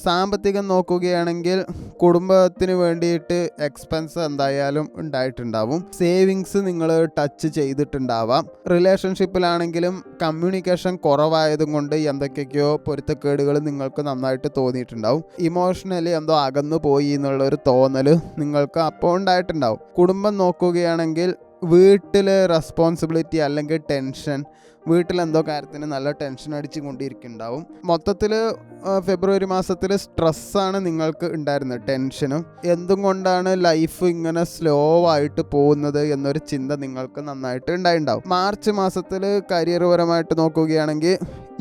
സാമ്പത്തികം നോക്കുകയാണെങ്കിൽ കുടുംബത്തിന് വേണ്ടിയിട്ട് എക്സ്പെൻസ് എന്തായാലും ഉണ്ടായിട്ടുണ്ടാവും. സേവിങ്സ് നിങ്ങൾ ടച്ച് ചെയ്തിട്ടുണ്ടാവാം. റിലേഷൻഷിപ്പിലാണെങ്കിലും കമ്മ്യൂണിക്കേഷൻ കുറവായതും കൊണ്ട് എന്തൊക്കെയൊക്കെയോ പൊരുത്തക്കേടുകൾ നിങ്ങൾക്ക് നന്നായിട്ട് തോന്നിയിട്ടുണ്ടാവും. ഇമോഷണലി എന്തോ അകന്നു പോയി എന്നുള്ളൊരു തോന്നൽ നിങ്ങൾക്ക് അപ്പോൾ ഉണ്ടായിട്ടുണ്ടാവും. കുടുംബം നോക്കുകയാണെങ്കിൽ വീട്ടിലെ റെസ്പോൺസിബിലിറ്റി അല്ലെങ്കിൽ ടെൻഷൻ, വീട്ടിലെന്തോ കാര്യത്തിന് നല്ല ടെൻഷൻ അടിച്ചു കൊണ്ടിരിക്കുന്നുണ്ടാവും. മൊത്തത്തിൽ ഫെബ്രുവരി മാസത്തിൽ സ്ട്രെസ്സാണ് നിങ്ങൾക്ക് ഉണ്ടായിരുന്നത്, ടെൻഷനും. എന്തും കൊണ്ടാണ് ലൈഫ് ഇങ്ങനെ സ്ലോ ആയിട്ട് പോകുന്നത് എന്നൊരു ചിന്ത നിങ്ങൾക്ക് നന്നായിട്ട് ഉണ്ടായിട്ടുണ്ടാവും. മാർച്ച് മാസത്തിൽ കരിയർ പരമായിട്ട് നോക്കുകയാണെങ്കിൽ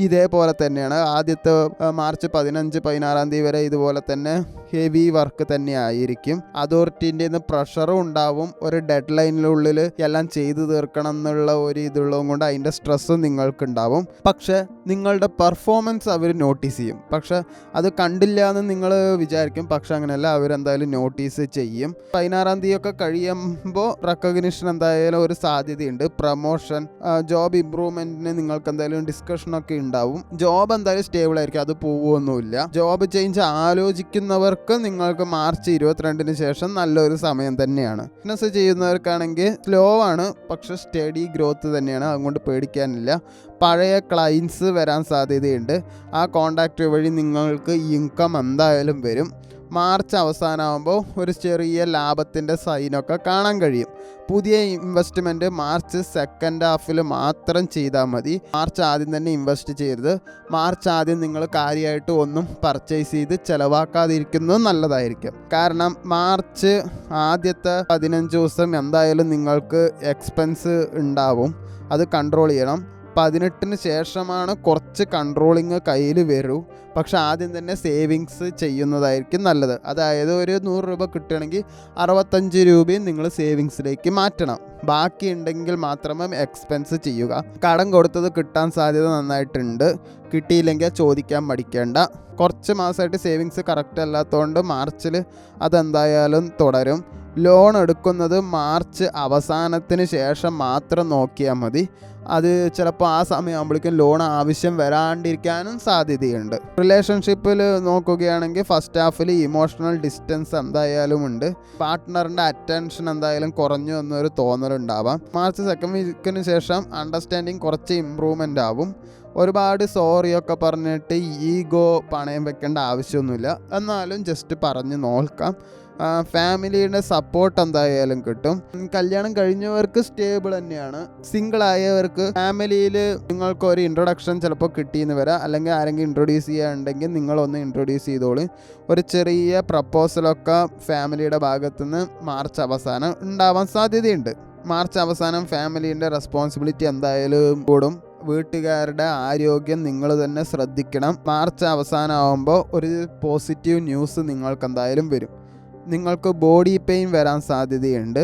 ഇതേപോലെ തന്നെയാണ്. ആദ്യത്തെ മാർച്ച് 15-16 വരെ ഇതുപോലെ തന്നെ ഹെവി വർക്ക് തന്നെ ആയിരിക്കും. അതോറിറ്റീൻ്റെ പ്രഷറും ഉണ്ടാവും. ഒരു ഡെഡ് ലൈനിനുള്ളിൽ എല്ലാം ചെയ്തു തീർക്കണം എന്നുള്ള ഒരു ഇതുള്ളതും കൊണ്ട് അതിൻ്റെ സ്ട്രെസ്സും നിങ്ങൾക്കുണ്ടാവും. പക്ഷേ നിങ്ങളുടെ പെർഫോമൻസ് അവർ നോട്ടീസ് ചെയ്യും. പക്ഷെ അത് കണ്ടില്ല എന്ന് നിങ്ങൾ വിചാരിക്കും. പക്ഷെ അങ്ങനെയല്ല, അവരെന്തായാലും നോട്ടീസ് ചെയ്യും. 16 കഴിയുമ്പോൾ റെക്കഗ്നിഷൻ എന്തായാലും ഒരു സാധ്യതയുണ്ട്. പ്രമോഷൻ, ജോബ് ഇംപ്രൂവ്മെൻറ്റിന് നിങ്ങൾക്ക് എന്തായാലും ഡിസ്കഷനൊക്കെ ഉണ്ടാവും. ജോബ് എന്തായാലും സ്റ്റേബിൾ ആയിരിക്കും, അത് പോവുമൊന്നുമില്ല. ജോബ് ചേഞ്ച് ആലോചിക്കുന്നവർക്ക് നിങ്ങൾക്ക് മാർച്ച് 22 ശേഷം നല്ലൊരു സമയം തന്നെയാണ്. ബിസിനസ് ചെയ്യുന്നവർക്കാണെങ്കിൽ സ്ലോ ആണ്, പക്ഷെ സ്റ്റഡി ഗ്രോത്ത് തന്നെയാണ്, അതുകൊണ്ട് പേടിക്കാനില്ല. പഴയ ക്ലയൻസ് വരാൻ സാധ്യതയുണ്ട്. ആ കോണ്ടാക്റ്റ് വഴി നിങ്ങൾക്ക് ഇൻകം എന്തായാലും വരും. മാർച്ച് അവസാനമാകുമ്പോൾ ഒരു ചെറിയ ലാഭത്തിൻ്റെ സൈനൊക്കെ കാണാൻ കഴിയും. പുതിയ ഇൻവെസ്റ്റ്മെൻറ്റ് മാർച്ച് സെക്കൻഡ് ഹാഫിൽ മാത്രം ചെയ്താൽ മതി. മാർച്ച് ആദ്യം തന്നെ ഇൻവെസ്റ്റ് ചെയ്യരുത്. മാർച്ച് ആദ്യം നിങ്ങൾ കാര്യമായിട്ട് ഒന്നും പർച്ചേസ് ചെയ്ത് ചിലവാക്കാതിരിക്കുന്നത് നല്ലതായിരിക്കും. കാരണം മാർച്ച് ആദ്യത്തെ 15 ദിവസം എന്തായാലും നിങ്ങൾക്ക് എക്സ്പെൻസ് ഉണ്ടാവും, അത് കൺട്രോൾ ചെയ്യണം. 18 ശേഷമാണ് കുറച്ച് കൺട്രോളിങ് കയ്യിൽ വരൂ. പക്ഷെ ആദ്യം തന്നെ സേവിങ്സ് ചെയ്യുന്നതായിരിക്കും നല്ലത്. അതായത് ഒരു 100 രൂപ കിട്ടുകയാണെങ്കിൽ 65 രൂപയും നിങ്ങൾ സേവിങ്സിലേക്ക് മാറ്റണം. ബാക്കി ഉണ്ടെങ്കിൽ മാത്രമേ എക്സ്പെൻസ് ചെയ്യുക. കടം കൊടുത്തത് കിട്ടാൻ സാധ്യത നന്നായിട്ടുണ്ട്. കിട്ടിയില്ലെങ്കിൽ ചോദിക്കാൻ മടിക്കേണ്ട. കുറച്ച് മാസമായിട്ട് സേവിങ്സ് കറക്റ്റ് അല്ലാത്തതുകൊണ്ട് മാർച്ചിൽ അതെന്തായാലും തുടരും. ലോൺ എടുക്കുന്നത് മാർച്ച് അവസാനത്തിന് ശേഷം മാത്രം നോക്കിയാൽ മതി. അത് ചിലപ്പോൾ ആ സമയമാകുമ്പോഴേക്കും ലോൺ ആവശ്യം വരാണ്ടിരിക്കാനും സാധ്യതയുണ്ട്. റിലേഷൻഷിപ്പിൽ നോക്കുകയാണെങ്കിൽ ഫസ്റ്റ് ഹാഫിൽ ഇമോഷണൽ ഡിസ്റ്റൻസ് എന്തായാലും ഉണ്ട്. പാർട്ട്ണറിൻ്റെ അറ്റൻഷൻ എന്തായാലും കുറഞ്ഞു എന്നൊരു തോന്നലുണ്ടാവാം. മാർച്ച് സെക്കൻഡ് വീക്കിന് ശേഷം അണ്ടർസ്റ്റാൻഡിങ് കുറച്ച് ഇമ്പ്രൂവ്മെൻ്റ് ആവും. ഒരുപാട് സോറിയൊക്കെ പറഞ്ഞിട്ട് ഈഗോ പണയം വെക്കേണ്ട ആവശ്യമൊന്നുമില്ല. എന്നാലും ജസ്റ്റ് പറഞ്ഞ് നോക്കാം. ഫാമിലിയുടെ സപ്പോർട്ട് എന്തായാലും കിട്ടും. കല്യാണം കഴിഞ്ഞവർക്ക് സ്റ്റേബിൾ തന്നെയാണ്. സിംഗിൾ ആയവർക്ക് ഫാമിലിയിൽ നിങ്ങൾക്കൊരു ഇൻട്രൊഡക്ഷൻ ചിലപ്പോൾ കിട്ടിയെന്ന് വരാം. അല്ലെങ്കിൽ ആരെങ്കിലും ഇൻട്രൊഡ്യൂസ് ചെയ്യാനുണ്ടെങ്കിൽ നിങ്ങളൊന്ന് ഇൻട്രൊഡ്യൂസ് ചെയ്തോളൂ. ഒരു ചെറിയ പ്രപ്പോസലൊക്കെ ഫാമിലിയുടെ ഭാഗത്തുനിന്ന് മാർച്ച് അവസാനം ഉണ്ടാവാൻ സാധ്യതയുണ്ട്. മാർച്ച് അവസാനം ഫാമിലീൻ്റെ റെസ്പോൺസിബിലിറ്റി എന്തായാലും കൂടും. വീട്ടുകാരുടെ ആരോഗ്യം നിങ്ങൾ തന്നെ ശ്രദ്ധിക്കണം. മാർച്ച് അവസാനമാകുമ്പോൾ ഒരു പോസിറ്റീവ് ന്യൂസ് നിങ്ങൾക്ക് എന്തായാലും വരും. നിങ്ങൾക്ക് ബോഡി പെയിൻ വരാൻ സാധ്യതയുണ്ട്.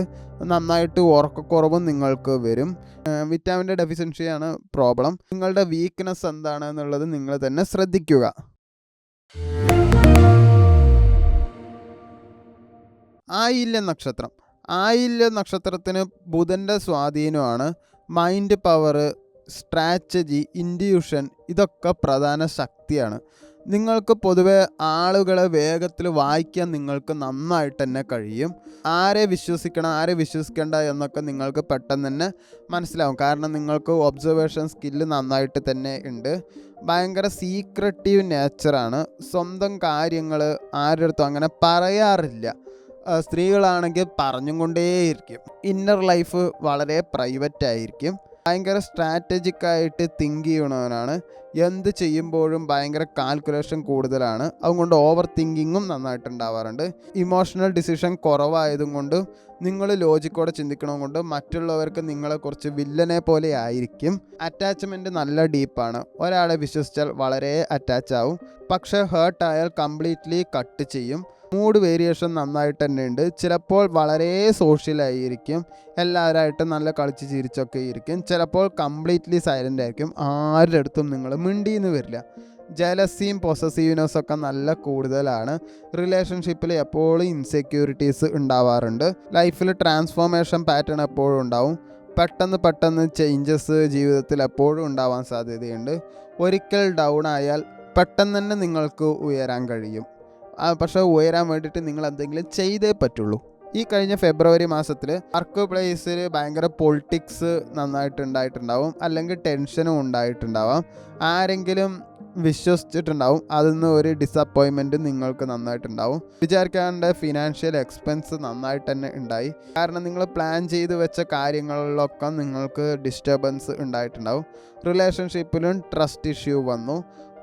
നന്നായിട്ട് ഉറക്കക്കുറവും നിങ്ങൾക്ക് വരും. വിറ്റാമിൻ്റെ ഡെഫിഷ്യൻസിയാണ് പ്രോബ്ലം. നിങ്ങളുടെ വീക്ക്നെസ് എന്താണെന്നുള്ളത് നിങ്ങൾ തന്നെ ശ്രദ്ധിക്കുക. ആയില്യം നക്ഷത്രത്തിന് ബുധൻ്റെ സ്വാധീനമാണ്. മൈൻഡ് പവർ, സ്ട്രാറ്റജി, ഇൻഡ്യൂഷൻ ഇതൊക്കെ പ്രധാന ശക്തിയാണ്. നിങ്ങൾക്ക് പൊതുവെ ആളുകളെ വേഗത്തിൽ വായിക്കാൻ നിങ്ങൾക്ക് നന്നായിട്ട് തന്നെ കഴിയും. ആരെ വിശ്വസിക്കണം ആരെ വിശ്വസിക്കേണ്ട എന്നൊക്കെ നിങ്ങൾക്ക് പെട്ടെന്ന് തന്നെ മനസ്സിലാവും. കാരണം നിങ്ങൾക്ക് ഒബ്സർവേഷൻ സ്കില്ല് നന്നായിട്ട് തന്നെ ഉണ്ട്. ഭയങ്കര സീക്രട്ടീവ് നേച്ചറാണ്. സ്വന്തം കാര്യങ്ങൾ ആരുടെ അടുത്തും അങ്ങനെ പറയാറില്ല. സ്ത്രീകളാണെങ്കിൽ പറഞ്ഞും കൊണ്ടേയിരിക്കും. ഇന്നർ ലൈഫ് വളരെ പ്രൈവറ്റ് ആയിരിക്കും. ഭയങ്കര സ്ട്രാറ്റജിക്കായിട്ട് തിങ്ക് ചെയ്യണവനാണ്. എന്ത് ചെയ്യുമ്പോഴും ഭയങ്കര കാൽക്കുലേഷൻ കൂടുതലാണ്. അതുകൊണ്ട് ഓവർ തിങ്കിങ്ങും നന്നായിട്ടുണ്ടാവാറുണ്ട്. ഇമോഷണൽ ഡിസിഷൻ കുറവായതും കൊണ്ട് നിങ്ങൾ ലോജിക്കോടെ ചിന്തിക്കണം കൊണ്ട് മറ്റുള്ളവർക്ക് നിങ്ങളെക്കുറിച്ച് വില്ലനെ പോലെ ആയിരിക്കും. അറ്റാച്ച്മെൻറ്റ് നല്ല ഡീപ്പാണ്. ഒരാളെ വിശ്വസിച്ചാൽ വളരെ അറ്റാച്ച് ആവും. പക്ഷേ ഹേർട്ടായാൽ കംപ്ലീറ്റ്ലി കട്ട് ചെയ്യും. മൂഡ് വേരിയേഷൻ നന്നായിട്ട് തന്നെ ഉണ്ട്. ചിലപ്പോൾ വളരെ സോഷ്യലായിരിക്കും. എല്ലാവരായിട്ടും നല്ല കളിച്ച് ചിരിച്ചൊക്കെ ഇരിക്കും. ചിലപ്പോൾ കംപ്ലീറ്റ്ലി സൈലൻ്റ് ആയിരിക്കും. ആരുടെ അടുത്തും നിങ്ങൾ മിണ്ടിയെന്ന് വരില്ല. ജലസിയും പൊസസീവ്നെസ്സൊക്കെ നല്ല കൂടുതലാണ്. റിലേഷൻഷിപ്പിൽ എപ്പോഴും ഇൻസെക്യൂരിറ്റീസ് ഉണ്ടാവാറുണ്ട്. ലൈഫിൽ ട്രാൻസ്ഫോർമേഷൻ പാറ്റേൺ എപ്പോഴും ഉണ്ടാവും. പെട്ടെന്ന് ചേഞ്ചസ് ജീവിതത്തിൽ എപ്പോഴും ഉണ്ടാവാൻ സാധ്യതയുണ്ട്. ഒരിക്കൽ ഡൗൺ ആയാൽ പെട്ടെന്ന് തന്നെ നിങ്ങൾക്ക് ഉയരാൻ കഴിയും. പക്ഷേ ഉയരാൻ വേണ്ടിയിട്ട് നിങ്ങൾ എന്തെങ്കിലും ചെയ്തേ പറ്റുള്ളൂ. ഈ കഴിഞ്ഞ ഫെബ്രുവരി മാസത്തിൽ വർക്ക് പ്ലേസിൽ ഭയങ്കര പൊളിറ്റിക്സ് നന്നായിട്ട് ഉണ്ടായിട്ടുണ്ടാവും. അല്ലെങ്കിൽ ടെൻഷനും ഉണ്ടായിട്ടുണ്ടാവാം. ആരെങ്കിലും വിശ്വസിച്ചിട്ടുണ്ടാവും. അതിൽ നിന്ന് ഒരു ഡിസപ്പോയിൻമെൻറ്റ് നിങ്ങൾക്ക് നന്നായിട്ടുണ്ടാവും. വിചാരിക്കാണ്ട് ഫിനാൻഷ്യൽ എക്സ്പെൻസ് നന്നായിട്ട് തന്നെ ഉണ്ടായി. കാരണം നിങ്ങൾ പ്ലാൻ ചെയ്ത് വെച്ച കാര്യങ്ങളിലൊക്കെ നിങ്ങൾക്ക് ഡിസ്റ്റർബൻസ് ഉണ്ടായിട്ടുണ്ടാവും. റിലേഷൻഷിപ്പിലും ട്രസ്റ്റ് ഇഷ്യൂ വന്നു.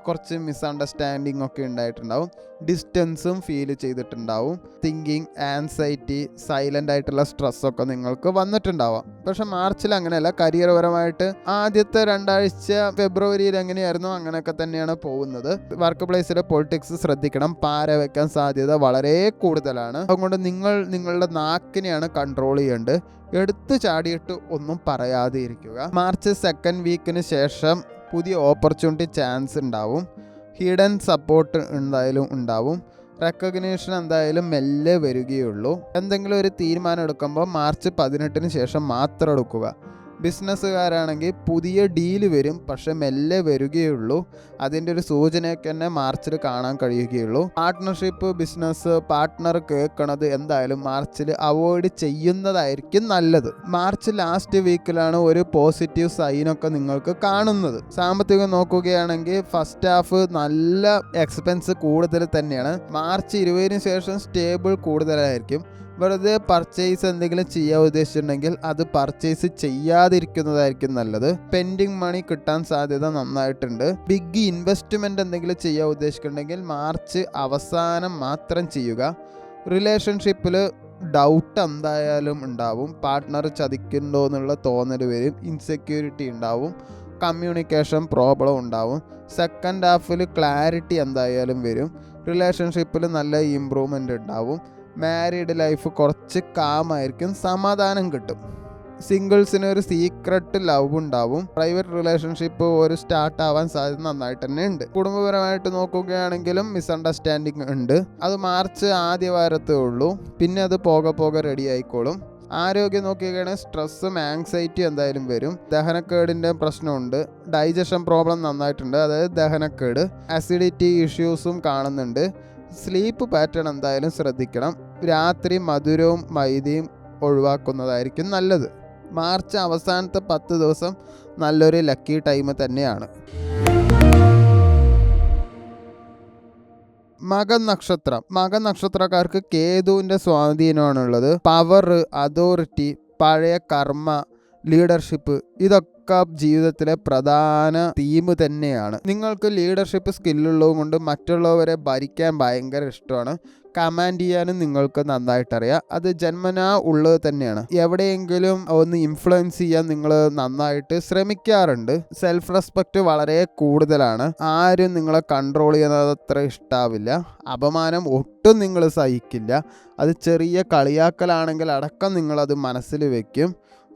കുറച്ച് മിസ്അണ്ടർസ്റ്റാൻഡിങ് ഒക്കെ ഉണ്ടായിട്ടുണ്ടാവും. ഡിസ്റ്റൻസും ഫീൽ ചെയ്തിട്ടുണ്ടാവും. തിങ്കിങ്, ആൻസൈറ്റി, സൈലൻ്റ് ആയിട്ടുള്ള സ്ട്രെസ്സൊക്കെ നിങ്ങൾക്ക് വന്നിട്ടുണ്ടാവാം. പക്ഷെ മാർച്ചിൽ അങ്ങനെയല്ല. കരിയർപരമായിട്ട് ആദ്യത്തെ 2 ആഴ്ച ഫെബ്രുവരിയിൽ എങ്ങനെയായിരുന്നു അങ്ങനെയൊക്കെ തന്നെയാണ് പോകുന്നത്. വർക്ക് പ്ലേസിൽ പൊളിറ്റിക്സ് ശ്രദ്ധിക്കണം. പാര വയ്ക്കാൻ സാധ്യത വളരെ കൂടുതലാണ്. അതുകൊണ്ട് നിങ്ങളുടെ നാക്കിനെയാണ് കൺട്രോൾ ചെയ്യേണ്ടത്. എടുത്തു ചാടിയിട്ട് ഒന്നും പറയാതെ ഇരിക്കുക. മാർച്ച് സെക്കൻഡ് വീക്കിന് ശേഷം പുതിയ ഓപ്പർച്യൂണിറ്റി ചാൻസ് ഉണ്ടാവും. ഹിഡൻ സപ്പോർട്ട് എന്തായാലും ഉണ്ടാവും. റെക്കഗ്നീഷൻ എന്തായാലും മെല്ലെ വരികയുള്ളൂ. എന്തെങ്കിലും ഒരു തീരുമാനം എടുക്കുമ്പോൾ മാർച്ച് 18 ശേഷം മാത്രം എടുക്കുക. ബിസിനസ്സുകാരാണെങ്കിൽ പുതിയ ഡീല് വരും. പക്ഷെ മെല്ലെ വരികയുള്ളൂ. അതിൻ്റെ ഒരു സൂചനയൊക്കെ തന്നെ മാർച്ചിൽ കാണാൻ കഴിയുകയുള്ളൂ. പാർട്ട്ണർഷിപ്പ് ബിസിനസ് പാർട്ട്ണർ കേൾക്കണത് എന്തായാലും മാർച്ചിൽ അവോയ്ഡ് ചെയ്യുന്നതായിരിക്കും നല്ലത്. മാർച്ച് ലാസ്റ്റ് വീക്കിലാണ് ഒരു പോസിറ്റീവ് സൈനൊക്കെ നിങ്ങൾക്ക് കാണുന്നത്. സാമ്പത്തികം നോക്കുകയാണെങ്കിൽ ഫസ്റ്റ് ഹാഫ് നല്ല എക്സ്പെൻസ് കൂടുതൽ തന്നെയാണ്. മാർച്ച് 20 ശേഷം സ്റ്റേബിൾ കൂടുതലായിരിക്കും. വെറുതെ പർച്ചേസ് എന്തെങ്കിലും ചെയ്യാൻ ഉദ്ദേശിച്ചിട്ടുണ്ടെങ്കിൽ അത് പർച്ചേസ് ചെയ്യാതിരിക്കുന്നതായിരിക്കും നല്ലത്. പെൻഡിങ് മണി കിട്ടാൻ സാധ്യത നന്നായിട്ടുണ്ട്. ബിഗ് ഇൻവെസ്റ്റ്മെൻറ്റ് എന്തെങ്കിലും ചെയ്യാൻ ഉദ്ദേശിക്കുന്നുണ്ടെങ്കിൽ മാർച്ച് അവസാനം മാത്രം ചെയ്യുക. റിലേഷൻഷിപ്പിൽ ഡൗട്ട് എന്തായാലും ഉണ്ടാവും. പാർട്ട്ണർ ചതിക്കുന്നുണ്ടോ എന്നുള്ള തോന്നൽ വരും. ഇൻസെക്യൂരിറ്റി ഉണ്ടാവും. കമ്മ്യൂണിക്കേഷൻ പ്രോബ്ലം ഉണ്ടാവും. സെക്കൻഡ് ഹാഫിൽ ക്ലാരിറ്റി എന്തായാലും വരും. റിലേഷൻഷിപ്പിൽ നല്ല ഇമ്പ്രൂവ്മെൻ്റ് ഉണ്ടാവും. മാരീഡ് ലൈഫ് കുറച്ച് കാമായിരിക്കും, സമാധാനം കിട്ടും. സിംഗിൾസിന് ഒരു സീക്രട്ട് ലവ് ഉണ്ടാവും. പ്രൈവറ്റ് റിലേഷൻഷിപ്പ് ഒരു സ്റ്റാർട്ട് ആവാൻ സാധ്യത നന്നായിട്ട് തന്നെ ഉണ്ട്. കുടുംബപരമായിട്ട് നോക്കുകയാണെങ്കിലും മിസ്അണ്ടർസ്റ്റാൻഡിങ് ഉണ്ട്. അത് മാർച്ച് ആദ്യ വാരത്തേ ഉള്ളൂ, പിന്നെ അത് പോകെ റെഡി ആയിക്കോളും. ആരോഗ്യം നോക്കുകയാണെങ്കിൽ സ്ട്രെസ്സും ആങ്സൈറ്റി എന്തായാലും വരും. ദഹനക്കേടിൻ്റെ പ്രശ്നമുണ്ട്. ഡൈജഷൻ പ്രോബ്ലം നന്നായിട്ടുണ്ട്, അതായത് ദഹനക്കേട്. അസിഡിറ്റി ഇഷ്യൂസും കാണുന്നുണ്ട്. സ്ലീപ്പ് പാറ്റേൺ എന്തായാലും ശ്രദ്ധിക്കണം. രാത്രി മധുരവും മൈദയും ഒഴിവാക്കുന്നതായിരിക്കും നല്ലത്. മാർച്ച് അവസാനത്തെ 10 ദിവസം നല്ലൊരു ലക്കി ടൈം തന്നെയാണ്. മകൻ നക്ഷത്രക്കാർക്ക് കേതുവിൻ്റെ സ്വാധീനമാണുള്ളത്. പവർ, അതോറിറ്റി, പഴയ കർമ്മ, ലീഡർഷിപ്പ് ഇതൊക്കെ ജീവിതത്തിലെ പ്രധാന തീം തന്നെയാണ്. നിങ്ങൾക്ക് ലീഡർഷിപ്പ് സ്കില്ലുള്ളത് കൊണ്ട് മറ്റുള്ളവരെ ഭരിക്കാൻ ഭയങ്കര ഇഷ്ടമാണ്. കമാൻഡ് ചെയ്യാനും നിങ്ങൾക്ക് നന്നായിട്ടറിയാം. അത് ജന്മനാ ഉള്ളത് തന്നെയാണ്. എവിടെയെങ്കിലും ഒന്ന് ഇൻഫ്ലുവൻസ് ചെയ്യാൻ നിങ്ങൾ നന്നായിട്ട് ശ്രമിക്കാറുണ്ട്. സെൽഫ് റെസ്പെക്റ്റ് വളരെ കൂടുതലാണ്. ആരും നിങ്ങളെ കൺട്രോൾ ചെയ്യുന്നത് അത്ര ഇഷ്ടാവില്ല. അപമാനം ഒട്ടും നിങ്ങൾ സഹിക്കില്ല. അത് ചെറിയ കളിയാക്കലാണെങ്കിൽ അടക്കം നിങ്ങളത് മനസ്സിൽ വെക്കും.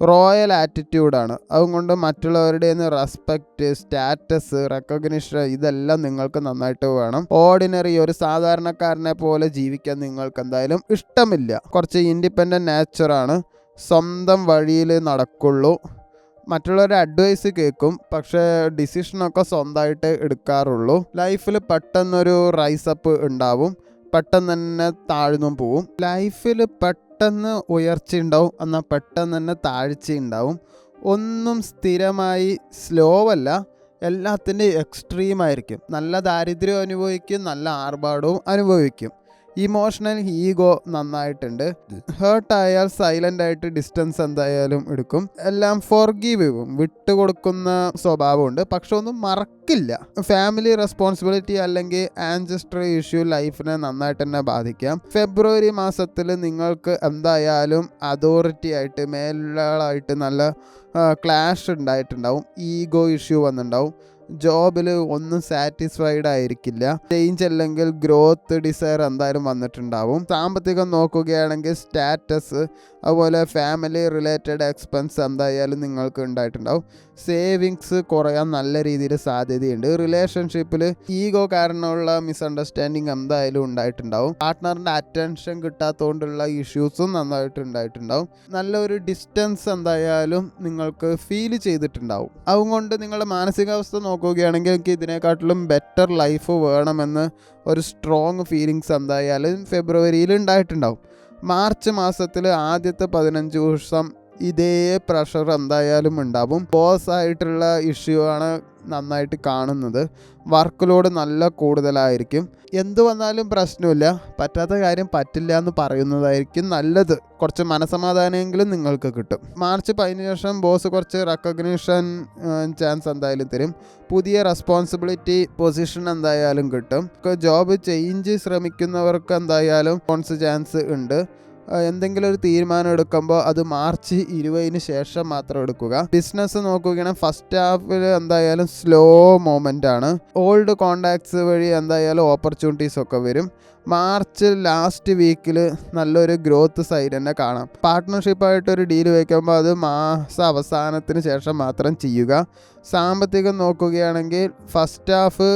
റോയൽ ആറ്റിറ്റ്യൂഡാണ്. അതുകൊണ്ട് മറ്റുള്ളവരുടെ റെസ്പെക്റ്റ്, സ്റ്റാറ്റസ്, റെക്കഗ്നിഷൻ ഇതെല്ലാം നിങ്ങൾക്ക് നന്നായിട്ട് വേണം. ഓർഡിനറി ഒരു സാധാരണക്കാരനെ പോലെ ജീവിക്കാൻ നിങ്ങൾക്ക് എന്തായാലും ഇഷ്ടമില്ല. കുറച്ച് ഇൻഡിപെൻഡൻറ്റ് നേച്ചറാണ്. സ്വന്തം വഴിയിൽ നടക്കുള്ളൂ. മറ്റുള്ളവരുടെ അഡ്വൈസ് കേൾക്കും, പക്ഷേ ഡിസിഷനൊക്കെ സ്വന്തമായിട്ട് എടുക്കാറുള്ളൂ. ലൈഫിൽ പെട്ടെന്നൊരു റൈസപ്പ് ഉണ്ടാവും, പെട്ടെന്ന് തന്നെ താഴ്ന്നും പോവും. ലൈഫിൽ പെട്ടെന്ന് ഉയർച്ച ഉണ്ടാവും, എന്നാൽ പെട്ടെന്ന് തന്നെ താഴ്ച ഉണ്ടാവും. ഒന്നും സ്ഥിരമായി സ്ലോ അല്ല, എല്ലാത്തിൻ്റെയും എക്സ്ട്രീമായിരിക്കും. നല്ല ദാരിദ്ര്യം അനുഭവിക്കും, നല്ല ആർഭാടവും അനുഭവിക്കും. ഇമോഷണൽ ഈഗോ നന്നായിട്ടുണ്ട്. ഹേർട്ടായാൽ സൈലൻ്റ് ആയിട്ട് ഡിസ്റ്റൻസ് എന്തായാലും എടുക്കും. എല്ലാം ഫോർഗീവും, വിട്ടുകൊടുക്കുന്ന സ്വഭാവമുണ്ട്, പക്ഷെ ഒന്നും മറക്കില്ല. ഫാമിലി റെസ്പോൺസിബിലിറ്റി അല്ലെങ്കിൽ ആൻസെസ്ട്രൽ ഇഷ്യൂ ലൈഫിനെ നന്നായിട്ട് തന്നെ ബാധിക്കാം. ഫെബ്രുവരി മാസത്തിൽ നിങ്ങൾക്ക് എന്തായാലും അതോറിറ്റി ആയിട്ട്, മേലാളായിട്ട് നല്ല ക്ലാഷ് ഉണ്ടായിട്ടുണ്ടാവും. ഈഗോ ഇഷ്യൂ വന്നിട്ടുണ്ടാവും. ജോബിൽ ഒന്നും സാറ്റിസ്ഫൈഡ് ആയിരിക്കില്ല. ചേഞ്ച് അല്ലെങ്കിൽ ഗ്രോത്ത് ഡിസയർ എന്തായാലും വന്നിട്ടുണ്ടാവും. സാമ്പത്തികം നോക്കുകയാണെങ്കിൽ സ്റ്റാറ്റസ്, അതുപോലെ ഫാമിലി റിലേറ്റഡ് എക്സ്പെൻസ് എന്തായാലും നിങ്ങൾക്ക് ഉണ്ടായിട്ടുണ്ടാവും. സേവിങ്സ് കുറയാൻ നല്ല രീതിയിൽ സാധ്യതയുണ്ട്. റിലേഷൻഷിപ്പിൽ ഈഗോ കാരണമുള്ള മിസ്അണ്ടർസ്റ്റാൻഡിങ് എന്തായാലും ഉണ്ടായിട്ടുണ്ടാവും. പാർട്ട്ണറിൻ്റെ അറ്റൻഷൻ കിട്ടാത്തതുകൊണ്ടുള്ള ഇഷ്യൂസും നന്നായിട്ട് ഉണ്ടായിട്ടുണ്ടാവും. നല്ലൊരു ഡിസ്റ്റൻസ് എന്തായാലും നിങ്ങൾക്ക് ഫീൽ ചെയ്തിട്ടുണ്ടാവും. അതുകൊണ്ട് നിങ്ങളുടെ മാനസികാവസ്ഥ നോക്കുകയാണെങ്കിൽ എനിക്ക് ഇതിനെക്കാട്ടിലും ബെറ്റർ ലൈഫ് വേണമെന്ന് ഒരു സ്ട്രോങ് ഫീലിങ്സ് എന്തായാലും ഫെബ്രുവരിയിൽ ഉണ്ടായിട്ടുണ്ടാവും. മാർച്ച് മാസത്തിൽ ആദ്യത്തെ 15 ദിവസം ഇതേ പ്രഷർ എന്തായാലും ഉണ്ടാവും. ബോസ് ആയിട്ടുള്ള ഇഷ്യൂ ആണ് നന്നായിട്ട് കാണുന്നത്. വർക്ക് ലോഡ് നല്ല കൂടുതലായിരിക്കും. എന്തു വന്നാലും പ്രശ്നമില്ല, പറ്റാത്ത കാര്യം പറ്റില്ല എന്ന് പറയുന്നതായിരിക്കും നല്ലത്. കുറച്ച് മനസമാധാനമെങ്കിലും നിങ്ങൾക്ക് കിട്ടും. മാർച്ച് 15 ശേഷം ബോസ് കുറച്ച് റെക്കഗ്നിഷൻ ചാൻസ് എന്തായാലും തരും. പുതിയ റെസ്പോൺസിബിലിറ്റി പൊസിഷൻ എന്തായാലും കിട്ടും. ജോബ് ചേഞ്ച് ശ്രമിക്കുന്നവർക്ക് എന്തായാലും ചാൻസ് ഉണ്ട്. എന്തെങ്കിലും ഒരു തീരുമാനം എടുക്കുമ്പോൾ അത് മാർച്ച് 20 ശേഷം മാത്രം എടുക്കുക. ബിസിനസ് നോക്കുകയാണെങ്കിൽ ഫസ്റ്റ് ഹാഫിൽ എന്തായാലും സ്ലോ മൊമെൻ്റ് ആണ്. ഓൾഡ് കോണ്ടാക്ട്സ് വഴി എന്തായാലും ഓപ്പർച്യൂണിറ്റീസ് ഒക്കെ വരും. മാർച്ച് ലാസ്റ്റ് വീക്കിൽ നല്ലൊരു ഗ്രോത്ത് സൈഡ് തന്നെ കാണാം. പാർട്ട്ണർഷിപ്പായിട്ടൊരു ഡീൽ വയ്ക്കുമ്പോൾ അത് മാസ അവസാനത്തിന് ശേഷം മാത്രം ചെയ്യുക. സാമ്പത്തികം നോക്കുകയാണെങ്കിൽ ഫസ്റ്റ് ഹാഫ്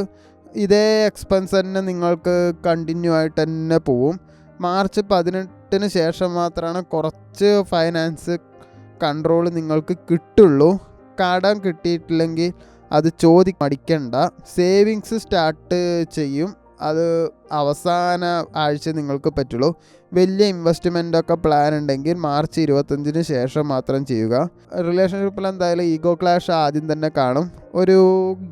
ഇതേ എക്സ്പെൻസ് തന്നെ നിങ്ങൾക്ക് കണ്ടിന്യൂ ആയിട്ട് തന്നെ പോവും. മാർച്ച് 18 ശേഷം മാത്രമാണ് കുറച്ച് ഫൈനാൻസ് കൺട്രോൾ നിങ്ങൾക്ക് കിട്ടുള്ളൂ. കടം കിട്ടിയിട്ടില്ലെങ്കിൽ അത് മടിക്കണ്ട. സേവിങ്സ് സ്റ്റാർട്ട് ചെയ്യും, അത് അവസാന ആഴ്ച നിങ്ങൾക്ക് പറ്റുള്ളൂ. വലിയ ഇൻവെസ്റ്റ്മെൻ്റൊക്കെ പ്ലാൻ ഉണ്ടെങ്കിൽ മാർച്ച് 25 ശേഷം മാത്രം ചെയ്യുക. റിലേഷൻഷിപ്പിൽ എന്തായാലും ഈഗോ ക്ലാഷ് ആദ്യം തന്നെ കാണും. ഒരു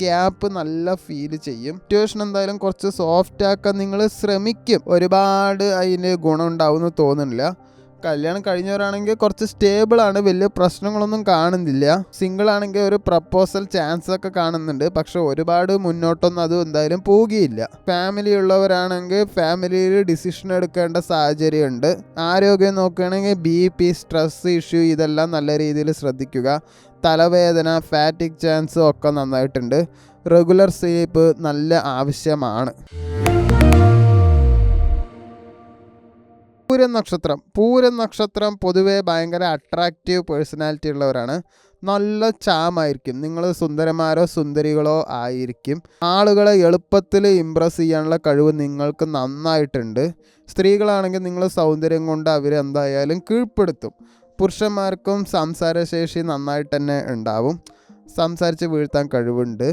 ഗ്യാപ്പ് നല്ല ഫീൽ ചെയ്യും. സിറ്റുവേഷൻ എന്തായാലും കുറച്ച് സോഫ്റ്റ് ആക്കാൻ നിങ്ങൾ ശ്രമിക്കും. ഒരുപാട് അതിന് ഗുണം ഉണ്ടാവുമെന്ന് തോന്നുന്നില്ല. കല്യാണം കഴിഞ്ഞവരാണെങ്കിൽ കുറച്ച് സ്റ്റേബിളാണ്, വലിയ പ്രശ്നങ്ങളൊന്നും കാണുന്നില്ല. സിംഗിൾ ആണെങ്കിൽ ഒരു പ്രപ്പോസൽ ചാൻസ് ഒക്കെ കാണുന്നുണ്ട്, പക്ഷെ ഒരുപാട് മുന്നോട്ടൊന്നും അത് എന്തായാലും പോവുകയില്ല. ഫാമിലി ഉള്ളവരാണെങ്കിൽ ഫാമിലിയിൽ ഡിസിഷൻ എടുക്കേണ്ട സാഹചര്യമുണ്ട്. ആരോഗ്യം നോക്കുകയാണെങ്കിൽ BP, സ്ട്രെസ് ഇഷ്യൂ ഇതെല്ലാം നല്ല രീതിയിൽ ശ്രദ്ധിക്കുക. തലവേദന, ഫാറ്റിക് ചാൻസ് ഒക്കെ നന്നായിട്ടുണ്ട്. റെഗുലർ സ്ലീപ്പ് നല്ല ആവശ്യമാണ്. പൂരം നക്ഷത്രം പൊതുവെ ഭയങ്കര അട്രാക്റ്റീവ് പേഴ്സണാലിറ്റി ഉള്ളവരാണ്. നല്ല ചാമായിരിക്കും. നിങ്ങൾ സുന്ദരന്മാരോ സുന്ദരികളോ ആയിരിക്കും. ആളുകളെ എളുപ്പത്തിൽ ഇമ്പ്രസ് ചെയ്യാനുള്ള കഴിവ് നിങ്ങൾക്ക് നന്നായിട്ടുണ്ട്. സ്ത്രീകളാണെങ്കിൽ നിങ്ങൾ സൗന്ദര്യം കൊണ്ട് അവരെന്തായാലും കീഴ്പ്പെടുത്തും. പുരുഷന്മാർക്കും സംസാരശേഷി നന്നായിട്ട് തന്നെ ഉണ്ടാവും. സംസാരിച്ച് വീഴ്ത്താൻ കഴിവുണ്ട്.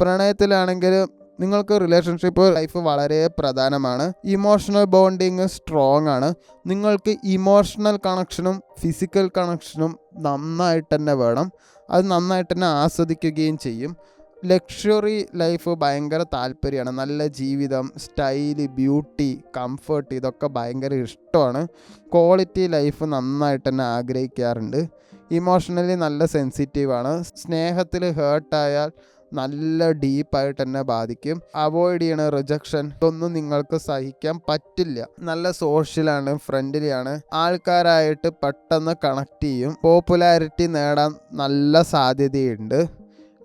പ്രണയത്തിലാണെങ്കിൽ നിങ്ങൾക്ക് റിലേഷൻഷിപ്പ് ലൈഫ് വളരെ പ്രധാനമാണ്. ഇമോഷണൽ ബോണ്ടിങ് സ്ട്രോങ് ആണ്. നിങ്ങൾക്ക് ഇമോഷണൽ കണക്ഷനും ഫിസിക്കൽ കണക്ഷനും നന്നായിട്ട് തന്നെ വേണം. അത് നന്നായിട്ട് തന്നെ ആസ്വദിക്കുകയും ചെയ്യും. ലക്ഷറി ലൈഫ് ഭയങ്കര താല്പര്യമാണ്. നല്ല ജീവിതം, സ്റ്റൈല്, ബ്യൂട്ടി, കംഫർട്ട് ഇതൊക്കെ ഭയങ്കര ഇഷ്ടമാണ്. ക്വാളിറ്റി ലൈഫ് നന്നായിട്ട് തന്നെ ആഗ്രഹിക്കാറുണ്ട്. ഇമോഷണലി നല്ല സെൻസിറ്റീവാണ്. സ്നേഹത്തിൽ ഹേർട്ടായാൽ നല്ല ഡീപ്പായിട്ട് തന്നെ ബാധിക്കും. അവോയ്ഡ് ചെയ്യണ റിജക്ഷൻ ഇതൊന്നും നിങ്ങൾക്ക് സഹിക്കാൻ പറ്റില്ല. നല്ല സോഷ്യലാണ്, ഫ്രണ്ട്ലിയാണ്. ആൾക്കാരായിട്ട് പെട്ടെന്ന് കണക്ട് ചെയ്യും. പോപ്പുലാരിറ്റി നേടാൻ നല്ല സാധ്യതയുണ്ട്.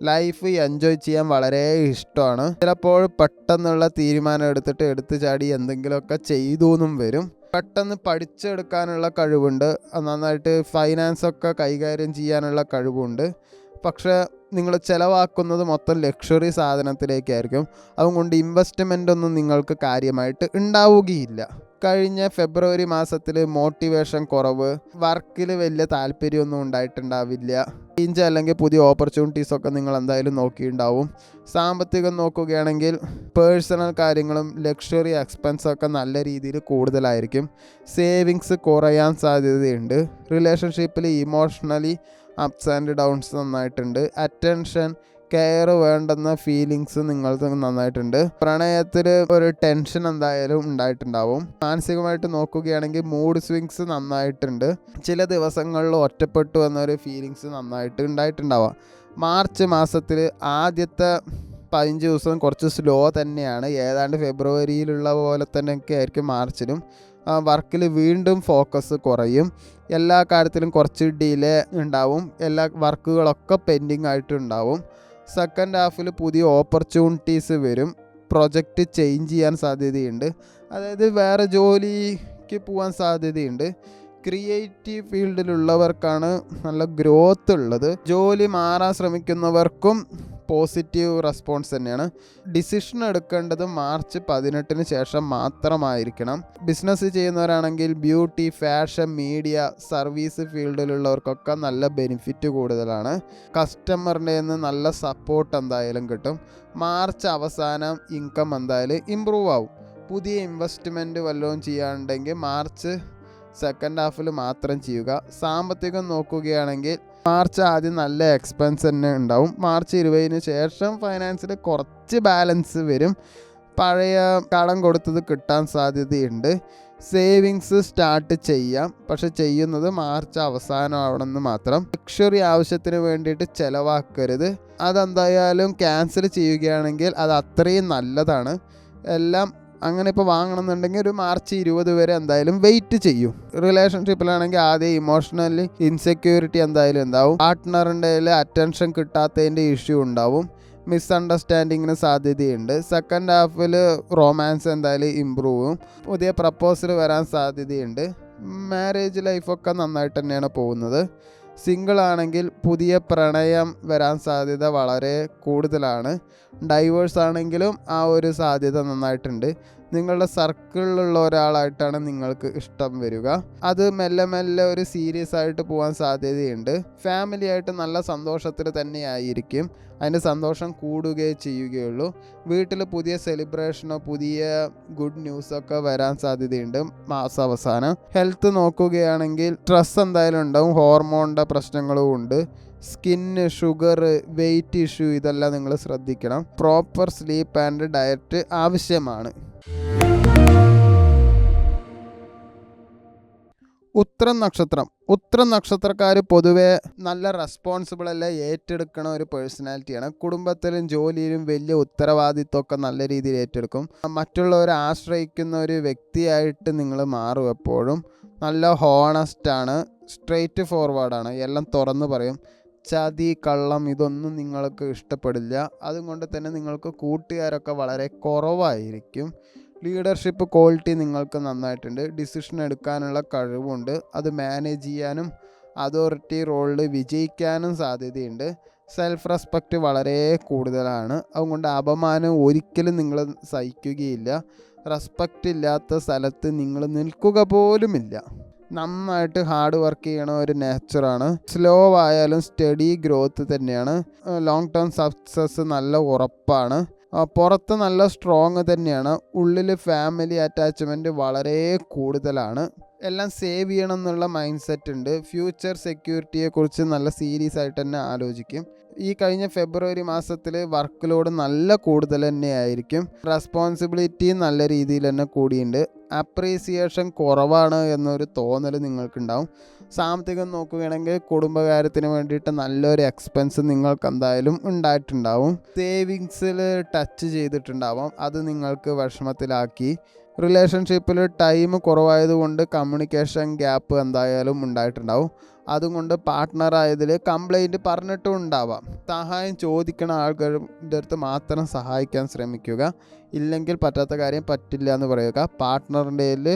ലൈഫ് എൻജോയ് ചെയ്യാൻ വളരെ ഇഷ്ടമാണ്. ചിലപ്പോൾ പെട്ടെന്നുള്ള തീരുമാനം എടുത്തു ചാടി എന്തെങ്കിലുമൊക്കെ ചെയ്തു എന്നും വരും. പെട്ടെന്ന് പഠിച്ചെടുക്കാനുള്ള കഴിവുണ്ട്. നന്നായിട്ട് ഫൈനാൻസൊക്കെ കൈകാര്യം ചെയ്യാനുള്ള കഴിവുണ്ട്. പക്ഷേ നിങ്ങൾ ചിലവാക്കുന്നത് മൊത്തം ലക്ഷറി സാധനത്തിലേക്കായിരിക്കും. അതുകൊണ്ട് ഇൻവെസ്റ്റ്മെൻ്റ് ഒന്നും നിങ്ങൾക്ക് കാര്യമായിട്ട് ഉണ്ടാവുകയില്ല. കഴിഞ്ഞ ഫെബ്രുവരി മാസത്തിൽ മോട്ടിവേഷൻ കുറവ്, വർക്കിൽ വലിയ താല്പര്യമൊന്നും ഉണ്ടായിട്ടുണ്ടാവില്ല. ചേഞ്ച് അല്ലെങ്കിൽ പുതിയ ഓപ്പർച്യൂണിറ്റീസൊക്കെ നിങ്ങൾ എന്തായാലും നോക്കിയിട്ടുണ്ടാവും. സാമ്പത്തികം നോക്കുകയാണെങ്കിൽ പേഴ്സണൽ കാര്യങ്ങളും ലക്ഷറി എക്സ്പെൻസൊക്കെ നല്ല രീതിയിൽ കൂടുതലായിരിക്കും. സേവിങ്സ് കുറയാൻ സാധ്യതയുണ്ട്. റിലേഷൻഷിപ്പിൽ ഇമോഷണലി അപ്സ് ആൻഡ് ഡൗൺസ് നന്നായിട്ടുണ്ട്. അറ്റൻഷൻ, കെയർ വേണ്ടെന്ന ഫീലിങ്സ് നിങ്ങൾക്ക് നന്നായിട്ടുണ്ട്. പ്രണയത്തിൽ ഒരു ടെൻഷൻ എന്തായാലും ഉണ്ടായിട്ടുണ്ടാവും. മാനസികമായിട്ട് നോക്കുകയാണെങ്കിൽ മൂഡ് സ്വിങ്സ് നന്നായിട്ടുണ്ട്. ചില ദിവസങ്ങളിൽ ഒറ്റപ്പെട്ടു എന്നൊരു ഫീലിങ്സ് നന്നായിട്ട് ഉണ്ടായിട്ടുണ്ടാവാം. മാർച്ച് മാസത്തിൽ ആദ്യത്തെ 15 ദിവസം കുറച്ച് സ്ലോ തന്നെയാണ്. ഏതാണ്ട് ഫെബ്രുവരിയിലുള്ള പോലെ തന്നെയൊക്കെ ആയിരിക്കും മാർച്ചിലും. വർക്കിൽ വീണ്ടും ഫോക്കസ് കുറയും. എല്ലാ കാര്യത്തിലും കുറച്ച് ഡിലേ ഉണ്ടാവും. എല്ലാ വർക്കുകളൊക്കെ പെൻഡിങ് ആയിട്ടുണ്ടാവും. സെക്കൻഡ് ഹാഫിൽ പുതിയ ഓപ്പർച്യൂണിറ്റീസ് വരും. പ്രൊജക്റ്റ് ചേഞ്ച് ചെയ്യാൻ സാധ്യതയുണ്ട്. അതായത് വേറെ ജോലിക്ക് പോകാൻ സാധ്യതയുണ്ട്. ക്രിയേറ്റീവ് ഫീൽഡിലുള്ളവർക്കാണ് നല്ല ഗ്രോത്ത് ഉള്ളത്. ജോലി മാറാൻ ശ്രമിക്കുന്നവർക്കും പോസിറ്റീവ് റെസ്പോൺസ് തന്നെയാണ്. ഡിസിഷൻ എടുക്കേണ്ടത് മാർച്ച് 18 ശേഷം മാത്രമായിരിക്കണം. ബിസിനസ് ചെയ്യുന്നവരാണെങ്കിൽ ബ്യൂട്ടി, ഫാഷൻ, മീഡിയ, സർവീസ് ഫീൽഡിലുള്ളവർക്കൊക്കെ നല്ല ബെനിഫിറ്റ് കൂടുതലാണ്. കസ്റ്റമറിൻ്റെ നിന്ന് നല്ല സപ്പോർട്ട് എന്തായാലും കിട്ടും. മാർച്ച് അവസാനം ഇൻകം എന്തായാലും ഇമ്പ്രൂവ് ആവും. പുതിയ ഇൻവെസ്റ്റ്മെൻറ്റ് വല്ലതും ചെയ്യാനുണ്ടെങ്കിൽ മാർച്ച് സെക്കൻഡ് ഹാഫിൽ മാത്രം ചെയ്യുക. സാമ്പത്തികം നോക്കുകയാണെങ്കിൽ മാർച്ച് ആദ്യം നല്ല എക്സ്പെൻസ് തന്നെ ഉണ്ടാവും. മാർച്ച് 20 ശേഷം ഫൈനാൻസിൽ കുറച്ച് ബാലൻസ് വരും. പഴയ കടം കൊടുത്തത് കിട്ടാൻ സാധ്യതയുണ്ട്. സേവിങ്സ് സ്റ്റാർട്ട് ചെയ്യാം, പക്ഷെ ചെയ്യുന്നത് മാർച്ച് അവസാനം ആവണമെന്ന് മാത്രം. ലക്ഷറി ആവശ്യത്തിന് വേണ്ടിയിട്ട് ചിലവാക്കരുത്. അതെന്തായാലും ക്യാൻസൽ ചെയ്യുകയാണെങ്കിൽ അത് അത്രയും നല്ലതാണ്. എല്ലാം അങ്ങനെ ഇപ്പോൾ വാങ്ങണമെന്നുണ്ടെങ്കിൽ ഒരു മാർച്ച് 20 വരെ എന്തായാലും വെയിറ്റ് ചെയ്യും. റിലേഷൻഷിപ്പിലാണെങ്കിൽ ആദ്യം ഇമോഷണലി ഇൻസെക്യൂരിറ്റി എന്തായാലും ഉണ്ടാവും. പാർട്ട്ണറിൻ്റെ അറ്റൻഷൻ കിട്ടാത്തതിൻ്റെ ഇഷ്യൂ ഉണ്ടാവും. മിസ്അണ്ടർസ്റ്റാൻഡിങ്ങിന് സാധ്യതയുണ്ട്. സെക്കൻഡ് ഹാഫിൽ റൊമാൻസ് എന്തായാലും ഇമ്പ്രൂവും. പുതിയ പ്രപ്പോസൽ വരാൻ സാധ്യതയുണ്ട്. മാരേജ് ലൈഫൊക്കെ നന്നായിട്ട് തന്നെയാണ് പോകുന്നത്. സിംഗിൾ ആണെങ്കിൽ പുതിയ പ്രണയം വരാൻ സാധ്യത വളരെ കൂടുതലാണ്. ഡൈവേഴ്സ് ആണെങ്കിലും ആ ഒരു സാധ്യത നന്നായിട്ടുണ്ട്. നിങ്ങളുടെ സർക്കിളിലുള്ള ഒരാളായിട്ടാണ് നിങ്ങൾക്ക് ഇഷ്ടം വരിക. അത് മെല്ലെ മെല്ലെ ഒരു സീരിയസ് ആയിട്ട് പോകാൻ സാധ്യതയുണ്ട്. ഫാമിലി ആയിട്ട് നല്ല സന്തോഷത്തിൽ തന്നെയായിരിക്കും. അതിൻ്റെ സന്തോഷം കൂടുകയേ ചെയ്യുകയുള്ളൂ. വീട്ടിൽ പുതിയ സെലിബ്രേഷനോ പുതിയ ഗുഡ് ന്യൂസൊക്കെ വരാൻ സാധ്യതയുണ്ട് മാസാവസാനം. ഹെൽത്ത് നോക്കുകയാണെങ്കിൽ സ്ട്രെസ് എന്തായാലും ഉണ്ടാവും. ഹോർമോണിൻ്റെ പ്രശ്നങ്ങളും ഉണ്ട്. സ്കിന്ന്, ഷുഗർ, വെയിറ്റ് ഇഷ്യൂ ഇതെല്ലാം നിങ്ങൾ ശ്രദ്ധിക്കണം. പ്രോപ്പർ സ്ലീപ്പ് ആൻഡ് ഡയറ്റ് ആവശ്യമാണ്. ഉത്രം നക്ഷത്രക്കാർ പൊതുവെ നല്ല റെസ്പോൺസിബിൾ അല്ല, ഏറ്റെടുക്കണ ഒരു പേഴ്സണാലിറ്റിയാണ്. കുടുംബത്തിലും ജോലിയിലും വലിയ ഉത്തരവാദിത്വമൊക്കെ നല്ല രീതിയിൽ ഏറ്റെടുക്കും. മറ്റുള്ളവരെ ആശ്രയിക്കുന്ന ഒരു വ്യക്തിയായിട്ട് നിങ്ങൾ മാറും. എപ്പോഴും നല്ല ഹോണസ്റ്റാണ്, സ്ട്രെയിറ്റ് ഫോർവേഡാണ്, എല്ലാം തുറന്ന് പറയും. ചതി, കള്ളം ഇതൊന്നും നിങ്ങൾക്ക് ഇഷ്ടപ്പെടില്ല. അതുകൊണ്ട് തന്നെ നിങ്ങൾക്ക് കൂട്ടുകാരൊക്കെ വളരെ കുറവായിരിക്കും. ലീഡർഷിപ്പ് ക്വാളിറ്റി നിങ്ങൾക്ക് നന്നായിട്ടുണ്ട്. ഡിസിഷൻ എടുക്കാനുള്ള കഴിവുണ്ട്. അത് മാനേജ് ചെയ്യാനും അതോറിറ്റി റോളിൽ വിജയിക്കാനും സാധ്യതയുണ്ട്. സെൽഫ് റെസ്പെക്റ്റ് വളരെ കൂടുതലാണ്. അതുകൊണ്ട് അപമാനം ഒരിക്കലും നിങ്ങൾ സഹിക്കുകയില്ല. റെസ്പെക്റ്റ് ഇല്ലാത്ത സ്ഥലത്ത് നിങ്ങൾ നിൽക്കുക പോലുമില്ല. നന്നായിട്ട് ഹാർഡ് വർക്ക് ചെയ്യണ ഒരു നേച്ചറാണ്. സ്ലോ ആയാലും സ്റ്റഡി ഗ്രോത്ത് തന്നെയാണ്. ലോങ് ടേം സക്സസ് നല്ല ഉറപ്പാണ്. പുറത്ത് നല്ല സ്ട്രോങ് തന്നെയാണ്. ഉള്ളിൽ ഫാമിലി അറ്റാച്ച്മെൻറ്റ് വളരെ കൂടുതലാണ്. എല്ലാം സേവ് ചെയ്യണം എന്നുള്ള മൈൻഡ് സെറ്റ് ഉണ്ട്. ഫ്യൂച്ചർ സെക്യൂരിറ്റിയെക്കുറിച്ച് നല്ല സീരിയസ് ആയിട്ട് തന്നെ ആലോചിക്കും. ഈ കഴിഞ്ഞ ഫെബ്രുവരി മാസത്തിൽ വർക്ക് ലോഡ് നല്ല കൂടുതൽ തന്നെയായിരിക്കും. റെസ്പോൺസിബിലിറ്റി നല്ല രീതിയിൽ തന്നെ കൂടിയുണ്ട്. അപ്രീസിയേഷൻ കുറവാണ് എന്നൊരു തോന്നൽ നിങ്ങൾക്കുണ്ടാവും. സാമ്പത്തികം നോക്കുകയാണെങ്കിൽ കുടുംബകാര്യത്തിന് വേണ്ടിയിട്ട് നല്ലൊരു എക്സ്പെൻസ് നിങ്ങൾക്ക് എന്തായാലും ഉണ്ടായിട്ടുണ്ടാവും. സേവിങ്സിൽ ടച്ച് ചെയ്തിട്ടുണ്ടാവും. അത് നിങ്ങൾക്ക് വിഷമത്തിലാക്കി. റിലേഷൻഷിപ്പിൽ ടൈം കുറവായതുകൊണ്ട് കമ്മ്യൂണിക്കേഷൻ ഗ്യാപ്പ് എന്തായാലും ഉണ്ടായിട്ടുണ്ടാവും. അതുകൊണ്ട് പാർട്ട്ണറായതിൽ കംപ്ലൈൻറ്റ് പറഞ്ഞിട്ടും ഉണ്ടാവാം. സഹായം ചോദിക്കണ ആൾക്കാരുടെ അടുത്ത് മാത്രം സഹായിക്കാൻ ശ്രമിക്കുക. ഇല്ലെങ്കിൽ പറ്റാത്ത കാര്യം പറ്റില്ല എന്ന് പറയുക. പാർട്ട്ണറിൻ്റെ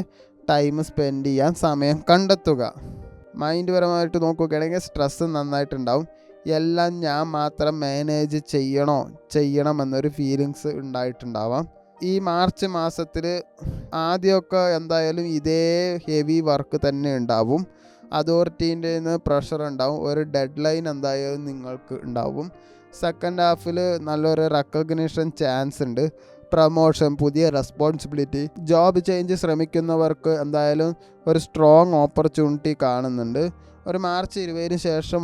ടൈം സ്പെൻഡ് ചെയ്യാൻ സമയം കണ്ടെത്തുക. മൈൻഡ് പരമായിട്ട് നോക്കുകയാണെങ്കിൽ സ്ട്രെസ്സ് നന്നായിട്ടുണ്ടാവും. എല്ലാം ഞാൻ മാത്രം മാനേജ് ചെയ്യണമെന്നൊരു ഫീലിങ്സ് ഉണ്ടായിട്ടുണ്ടാവാം. ഈ മാർച്ച് മാസത്തിൽ ആദ്യമൊക്കെ എന്തായാലും ഇതേ ഹെവി വർക്ക് തന്നെ ഉണ്ടാവും. അതോറിറ്റീൻ്റെ പ്രഷർ ഉണ്ടാവും. ഒരു ഡെഡ് ലൈൻ എന്തായാലും നിങ്ങൾക്ക് ഉണ്ടാവും. സെക്കൻഡ് ഹാഫിൽ നല്ലൊരു റെക്കഗ്നിഷൻ ചാൻസ് ഉണ്ട്. പ്രമോഷൻ, പുതിയ റെസ്പോൺസിബിലിറ്റി, ജോബ് ചേഞ്ച് ശ്രമിക്കുന്നവർക്ക് എന്തായാലും ഒരു സ്ട്രോങ് ഓപ്പർച്യൂണിറ്റി കാണുന്നുണ്ട്. ഒരു മാർച്ച് 20 ശേഷം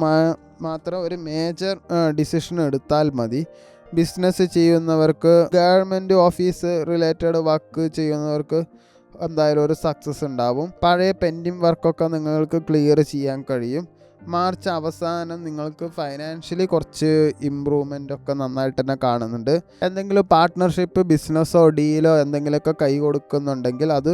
മാത്രം ഒരു മേജർ ഡിസിഷൻ എടുത്താൽ മതി. ബിസിനസ് ചെയ്യുന്നവർക്ക്, ഗവൺമെൻറ് ഓഫീസ് റിലേറ്റഡ് വർക്ക് ചെയ്യുന്നവർക്ക് എന്തായാലും ഒരു സക്സസ് ഉണ്ടാവും. പഴയ പെൻഡിങ് വർക്കൊക്കെ നിങ്ങൾക്ക് ക്ലിയർ ചെയ്യാൻ കഴിയും. മാർച്ച് അവസാനം നിങ്ങൾക്ക് ഫൈനാൻഷ്യലി കുറച്ച് ഇമ്പ്രൂവ്മെൻ്റ് ഒക്കെ നന്നായിട്ട് തന്നെ കാണുന്നുണ്ട്. എന്തെങ്കിലും പാർട്ട്ണർഷിപ്പ്, ബിസിനസ്സോ ഡീലോ എന്തെങ്കിലുമൊക്കെ കൈ കൊടുക്കുന്നുണ്ടെങ്കിൽ അത്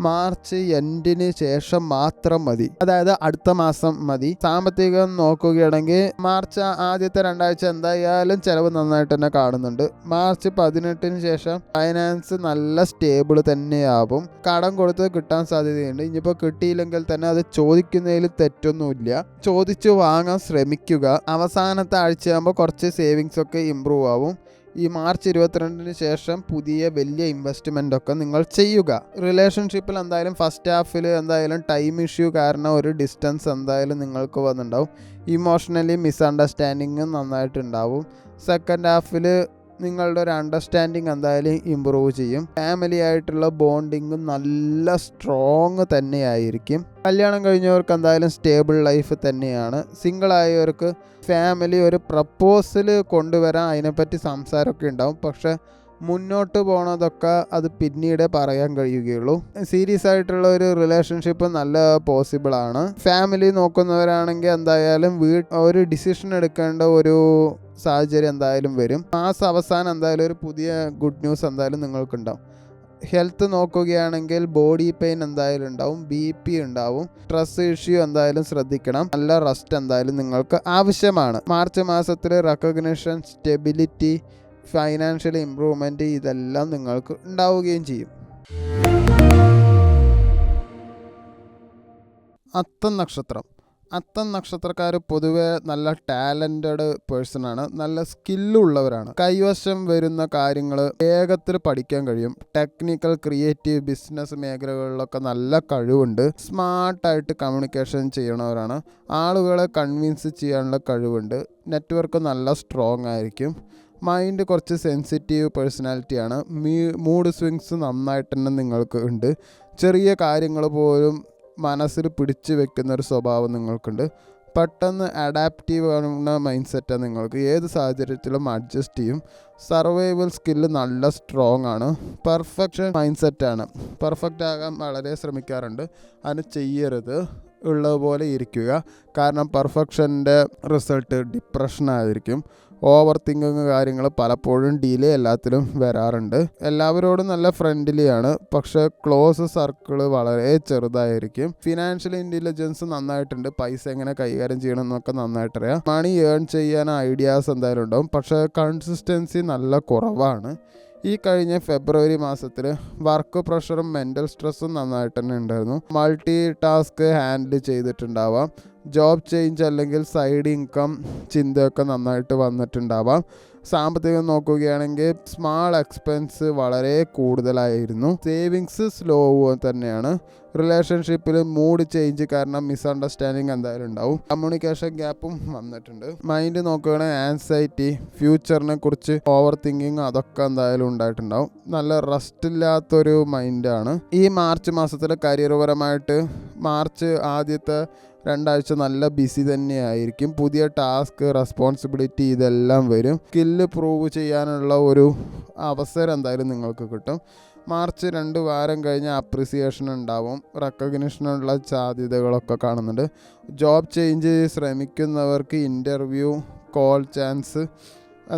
മാർച്ച് എൻഡിന് ശേഷം മാത്രം മതി. അതായത് അടുത്ത മാസം മതി. സാമ്പത്തികം നോക്കുകയാണെങ്കിൽ മാർച്ച് ആദ്യത്തെ 2 ആഴ്ച എന്തായാലും ചിലവ് നന്നായിട്ട് തന്നെ കാണുന്നുണ്ട്. മാർച്ച് 18 ശേഷം ഫൈനാൻസ് നല്ല സ്റ്റേബിൾ തന്നെയാവും. കടം കൊടുത്ത് കിട്ടാൻ സാധ്യതയുണ്ട്. ഇനിയിപ്പോൾ കിട്ടിയില്ലെങ്കിൽ തന്നെ അത് ചോദിക്കുന്നതിൽ തെറ്റൊന്നുമില്ല. ചോദിച്ചു വാങ്ങാൻ ശ്രമിക്കുക. അവസാനത്തെ ആഴ്ചയാകുമ്പോൾ കുറച്ച് സേവിങ്സ് ഒക്കെ ഇമ്പ്രൂവ് ആവും. ഈ മാർച്ച് 22 ശേഷം പുതിയ വലിയ ഇൻവെസ്റ്റ്മെൻ്റ് ഒക്കെ നിങ്ങൾ ചെയ്യുക. റിലേഷൻഷിപ്പിൽ എന്തായാലും ഫസ്റ്റ് ഹാഫിൽ എന്തായാലും ടൈം ഇഷ്യൂ കാരണം ഒരു ഡിസ്റ്റൻസ് എന്തായാലും നിങ്ങൾക്ക് വന്നിട്ടുണ്ടാവും. Emotionally misunderstanding നന്നായിട്ടുണ്ടാവും. സെക്കൻഡ് ഹാഫിൽ നിങ്ങളുടെ ഒരു അണ്ടർസ്റ്റാൻഡിങ് എന്തായാലും ഇമ്പ്രൂവ് ചെയ്യും. ഫാമിലി ആയിട്ടുള്ള ബോണ്ടിങ് നല്ല സ്ട്രോങ് തന്നെയായിരിക്കും. കല്യാണം കഴിഞ്ഞവർക്ക് എന്തായാലും സ്റ്റേബിൾ ലൈഫ് തന്നെയാണ്. സിംഗിളായവർക്ക് ഫാമിലി ഒരു പ്രപ്പോസൽ കൊണ്ടുവരാൻ അതിനെപ്പറ്റി സംസാരമൊക്കെ ഉണ്ടാവും. പക്ഷെ മുന്നോട്ട് പോണതൊക്കെ അത് പിന്നീട് പറയാൻ കഴിയുകയുള്ളൂ. സീരിയസ് ആയിട്ടുള്ള ഒരു റിലേഷൻഷിപ്പ് നല്ല പോസിബിളാണ്. ഫാമിലി നോക്കുന്നവരാണെങ്കിൽ എന്തായാലും ഒരു ഡിസിഷൻ എടുക്കേണ്ട ഒരു സാഹചര്യം എന്തായാലും വരും. മാസം അവസാനം എന്തായാലും ഒരു പുതിയ ഗുഡ് ന്യൂസ് എന്തായാലും നിങ്ങൾക്കുണ്ടാവും. ഹെൽത്ത് നോക്കുകയാണെങ്കിൽ ബോഡി പെയിൻ എന്തായാലും ഉണ്ടാവും, BP ഉണ്ടാവും, സ്ട്രെസ് ഇഷ്യൂ എന്തായാലും ശ്രദ്ധിക്കണം. നല്ല റെസ്റ്റ് എന്തായാലും നിങ്ങൾക്ക് ആവശ്യമാണ്. മാർച്ച് മാസത്തിൽ റെക്കഗ്നിഷൻ, സ്റ്റെബിലിറ്റി, ഫൈനാൻഷ്യൽ ഇമ്പ്രൂവ്മെൻറ്റ് ഇതെല്ലാം നിങ്ങൾക്ക് ഉണ്ടാവുകയും ചെയ്യും. അത്തം നക്ഷത്രക്കാർ പൊതുവെ നല്ല ടാലൻറ്റഡ് പേഴ്സണാണ്. നല്ല സ്കില്ലുള്ളവരാണ്. കൈവശം വരുന്ന കാര്യങ്ങൾ വേഗത്തിൽ പഠിക്കാൻ കഴിയും. ടെക്നിക്കൽ, ക്രിയേറ്റീവ്, ബിസിനസ് മേഖലകളിലൊക്കെ നല്ല കഴിവുണ്ട്. സ്മാർട്ടായിട്ട് കമ്മ്യൂണിക്കേഷൻ ചെയ്യണവരാണ്. ആളുകളെ കൺവിൻസ് ചെയ്യാനുള്ള കഴിവുണ്ട്. നെറ്റ്വർക്ക് നല്ല സ്ട്രോങ് ആയിരിക്കും. മൈൻഡ് കുറച്ച് സെൻസിറ്റീവ് പേഴ്സണാലിറ്റിയാണ്. മൂഡ് സ്വിങ്സ് നന്നായിട്ട് തന്നെ നിങ്ങൾക്ക് ഉണ്ട്. ചെറിയ കാര്യങ്ങൾ പോലും മനസ്സിൽ പിടിച്ചു വെക്കുന്നൊരു സ്വഭാവം നിങ്ങൾക്കുണ്ട്. പെട്ടെന്ന് അഡാപ്റ്റീവ് ആവുന്ന മൈൻഡ് സെറ്റാണ് നിങ്ങൾക്ക്. ഏത് സാഹചര്യത്തിലും അഡ്ജസ്റ്റ് ചെയ്യും. സർവൈവൽ സ്കില്ല് നല്ല സ്ട്രോങ് ആണ്. പെർഫെക്ഷൻ മൈൻഡ് സെറ്റാണ്. പെർഫെക്റ്റ് ആകാൻ വളരെ ശ്രമിക്കാറുണ്ട്. അതിന് ചെയ്യരുത്, ഉള്ളതുപോലെ ഇരിക്കുക. കാരണം പെർഫെക്ഷൻ്റെ റിസൾട്ട് ഡിപ്രഷനായിരിക്കും. ഓവർ തിങ്കിങ് കാര്യങ്ങൾ പലപ്പോഴും ഡിലേ എല്ലാത്തിലും വരാറുണ്ട്. എല്ലാവരോടും നല്ല ഫ്രണ്ട്ലി ആണ്, പക്ഷെ ക്ലോസ് സർക്കിൾ വളരെ ചെറുതായിരിക്കും. ഫിനാൻഷ്യൽ ഇൻ്റലിജൻസ് നന്നായിട്ടുണ്ട്. പൈസ എങ്ങനെ കൈകാര്യം ചെയ്യണം എന്നൊക്കെ നന്നായിട്ടറിയാം. മണി ഏൺ ചെയ്യാൻ ഐഡിയാസ് എന്തായാലും ഉണ്ടാവും, പക്ഷേ കൺസിസ്റ്റൻസി നല്ല കുറവാണ്. ഈ കഴിഞ്ഞ ഫെബ്രുവരി മാസത്തിൽ വർക്ക് പ്രഷറും മെൻ്റൽ സ്ട്രെസ്സും നന്നായിട്ട് തന്നെ ഉണ്ടായിരുന്നു. മൾട്ടി ടാസ്ക് ഹാൻഡിൽ ചെയ്തിട്ടുണ്ടാവാം. ജോബ് ചേഞ്ച് അല്ലെങ്കിൽ സൈഡ് ഇൻകം ചിന്തയൊക്കെ നന്നായിട്ട് വന്നിട്ടുണ്ടാവാം. സാമ്പത്തികം നോക്കുകയാണെങ്കിൽ സ്മാൾ എക്സ്പെൻസ് വളരെ കൂടുതലായിരുന്നു. സേവിങ്സ് സ്ലോ തന്നെയാണ്. റിലേഷൻഷിപ്പിൽ മൂഡ് ചേഞ്ച് കാരണം മിസ്അണ്ടർസ്റ്റാൻഡിങ് എന്തായാലും ഉണ്ടാവും. കമ്മ്യൂണിക്കേഷൻ ഗ്യാപ്പും വന്നിട്ടുണ്ട്. മൈൻഡ് നോക്കുകയാണെങ്കിൽ ആൻസൈറ്റി, ഫ്യൂച്ചറിനെ കുറിച്ച് ഓവർ തിങ്കിങ് അതൊക്കെ എന്തായാലും ഉണ്ടായിട്ടുണ്ടാവും. നല്ല റെസ്റ്റ് ഇല്ലാത്തൊരു മൈൻഡാണ്. ഈ മാർച്ച് മാസത്തിൽ കരിയർപരമായിട്ട് മാർച്ച് ആദ്യത്തെ 2 ആഴ്ച നല്ല ബിസി തന്നെയായിരിക്കും. പുതിയ ടാസ്ക്, റെസ്പോൺസിബിലിറ്റി ഇതെല്ലാം വരും. സ്കില്ല് പ്രൂവ് ചെയ്യാനുള്ള ഒരു അവസരം എന്തായാലും നിങ്ങൾക്ക് കിട്ടും. മാർച്ച് 2 വാരം കഴിഞ്ഞ് അപ്രിസിയേഷൻ ഉണ്ടാവും. റെക്കഗ്നിഷനുള്ള സാധ്യതകളൊക്കെ കാണുന്നുണ്ട്. ജോബ് ചേഞ്ച് ശ്രമിക്കുന്നവർക്ക് ഇൻ്റർവ്യൂ, കോൾ ചാൻസ്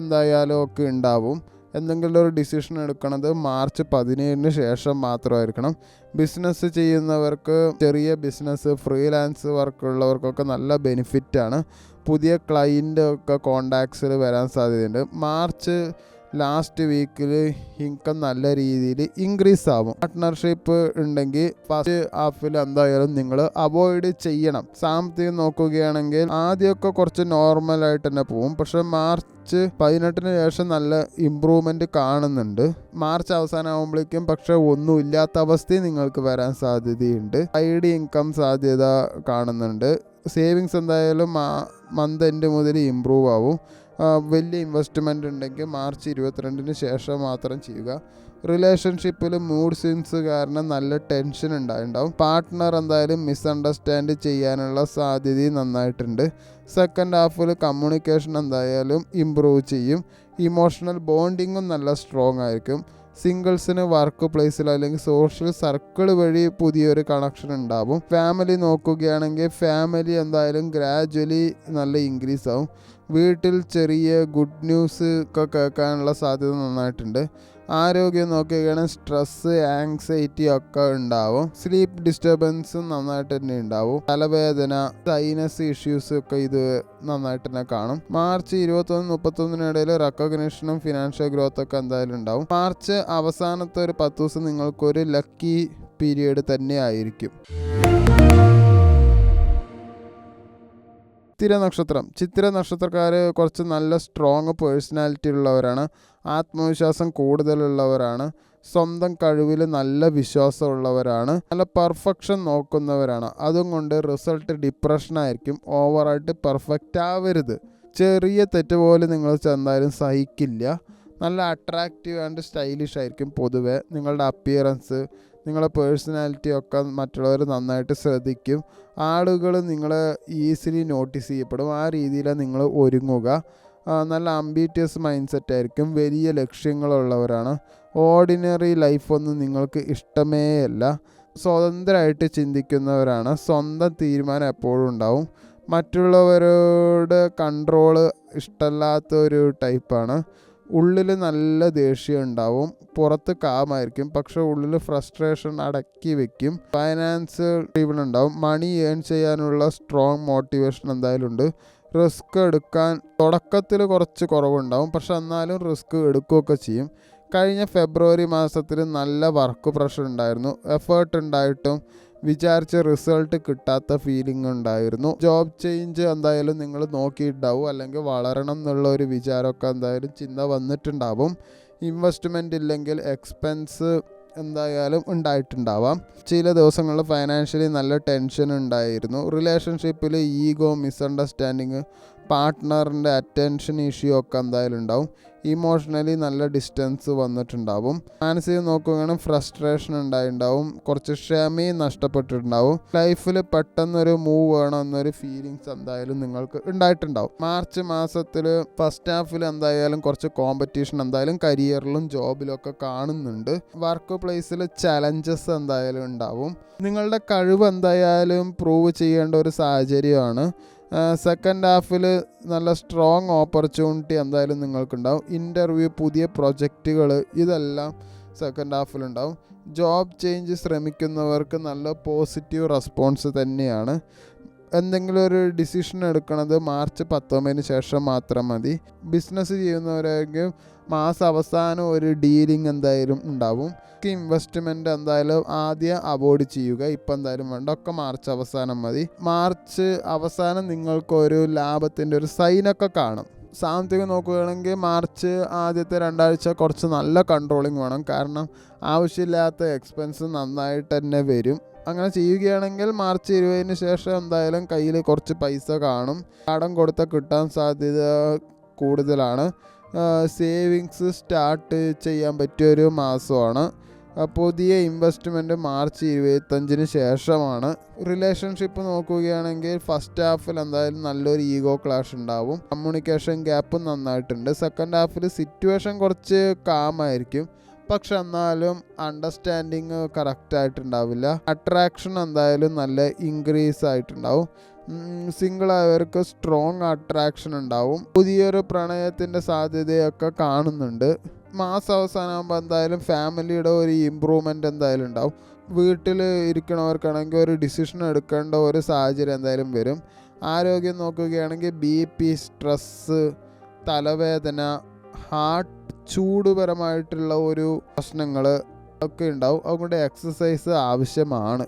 എന്തായാലും ഒക്കെ ഉണ്ടാവും. എന്തെങ്കിലും ഒരു ഡിസിഷൻ എടുക്കുന്നത് മാർച്ച് 17 ശേഷം മാത്രമായിരിക്കണം. ബിസിനസ് ചെയ്യുന്നവർക്ക്, ചെറിയ ബിസിനസ്, ഫ്രീലാൻസ് വർക്കുള്ളവർക്കൊക്കെ നല്ല ബെനിഫിറ്റാണ്. പുതിയ ക്ലൈൻ്റ് ഒക്കെ കോണ്ടാക്ട്സിൽ വരാൻ സാധ്യതയുണ്ട്. മാർച്ച് ലാസ്റ്റ് വീക്കിൽ ഇൻകം നല്ല രീതിയിൽ ഇൻക്രീസ് ആവും. പാർട്ട്ണർഷിപ്പ് ഉണ്ടെങ്കിൽ ഫസ്റ്റ് ഹാഫിൽ എന്തായാലും നിങ്ങൾ അവോയ്ഡ് ചെയ്യണം. സാമ്പത്തികം നോക്കുകയാണെങ്കിൽ ആദ്യമൊക്കെ കുറച്ച് നോർമലായിട്ട് തന്നെ പോവും, പക്ഷെ മാർച്ച് 18 ശേഷം നല്ല ഇമ്പ്രൂവ്മെൻറ്റ് കാണുന്നുണ്ട്. മാർച്ച് അവസാനമാകുമ്പോഴേക്കും പക്ഷെ ഒന്നുമില്ലാത്ത അവസ്ഥയും നിങ്ങൾക്ക് വരാൻ സാധ്യതയുണ്ട്. സൈഡ് ഇൻകം സാധ്യത കാണുന്നുണ്ട്. സേവിങ്സ് എന്തായാലും മന്ത് എൻഡ് മുതൽ ഇമ്പ്രൂവ് ആവും. വലിയ ഇൻവെസ്റ്റ്മെൻ്റ് ഉണ്ടെങ്കിൽ മാർച്ച് 22 ശേഷം മാത്രം ചെയ്യുക. റിലേഷൻഷിപ്പിൽ മൂഡ് സ്വിങ്സ് കാരണം നല്ല ടെൻഷൻ ഉണ്ടാവും. പാർട്ട്ണർ എന്തായാലും മിസ്അണ്ടർസ്റ്റാൻഡ് ചെയ്യാനുള്ള സാധ്യതയും നന്നായിട്ടുണ്ട്. സെക്കൻഡ് ഹാഫിൽ കമ്മ്യൂണിക്കേഷൻ എന്തായാലും ഇമ്പ്രൂവ് ചെയ്യും. ഇമോഷണൽ ബോണ്ടിങ്ങും നല്ല സ്ട്രോങ് ആയിരിക്കും. സിംഗിൾസിന് വർക്ക് പ്ലേസിൽ അല്ലെങ്കിൽ സോഷ്യൽ സർക്കിൾ വഴി പുതിയൊരു കണക്ഷൻ ഉണ്ടാവും. ഫാമിലി നോക്കുകയാണെങ്കിൽ ഫാമിലി എന്തായാലും ഗ്രാജ്വലി നല്ല ഇൻക്രീസ് ആവും. വീട്ടിൽ ചെറിയ ഗുഡ് ന്യൂസ് ഒക്കെ കേൾക്കാനുള്ള സാധ്യത നന്നായിട്ടുണ്ട്. ആരോഗ്യം നോക്കുകയാണെങ്കിൽ സ്ട്രെസ്സ്, ആങ്സൈറ്റി ഒക്കെ ഉണ്ടാവും. സ്ലീപ്പ് ഡിസ്റ്റർബൻസും നന്നായിട്ട് തന്നെ ഉണ്ടാവും. തലവേദന, സൈനസ് ഇഷ്യൂസ് ഒക്കെ ഇത് നന്നായിട്ട് തന്നെ കാണും. മാർച്ച് 21-31 റെക്കഗ്നിഷനും ഫിനാൻഷ്യൽ ഗ്രോത്ത് ഒക്കെ എന്തായാലും ഉണ്ടാവും. മാർച്ച് അവസാനത്തെ ഒരു 10 ദിവസം നിങ്ങൾക്കൊരു ലക്കി പീരിയഡ് തന്നെ ആയിരിക്കും. ചിത്തിര നക്ഷത്രക്കാർ കുറച്ച് നല്ല സ്ട്രോങ് പേഴ്സണാലിറ്റി ഉള്ളവരാണ്. ആത്മവിശ്വാസം കൂടുതലുള്ളവരാണ്. സ്വന്തം കഴിവിൽ നല്ല വിശ്വാസമുള്ളവരാണ്. നല്ല പെർഫെക്ഷൻ നോക്കുന്നവരാണ്. അതുകൊണ്ട് റിസൾട്ട് ഡിപ്രഷനായിരിക്കും. ഓവറായിട്ട് പെർഫെക്റ്റ് ആവരുത്. ചെറിയ തെറ്റ് പോലും നിങ്ങൾ എന്തായാലും സഹിക്കില്ല. നല്ല അട്രാക്റ്റീവ് ആൻഡ് സ്റ്റൈലിഷ് ആയിരിക്കും പൊതുവെ. നിങ്ങളുടെ അപ്പിയറൻസ്, നിങ്ങളുടെ പേഴ്സണാലിറ്റി ഒക്കെ മറ്റുള്ളവർ നന്നായിട്ട് ശ്രദ്ധിക്കും. ആളുകൾ നിങ്ങളെ ഈസിലി നോട്ടീസ് ചെയ്യപ്പെടും. ആ രീതിയിലാണ് നിങ്ങൾ ഒരുങ്ങുക. നല്ല അംബീറ്റിയസ് മൈൻഡ് സെറ്റ് ആയിരിക്കും. വലിയ ലക്ഷ്യങ്ങളുള്ളവരാണ്. ഓർഡിനറി ലൈഫൊന്നും നിങ്ങൾക്ക് ഇഷ്ടമേ അല്ല. സ്വതന്ത്രമായിട്ട് ചിന്തിക്കുന്നവരാണ്. സ്വന്തം തീരുമാനം എപ്പോഴും ഉണ്ടാവും. മറ്റുള്ളവരോട് കൺട്രോള് ഇഷ്ടമല്ലാത്ത ഒരു ടൈപ്പാണ്. ഉള്ളിൽ നല്ല ദേഷ്യം ഉണ്ടാവും. പുറത്ത് കാമായിരിക്കും, പക്ഷെ ഉള്ളിൽ ഫ്രസ്ട്രേഷൻ അടക്കി വെക്കും. ഫൈനാൻസ് ടീബിൾ ഉണ്ടാവും. മണി ഏൺ ചെയ്യാനുള്ള സ്ട്രോങ് മോട്ടിവേഷൻ എന്തായാലും ഉണ്ട്. റിസ്ക് എടുക്കാൻ തുടക്കത്തിൽ കുറച്ച് കുറവുണ്ടാവും, പക്ഷെ എന്നാലും റിസ്ക് എടുക്കുകയൊക്കെ ചെയ്യും. കഴിഞ്ഞ ഫെബ്രുവരി മാസത്തിൽ നല്ല വർക്ക് പ്രഷർ ഉണ്ടായിരുന്നു. എഫേർട്ട് ഉണ്ടായിട്ടും വിചാരിച്ച റിസൾട്ട് കിട്ടാത്ത ഫീലിംഗ് ഉണ്ടായിരുന്നു. ജോബ് ചേഞ്ച് എന്തായാലും നിങ്ങൾ നോക്കിയിട്ടുണ്ടാവും, അല്ലെങ്കിൽ വളരണം എന്നുള്ള ഒരു വിചാരമൊക്കെ എന്തായാലും ചിന്ത വന്നിട്ടുണ്ടാവും. ഇൻവെസ്റ്റ്മെൻ്റ് ഇല്ലെങ്കിൽ എക്സ്പെൻസ് എന്തായാലും ഉണ്ടായിട്ടുണ്ടാവാം. ചില ദിവസങ്ങളിൽ ഫൈനാൻഷ്യലി നല്ല ടെൻഷൻ ഉണ്ടായിരുന്നു. റിലേഷൻഷിപ്പിൽ ഈഗോ, മിസ്അണ്ടർസ്റ്റാൻഡിങ് പാർട്ട്ണറിൻ്റെ അറ്റൻഷൻ ഇഷ്യൂ ഒക്കെ എന്തായാലും ഉണ്ടാവും. ഇമോഷണലി നല്ല ഡിസ്റ്റൻസ് വന്നിട്ടുണ്ടാവും. മാനസികം നോക്കുകയാണെങ്കിൽ ഫ്രസ്ട്രേഷൻ ഉണ്ടായിട്ടുണ്ടാവും. കുറച്ച് ക്ഷമയും നഷ്ടപ്പെട്ടിട്ടുണ്ടാവും. ലൈഫിൽ പെട്ടെന്നൊരു മൂവ് വേണം എന്നൊരു ഫീലിങ്സ് എന്തായാലും നിങ്ങൾക്ക് ഉണ്ടായിട്ടുണ്ടാവും. മാർച്ച് മാസത്തിൽ ഫസ്റ്റ് ഹാഫിൽ എന്തായാലും കുറച്ച് കോമ്പറ്റീഷൻ എന്തായാലും കരിയറിലും ജോബിലും ഒക്കെ കാണുന്നുണ്ട്. വർക്ക് പ്ലേസിൽ ചലഞ്ചസ് എന്തായാലും ഉണ്ടാവും. നിങ്ങളുടെ കഴിവ് എന്തായാലും പ്രൂവ് ചെയ്യേണ്ട ഒരു സാഹചര്യമാണ്. സെക്കൻഡ് ഹാഫിൽ നല്ല സ്ട്രോങ് ഓപ്പർച്യൂണിറ്റി എന്തായാലും നിങ്ങൾക്കുണ്ടാവും. ഇൻ്റർവ്യൂ, പുതിയ പ്രൊജക്റ്റുകൾ, ഇതെല്ലാം സെക്കൻഡ് ഹാഫിലുണ്ടാവും. ജോബ് ചേഞ്ച് ശ്രമിക്കുന്നവർക്ക് നല്ല പോസിറ്റീവ് റെസ്പോൺസ് തന്നെയാണ്. എന്തെങ്കിലും ഒരു ഡിസിഷൻ എടുക്കുന്നത് മാർച്ച് 19 ശേഷം മാത്രം മതി. ബിസിനസ് ചെയ്യുന്നവരായിരിക്കും മാസം അവസാനം ഒരു ഡീലിംഗ് എന്തായാലും ഉണ്ടാവും. ഇൻവെസ്റ്റ്മെൻറ്റ് എന്തായാലും ആദ്യം അവോയ്ഡ് ചെയ്യുക. ഇപ്പം എന്തായാലും വേണ്ട, ഒക്കെ മാർച്ച് അവസാനം മതി. മാർച്ച് അവസാനം നിങ്ങൾക്കൊരു ലാഭത്തിൻ്റെ ഒരു സൈനൊക്കെ കാണും. സാമ്പത്തികം നോക്കുകയാണെങ്കിൽ മാർച്ച് ആദ്യത്തെ 2 ആഴ്ച കുറച്ച് നല്ല കൺട്രോളിങ് വേണം. കാരണം ആവശ്യമില്ലാത്ത എക്സ്പെൻസ് നന്നായിട്ട് തന്നെ വരും. അങ്ങനെ ചെയ്യുകയാണെങ്കിൽ മാർച്ച് 20 ശേഷം എന്തായാലും കയ്യിൽ കുറച്ച് പൈസ കാണും. കടം കൊടുത്താൽ കിട്ടാൻ സാധ്യത കൂടുതലാണ്. സേവിങ്സ് സ്റ്റാർട്ട് ചെയ്യാൻ പറ്റിയൊരു മാസമാണ്. പുതിയ ഇൻവെസ്റ്റ്മെൻറ്റ് മാർച്ച് 25 ശേഷമാണ്. റിലേഷൻഷിപ്പ് നോക്കുകയാണെങ്കിൽ ഫസ്റ്റ് ഹാഫിൽ എന്തായാലും നല്ലൊരു ഈഗോ ക്ലാഷ് ഉണ്ടാവും. കമ്മ്യൂണിക്കേഷൻ ഗ്യാപ്പ് നന്നായിട്ടുണ്ട്. സെക്കൻഡ് ഹാഫിൽ സിറ്റുവേഷൻ കുറച്ച് കാമായിരിക്കും. പക്ഷെ എന്നാലും അണ്ടർസ്റ്റാൻഡിങ് കറക്റ്റായിട്ടുണ്ടാവില്ല. അട്രാക്ഷൻ എന്തായാലും നല്ല ഇൻക്രീസ് ആയിട്ടുണ്ടാവും. സിംഗിളായവർക്ക് സ്ട്രോങ് അട്രാക്ഷൻ ഉണ്ടാവും. പുതിയൊരു പ്രണയത്തിൻ്റെ സാധ്യതയൊക്കെ കാണുന്നുണ്ട്. മാസം അവസാനമാകുമ്പോൾ എന്തായാലും ഫാമിലിയുടെ ഒരു ഇമ്പ്രൂവ്മെൻറ്റ് എന്തായാലും ഉണ്ടാവും. വീട്ടിൽ ഇരിക്കണവർക്കാണെങ്കിൽ ഒരു ഡിസിഷൻ എടുക്കേണ്ട ഒരു സാഹചര്യം എന്തായാലും വരും. ആരോഗ്യം നോക്കുകയാണെങ്കിൽ BP, സ്ട്രെസ്സ്, തലവേദന, ഹാർട്ട്, ചൂടുപരമായിട്ടുള്ള ഒരു പ്രശ്നങ്ങൾ ഒക്കെ ഉണ്ടാവും. അതുകൊണ്ട് എക്സസൈസ് ആവശ്യമാണ്.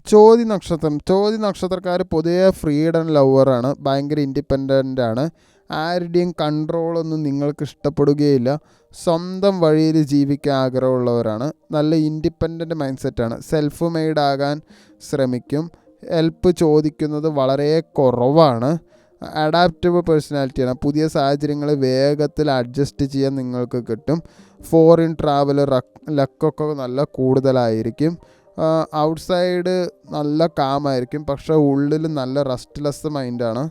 ചോതി നക്ഷത്രക്കാർ പൊതുവെ ഫ്രീഡം ലവറാണ്. ഭയങ്കര ഇൻഡിപെൻഡൻ്റ് ആണ്. ആരുടെയും കൺട്രോളൊന്നും നിങ്ങൾക്ക് ഇഷ്ടപ്പെടുകയില്ല. സ്വന്തം വഴിയിൽ ജീവിക്കാൻ ആഗ്രഹമുള്ളവരാണ്. നല്ല ഇൻഡിപെൻഡൻ്റ് മൈൻഡ് സെറ്റാണ്. സെൽഫ് മെയ്ഡ് ആകാൻ ശ്രമിക്കും. ഹെൽപ്പ് ചോദിക്കുന്നത് വളരെ കുറവാണ്. അഡാപ്റ്റബിൾ പേഴ്സണാലിറ്റിയാണ്. പുതിയ സാഹചര്യങ്ങൾ വേഗത്തിൽ അഡ്ജസ്റ്റ് ചെയ്യാൻ നിങ്ങൾക്ക് കിട്ടും. ഫോറിൻ ട്രാവൽ ലക്കൊക്കെ നല്ല കൂടുതലായിരിക്കും. ഔട്ട്സൈഡ് നല്ല കാമായിരിക്കും, പക്ഷേ ഉള്ളിൽ നല്ല റെസ്റ്റ്ലെസ് മൈൻഡാണ്.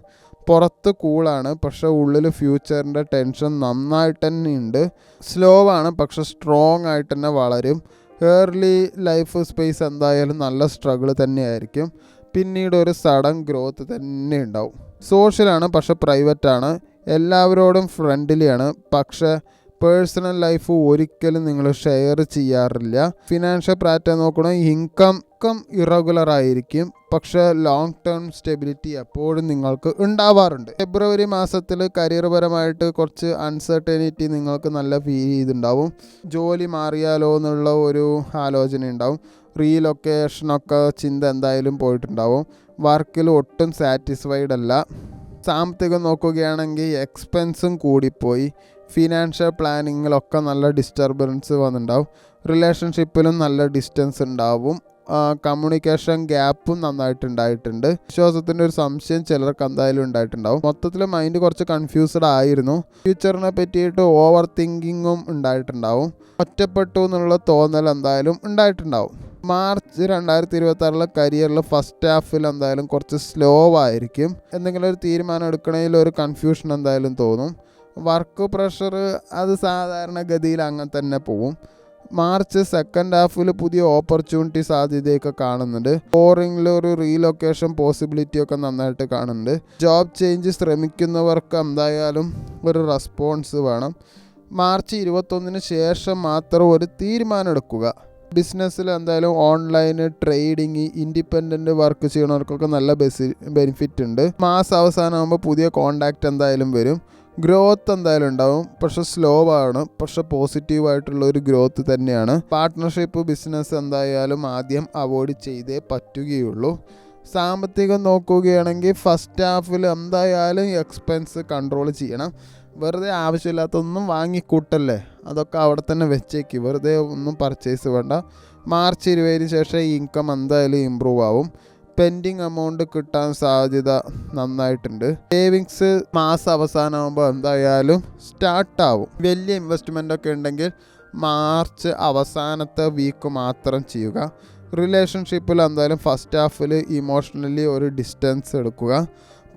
പുറത്ത് കൂളാണ്, പക്ഷേ ഉള്ളിൽ ഫ്യൂച്ചറിൻ്റെ ടെൻഷൻ നന്നായിട്ട് തന്നെ ഉണ്ട്. സ്ലോ ആണ്, പക്ഷേ സ്ട്രോങ് ആയിട്ട് തന്നെ വളരും. ഏർലി ലൈഫ് സ്പേസ് എന്തായാലും നല്ല സ്ട്രഗിൾ തന്നെയായിരിക്കും. പിന്നീട് ഒരു സഡൻ ഗ്രോത്ത് തന്നെ ഉണ്ടാവും. സോഷ്യലാണ്, പക്ഷേ പ്രൈവറ്റാണ്. എല്ലാവരോടും ഫ്രണ്ട്ലിയാണ്, പക്ഷേ പേഴ്സണൽ ലൈഫ് ഒരിക്കലും നിങ്ങൾ ഷെയർ ചെയ്യാറില്ല. ഫിനാൻഷ്യൽ പാറ്റേൺ നോക്കണം. ഇൻകം ഇറഗുലർ ആയിരിക്കും, പക്ഷേ ലോങ് ടേം സ്റ്റെബിലിറ്റി എപ്പോഴും നിങ്ങൾക്ക് ഉണ്ടാവാറുണ്ട്. ഫെബ്രുവരി മാസത്തിൽ കരിയർ പരമായിട്ട് കുറച്ച് അൺസർട്ടനിറ്റി നിങ്ങൾക്ക് നല്ല ഫീൽ ചെയ്തിട്ടുണ്ടാവും. ജോലി മാറിയാലോ എന്നുള്ള ഒരു ആലോചന ഉണ്ടാവും. റീലൊക്കേഷനൊക്കെ ചിന്ത എന്തായാലും പോയിട്ടുണ്ടാവും. വർക്കിൽ ഒട്ടും സാറ്റിസ്ഫൈഡ് അല്ല. സാമ്പത്തികം നോക്കുകയാണെങ്കിൽ എക്സ്പെൻസും കൂടിപ്പോയി. ഫിനാൻഷ്യൽ പ്ലാനിങ്ങിലൊക്കെ നല്ല ഡിസ്റ്റർബൻസ് വന്നിട്ടുണ്ടാവും. റിലേഷൻഷിപ്പിലും നല്ല ഡിസ്റ്റൻസ് ഉണ്ടാവും. കമ്മ്യൂണിക്കേഷൻ ഗ്യാപ്പും നന്നായിട്ടുണ്ടായിട്ടുണ്ട്. വിശ്വാസത്തിൻ്റെ ഒരു സംശയം ചിലർക്ക് എന്തായാലും ഉണ്ടായിട്ടുണ്ടാവും. മൊത്തത്തിൽ മൈൻഡ് കുറച്ച് കൺഫ്യൂസ്ഡ് ആയിരുന്നു. ഫ്യൂച്ചറിനെ പറ്റിയിട്ട് ഓവർ തിങ്കിങ്ങും ഉണ്ടായിട്ടുണ്ടാവും. ഒറ്റപ്പെട്ടു എന്നുള്ള തോന്നൽ എന്തായാലും ഉണ്ടായിട്ടുണ്ടാവും. മാർച്ച് 2026 കരിയറിൽ ഫസ്റ്റ് ഹാഫിൽ എന്തായാലും കുറച്ച് സ്ലോ ആയിരിക്കും. എന്തെങ്കിലും ഒരു തീരുമാനം എടുക്കണമെങ്കിൽ ഒരു കൺഫ്യൂഷൻ എന്തായാലും തോന്നും. വർക്ക് പ്രഷർ അത് സാധാരണഗതിയിൽ അങ്ങനെ തന്നെ പോവും. മാർച്ച് സെക്കൻഡ് ഹാഫിൽ പുതിയ ഓപ്പർച്യൂണിറ്റി സാധ്യതയൊക്കെ കാണുന്നുണ്ട്. ഫോറിനിൽ ഒരു റീലൊക്കേഷൻ പോസിബിലിറ്റിയൊക്കെ നന്നായിട്ട് കാണുന്നുണ്ട്. ജോബ് ചേഞ്ച് ശ്രമിക്കുന്നവർക്ക് എന്തായാലും ഒരു റെസ്പോൺസ് വേണം. മാർച്ച് 21 ശേഷം മാത്രം ഒരു തീരുമാനം എടുക്കുക. ബിസിനസ്സിൽ എന്തായാലും ഓൺലൈൻ ട്രേഡിങ്, ഇൻഡിപെൻഡൻറ്റ് വർക്ക് ചെയ്യണവർക്കൊക്കെ നല്ല ബെനിഫിറ്റ് ഉണ്ട്. മാസം അവസാനമാകുമ്പോൾ പുതിയ കോണ്ടാക്റ്റ് എന്തായാലും വരും. ഗ്രോത്ത് എന്തായാലും ഉണ്ടാവും, പക്ഷെ സ്ലോ ആണ്, പക്ഷെ പോസിറ്റീവായിട്ടുള്ള ഒരു ഗ്രോത്ത് തന്നെയാണ്. പാർട്ട്ണർഷിപ്പ് ബിസിനസ് എന്തായാലും ആദ്യം അവോയ്ഡ് ചെയ്തേ പറ്റുകയുള്ളൂ. സാമ്പത്തികം നോക്കുകയാണെങ്കിൽ ഫസ്റ്റ് ഹാഫിൽ എന്തായാലും എക്സ്പെൻസ് കൺട്രോൾ ചെയ്യണം. വെറുതെ ആവശ്യമില്ലാത്തൊന്നും വാങ്ങിക്കൂട്ടല്ലേ, അതൊക്കെ അവിടെ തന്നെ വെച്ചേക്ക്. വെറുതെ ഒന്നും പർച്ചേസ് വേണ്ട. മാർച്ച് 20 ശേഷം ഇൻകം എന്തായാലും ഇമ്പ്രൂവ് ആവും. പെൻഡിങ് എമൗണ്ട് കിട്ടാൻ സാധ്യത നന്നായിട്ടുണ്ട്. സേവിങ്സ് മാസം അവസാനമാകുമ്പോൾ എന്തായാലും സ്റ്റാർട്ടാവും. വലിയ ഇൻവെസ്റ്റ്മെൻ്റ് ഒക്കെ ഉണ്ടെങ്കിൽ മാർച്ച് അവസാനത്തെ വീക്ക് മാത്രം ചെയ്യുക. റിലേഷൻഷിപ്പിൽ എന്തായാലും ഫസ്റ്റ് ഹാഫിൽ ഇമോഷണലി ഒരു ഡിസ്റ്റൻസ് എടുക്കുക.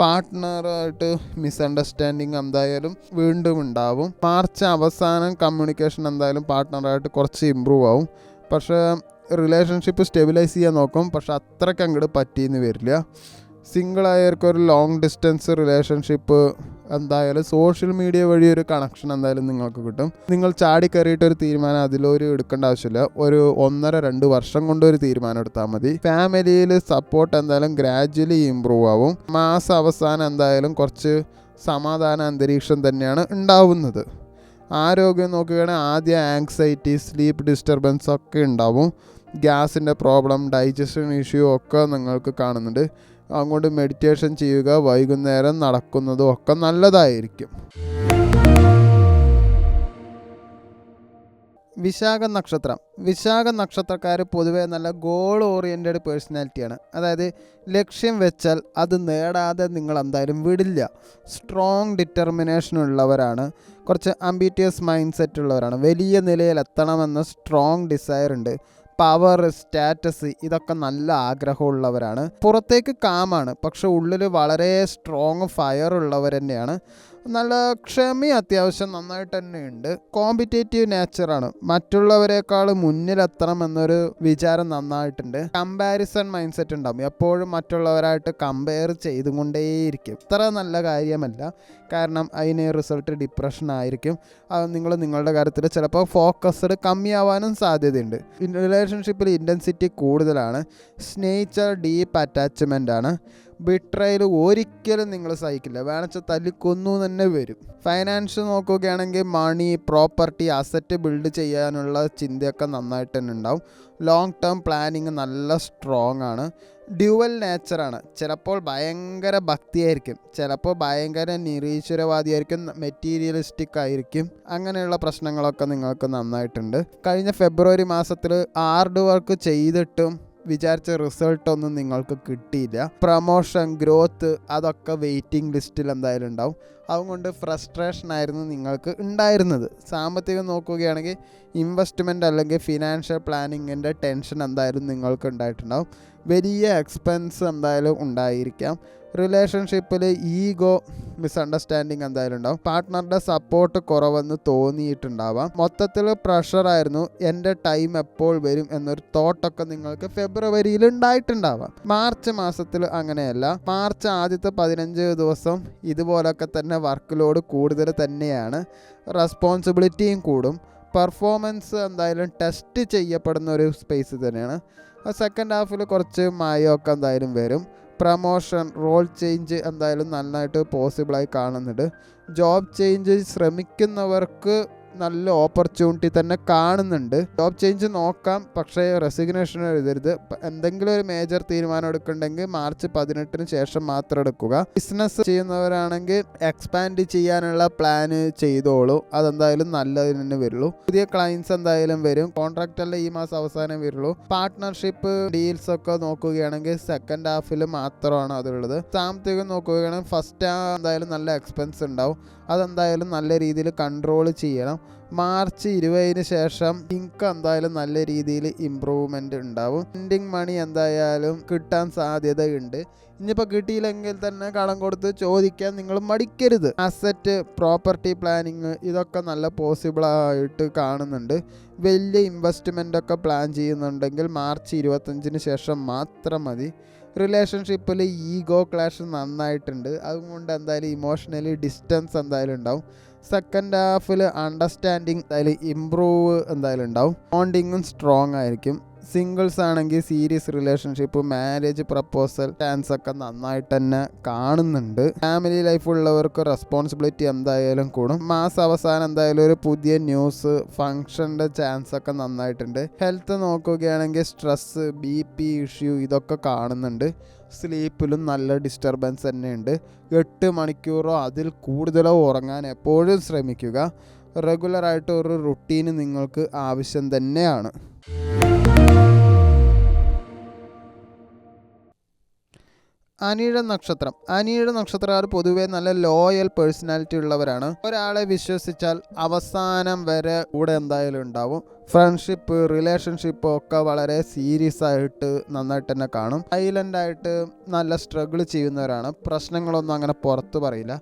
പാർട്ട്ണറായിട്ട് മിസ്അണ്ടർസ്റ്റാൻഡിങ് എന്തായാലും വീണ്ടും ഉണ്ടാവും. മാർച്ച് അവസാനം കമ്മ്യൂണിക്കേഷൻ എന്തായാലും പാർട്ട്ണറായിട്ട് കുറച്ച് ഇമ്പ്രൂവ് ആവും. പക്ഷേ റിലേഷൻഷിപ്പ് സ്റ്റെബിലൈസ് ചെയ്യാൻ നോക്കും, പക്ഷെ അത്രയ്ക്ക് അങ്ങോട്ട് പറ്റിയെന്ന് വരില്ല. സിംഗിളായവർക്ക് ഒരു ലോങ് ഡിസ്റ്റൻസ് റിലേഷൻഷിപ്പ് എന്തായാലും സോഷ്യൽ മീഡിയ വഴി ഒരു കണക്ഷൻ എന്തായാലും നിങ്ങൾക്ക് കിട്ടും. നിങ്ങൾ ചാടി കയറിയിട്ട് ഒരു തീരുമാനം അതിലൊരു എടുക്കേണ്ട ആവശ്യമില്ല. ഒരു 1.5-2 വർഷം കൊണ്ട് ഒരു തീരുമാനം എടുത്താൽ മതി. ഫാമിലിയിൽ സപ്പോർട്ട് എന്തായാലും ഗ്രാജ്വലി ഇമ്പ്രൂവ് ആവും. മാസം അവസാനം എന്തായാലും കുറച്ച് സമാധാന അന്തരീക്ഷം തന്നെയാണ് ഉണ്ടാവുന്നത്. ആരോഗ്യം നോക്കുകയാണെങ്കിൽ ആദ്യം ആങ്സൈറ്റി, സ്ലീപ്പ് ഡിസ്റ്റർബൻസ് ഒക്കെ ഉണ്ടാവും. ഗ്യാസിൻ്റെ പ്രോബ്ലം, ഡൈജഷൻ ഇഷ്യൂ ഒക്കെ നിങ്ങൾക്ക് കാണുന്നുണ്ട്. അങ്ങോട്ട് മെഡിറ്റേഷൻ ചെയ്യുക, വൈകുന്നേരം നടക്കുന്നതും ഒക്കെ നല്ലതായിരിക്കും. വിശാഖ നക്ഷത്രക്കാർ പൊതുവേ നല്ല ഗോൾ ഓറിയൻറ്റഡ് പേഴ്സണാലിറ്റിയാണ്. അതായത് ലക്ഷ്യം വെച്ചാൽ അത് നേടാതെ നിങ്ങൾ എന്തായാലും വിടില്ല. സ്ട്രോങ് ഡിറ്റർമിനേഷൻ ഉള്ളവരാണ്. കുറച്ച് അംബിറ്റിയസ് മൈൻഡ് സെറ്റ് ഉള്ളവരാണ്. വലിയ നിലയിലെത്തണമെന്ന സ്ട്രോങ് ഡിസയർ ഉണ്ട്. പവർ, സ്റ്റാറ്റസ് ഇതൊക്കെ നല്ല ആഗ്രഹമുള്ളവരാണ്. പുറത്തേക്ക് കാമാണ്, പക്ഷെ ഉള്ളിൽ വളരെ സ്ട്രോങ് ഫയർ ഉള്ളവർ തന്നെയാണ്. നല്ല ക്ഷമയും അത്യാവശ്യം നന്നായിട്ട് തന്നെ ഉണ്ട്. കോമ്പറ്റേറ്റീവ് നേച്ചറാണ്. മറ്റുള്ളവരെക്കാൾ മുന്നിലെത്തണം എന്നൊരു വിചാരം നന്നായിട്ടുണ്ട്. കമ്പാരിസൺ മൈൻഡ് സെറ്റ് ഉണ്ടാകും. എപ്പോഴും മറ്റുള്ളവരായിട്ട് കമ്പയർ ചെയ്തുകൊണ്ടേയിരിക്കും. അത്ര നല്ല കാര്യമല്ല, കാരണം അതിന് റിസൾട്ട് ഡിപ്രഷൻ ആയിരിക്കും. അത് നിങ്ങളുടെ കാര്യത്തിൽ ചിലപ്പോൾ ഫോക്കസ്ഡ് കമ്മിയാവാനും സാധ്യതയുണ്ട്. റിലേഷൻഷിപ്പിൽ ഇൻറ്റൻസിറ്റി കൂടുതലാണ്. സ്നേഹിച്ചാൽ ഡീപ്പ് അറ്റാച്ച്മെൻ്റ് ആണ്. ബിട്രയൽ ഒരിക്കലും നിങ്ങൾ സഹിക്കില്ല. വേണമെച്ചാൽ തല്ലിക്കൊന്നു തന്നെ വരും. ഫൈനാൻസ് നോക്കുകയാണെങ്കിൽ മണി, പ്രോപ്പർട്ടി, അസറ്റ് ബിൽഡ് ചെയ്യാനുള്ള ചിന്തയൊക്കെ നന്നായിട്ട് തന്നെ ഉണ്ടാവും. ലോങ് ടേം പ്ലാനിങ് നല്ല സ്ട്രോങ് ആണ്. ഡ്യുവൽ നേച്ചറാണ്. ചിലപ്പോൾ ഭയങ്കര ഭക്തിയായിരിക്കും, ചിലപ്പോൾ ഭയങ്കര നിരീശ്വരവാദിയായിരിക്കും, മെറ്റീരിയലിസ്റ്റിക് ആയിരിക്കും. അങ്ങനെയുള്ള പ്രശ്നങ്ങളൊക്കെ നിങ്ങൾക്ക് നന്നായിട്ടുണ്ട്. കഴിഞ്ഞ ഫെബ്രുവരി മാസത്തിൽ ഹാർഡ് വർക്ക് ചെയ്തിട്ടും വിചാരിച്ച റിസൾട്ടൊന്നും നിങ്ങൾക്ക് കിട്ടിയില്ല. പ്രമോഷൻ, ഗ്രോത്ത് അതൊക്കെ വെയിറ്റിംഗ് ലിസ്റ്റിൽ എന്തായാലും ഉണ്ടാവും. അതുകൊണ്ട് ഫ്രസ്ട്രേഷൻ ആയിരുന്നു നിങ്ങൾക്ക് ഉണ്ടായിരുന്നത്. സാമ്പത്തികം നോക്കുകയാണെങ്കിൽ ഇൻവെസ്റ്റ്മെൻറ്റ് അല്ലെങ്കിൽ ഫിനാൻഷ്യൽ പ്ലാനിങ്ങിൻ്റെ ടെൻഷൻ എന്തായാലും നിങ്ങൾക്ക് ഉണ്ടായിട്ടുണ്ടാവും. വലിയ എക്സ്പെൻസ് എന്തായാലും ഉണ്ടായിരിക്കാം. റിലേഷൻഷിപ്പിൽ ഈഗോ, മിസ്അണ്ടർസ്റ്റാൻഡിങ് എന്തായാലും ഉണ്ടാവും. പാർട്ട്ണറുടെ സപ്പോർട്ട് കുറവെന്ന് തോന്നിയിട്ടുണ്ടാവാം. മൊത്തത്തിൽ പ്രഷറായിരുന്നു. എൻ്റെ ടൈം എപ്പോൾ വരും എന്നൊരു തോട്ടൊക്കെ നിങ്ങൾക്ക് ഫെബ്രുവരിയിൽ ഉണ്ടായിട്ടുണ്ടാവാം. മാർച്ച് മാസത്തിൽ അങ്ങനെയല്ല. മാർച്ച് ആദ്യത്തെ 15 ദിവസം ഇതുപോലൊക്കെ തന്നെ വർക്ക് ലോഡ് കൂടുതൽ തന്നെയാണ്. റെസ്പോൺസിബിലിറ്റിയും കൂടും. പെർഫോമൻസ് എന്തായാലും ടെസ്റ്റ് ചെയ്യപ്പെടുന്ന ഒരു സ്പേസ് തന്നെയാണ്. സെക്കൻഡ് ഹാഫിൽ കുറച്ച് മായമൊക്കെ എന്തായാലും വരും. പ്രമോഷൻ, റോൾ ചേഞ്ച് എന്തായാലും നന്നായിട്ട് പോസിബിളായി കാണുന്നുണ്ട്. ജോബ് ചേഞ്ച് ശ്രമിക്കുന്നവർക്ക് നല്ല ഓപ്പർച്യൂണിറ്റി തന്നെ കാണുന്നുണ്ട്. ജോബ് ചേഞ്ച് നോക്കാം, പക്ഷേ റെസിഗ്നേഷൻ എഴുതരുത്. എന്തെങ്കിലും ഒരു മേജർ തീരുമാനം എടുക്കുന്നുണ്ടെങ്കിൽ മാർച്ച് 18 ശേഷം മാത്രം എടുക്കുക. ബിസിനസ് ചെയ്യുന്നവരാണെങ്കിൽ എക്സ്പാൻഡ് ചെയ്യാനുള്ള പ്ലാന് ചെയ്തോളൂ. അതെന്തായാലും നല്ലതിന് തന്നെ വരുള്ളൂ. പുതിയ ക്ലയൻസ് എന്തായാലും വരും. കോൺട്രാക്റ്റ് എല്ലാം ഈ മാസം അവസാനം വരുള്ളൂ. പാർട്ട്ണർഷിപ്പ് ഡീൽസ് ഒക്കെ നോക്കുകയാണെങ്കിൽ സെക്കൻഡ് ഹാഫിൽ മാത്രമാണ് അതുള്ളത്. സാമ്പത്തികം നോക്കുകയാണെങ്കിൽ ഫസ്റ്റ് ഹാഫ് എന്തായാലും നല്ല എക്സ്പെൻസ് ഉണ്ടാവും. അതെന്തായാലും നല്ല രീതിയിൽ കൺട്രോൾ ചെയ്യണം. മാർച്ച് 20 ശേഷം ഇൻകം എന്തായാലും നല്ല രീതിയിൽ ഇമ്പ്രൂവ്മെൻറ്റ് ഉണ്ടാവും. പെൻഡിങ് മണി എന്തായാലും കിട്ടാൻ സാധ്യതയുണ്ട്. ഇനിയിപ്പോൾ കിട്ടിയില്ലെങ്കിൽ തന്നെ കടം കൊടുത്ത് ചോദിക്കാൻ നിങ്ങൾ മടിക്കരുത്. അസറ്റ്, പ്രോപ്പർട്ടി പ്ലാനിങ് ഇതൊക്കെ നല്ല പോസിബിളായിട്ട് കാണുന്നുണ്ട്. വലിയ ഇൻവെസ്റ്റ്മെൻ്റ് ഒക്കെ പ്ലാൻ ചെയ്യുന്നുണ്ടെങ്കിൽ മാർച്ച് 25 ശേഷം മാത്രം മതി. റിലേഷൻഷിപ്പിൽ ഈഗോ ക്ലാഷ് നന്നായിട്ടുണ്ട്. അതുകൊണ്ട് എന്തായാലും ഇമോഷണലി ഡിസ്റ്റൻസ് എന്തായാലും ഉണ്ടാവും. സെക്കൻഡ് ഹാഫിൽ അണ്ടർസ്റ്റാൻഡിങ് എന്തായാലും ഇമ്പ്രൂവ് എന്തായാലും ഉണ്ടാവും. ബോണ്ടിങ്ങും സ്ട്രോങ് ആയിരിക്കും. സിംഗിൾസ് ആണെങ്കിൽ serious relationship, marriage proposal chance ഒക്കെ നന്നായിട്ട് തന്നെ കാണുന്നുണ്ട്. ഫാമിലി ലൈഫ് ഉള്ളവർക്ക് റെസ്പോൺസിബിലിറ്റി എന്തായാലും കൂടും. മാസം അവസാനം എന്തായാലും ഒരു പുതിയ ന്യൂസ്, ഫംഗ്ഷൻ്റെ ചാൻസ് ഒക്കെ നന്നായിട്ടുണ്ട്. ഹെൽത്ത് നോക്കുകയാണെങ്കിൽ സ്ട്രെസ്, BP ഇഷ്യൂ ഇതൊക്കെ കാണുന്നുണ്ട്. സ്ലീപ്പിലും നല്ല ഡിസ്റ്റർബൻസ് തന്നെയുണ്ട്. 8 മണിക്കൂറോ അതിൽ കൂടുതലോ ഉറങ്ങാൻ എപ്പോഴും ശ്രമിക്കുക. റെഗുലറായിട്ട് ഒരു റുട്ടീന് നിങ്ങൾക്ക് ആവശ്യം തന്നെയാണ്. അനിഴ നക്ഷത്രക്കാർ പൊതുവെ നല്ല ലോയൽ പേഴ്സണാലിറ്റി ഉള്ളവരാണ്. ഒരാളെ വിശ്വസിച്ചാൽ അവസാനം വരെ കൂടെ എന്തായാലും ഉണ്ടാവും. ഫ്രണ്ട്ഷിപ്പ്, റിലേഷൻഷിപ്പ് ഒക്കെ വളരെ സീരിയസ് ആയിട്ട് നന്നായിട്ട് തന്നെ കാണും. സൈലൻ്റായിട്ട് നല്ല സ്ട്രഗിൾ ചെയ്യുന്നവരാണ്. പ്രശ്നങ്ങളൊന്നും അങ്ങനെ പുറത്ത് പറയില്ല.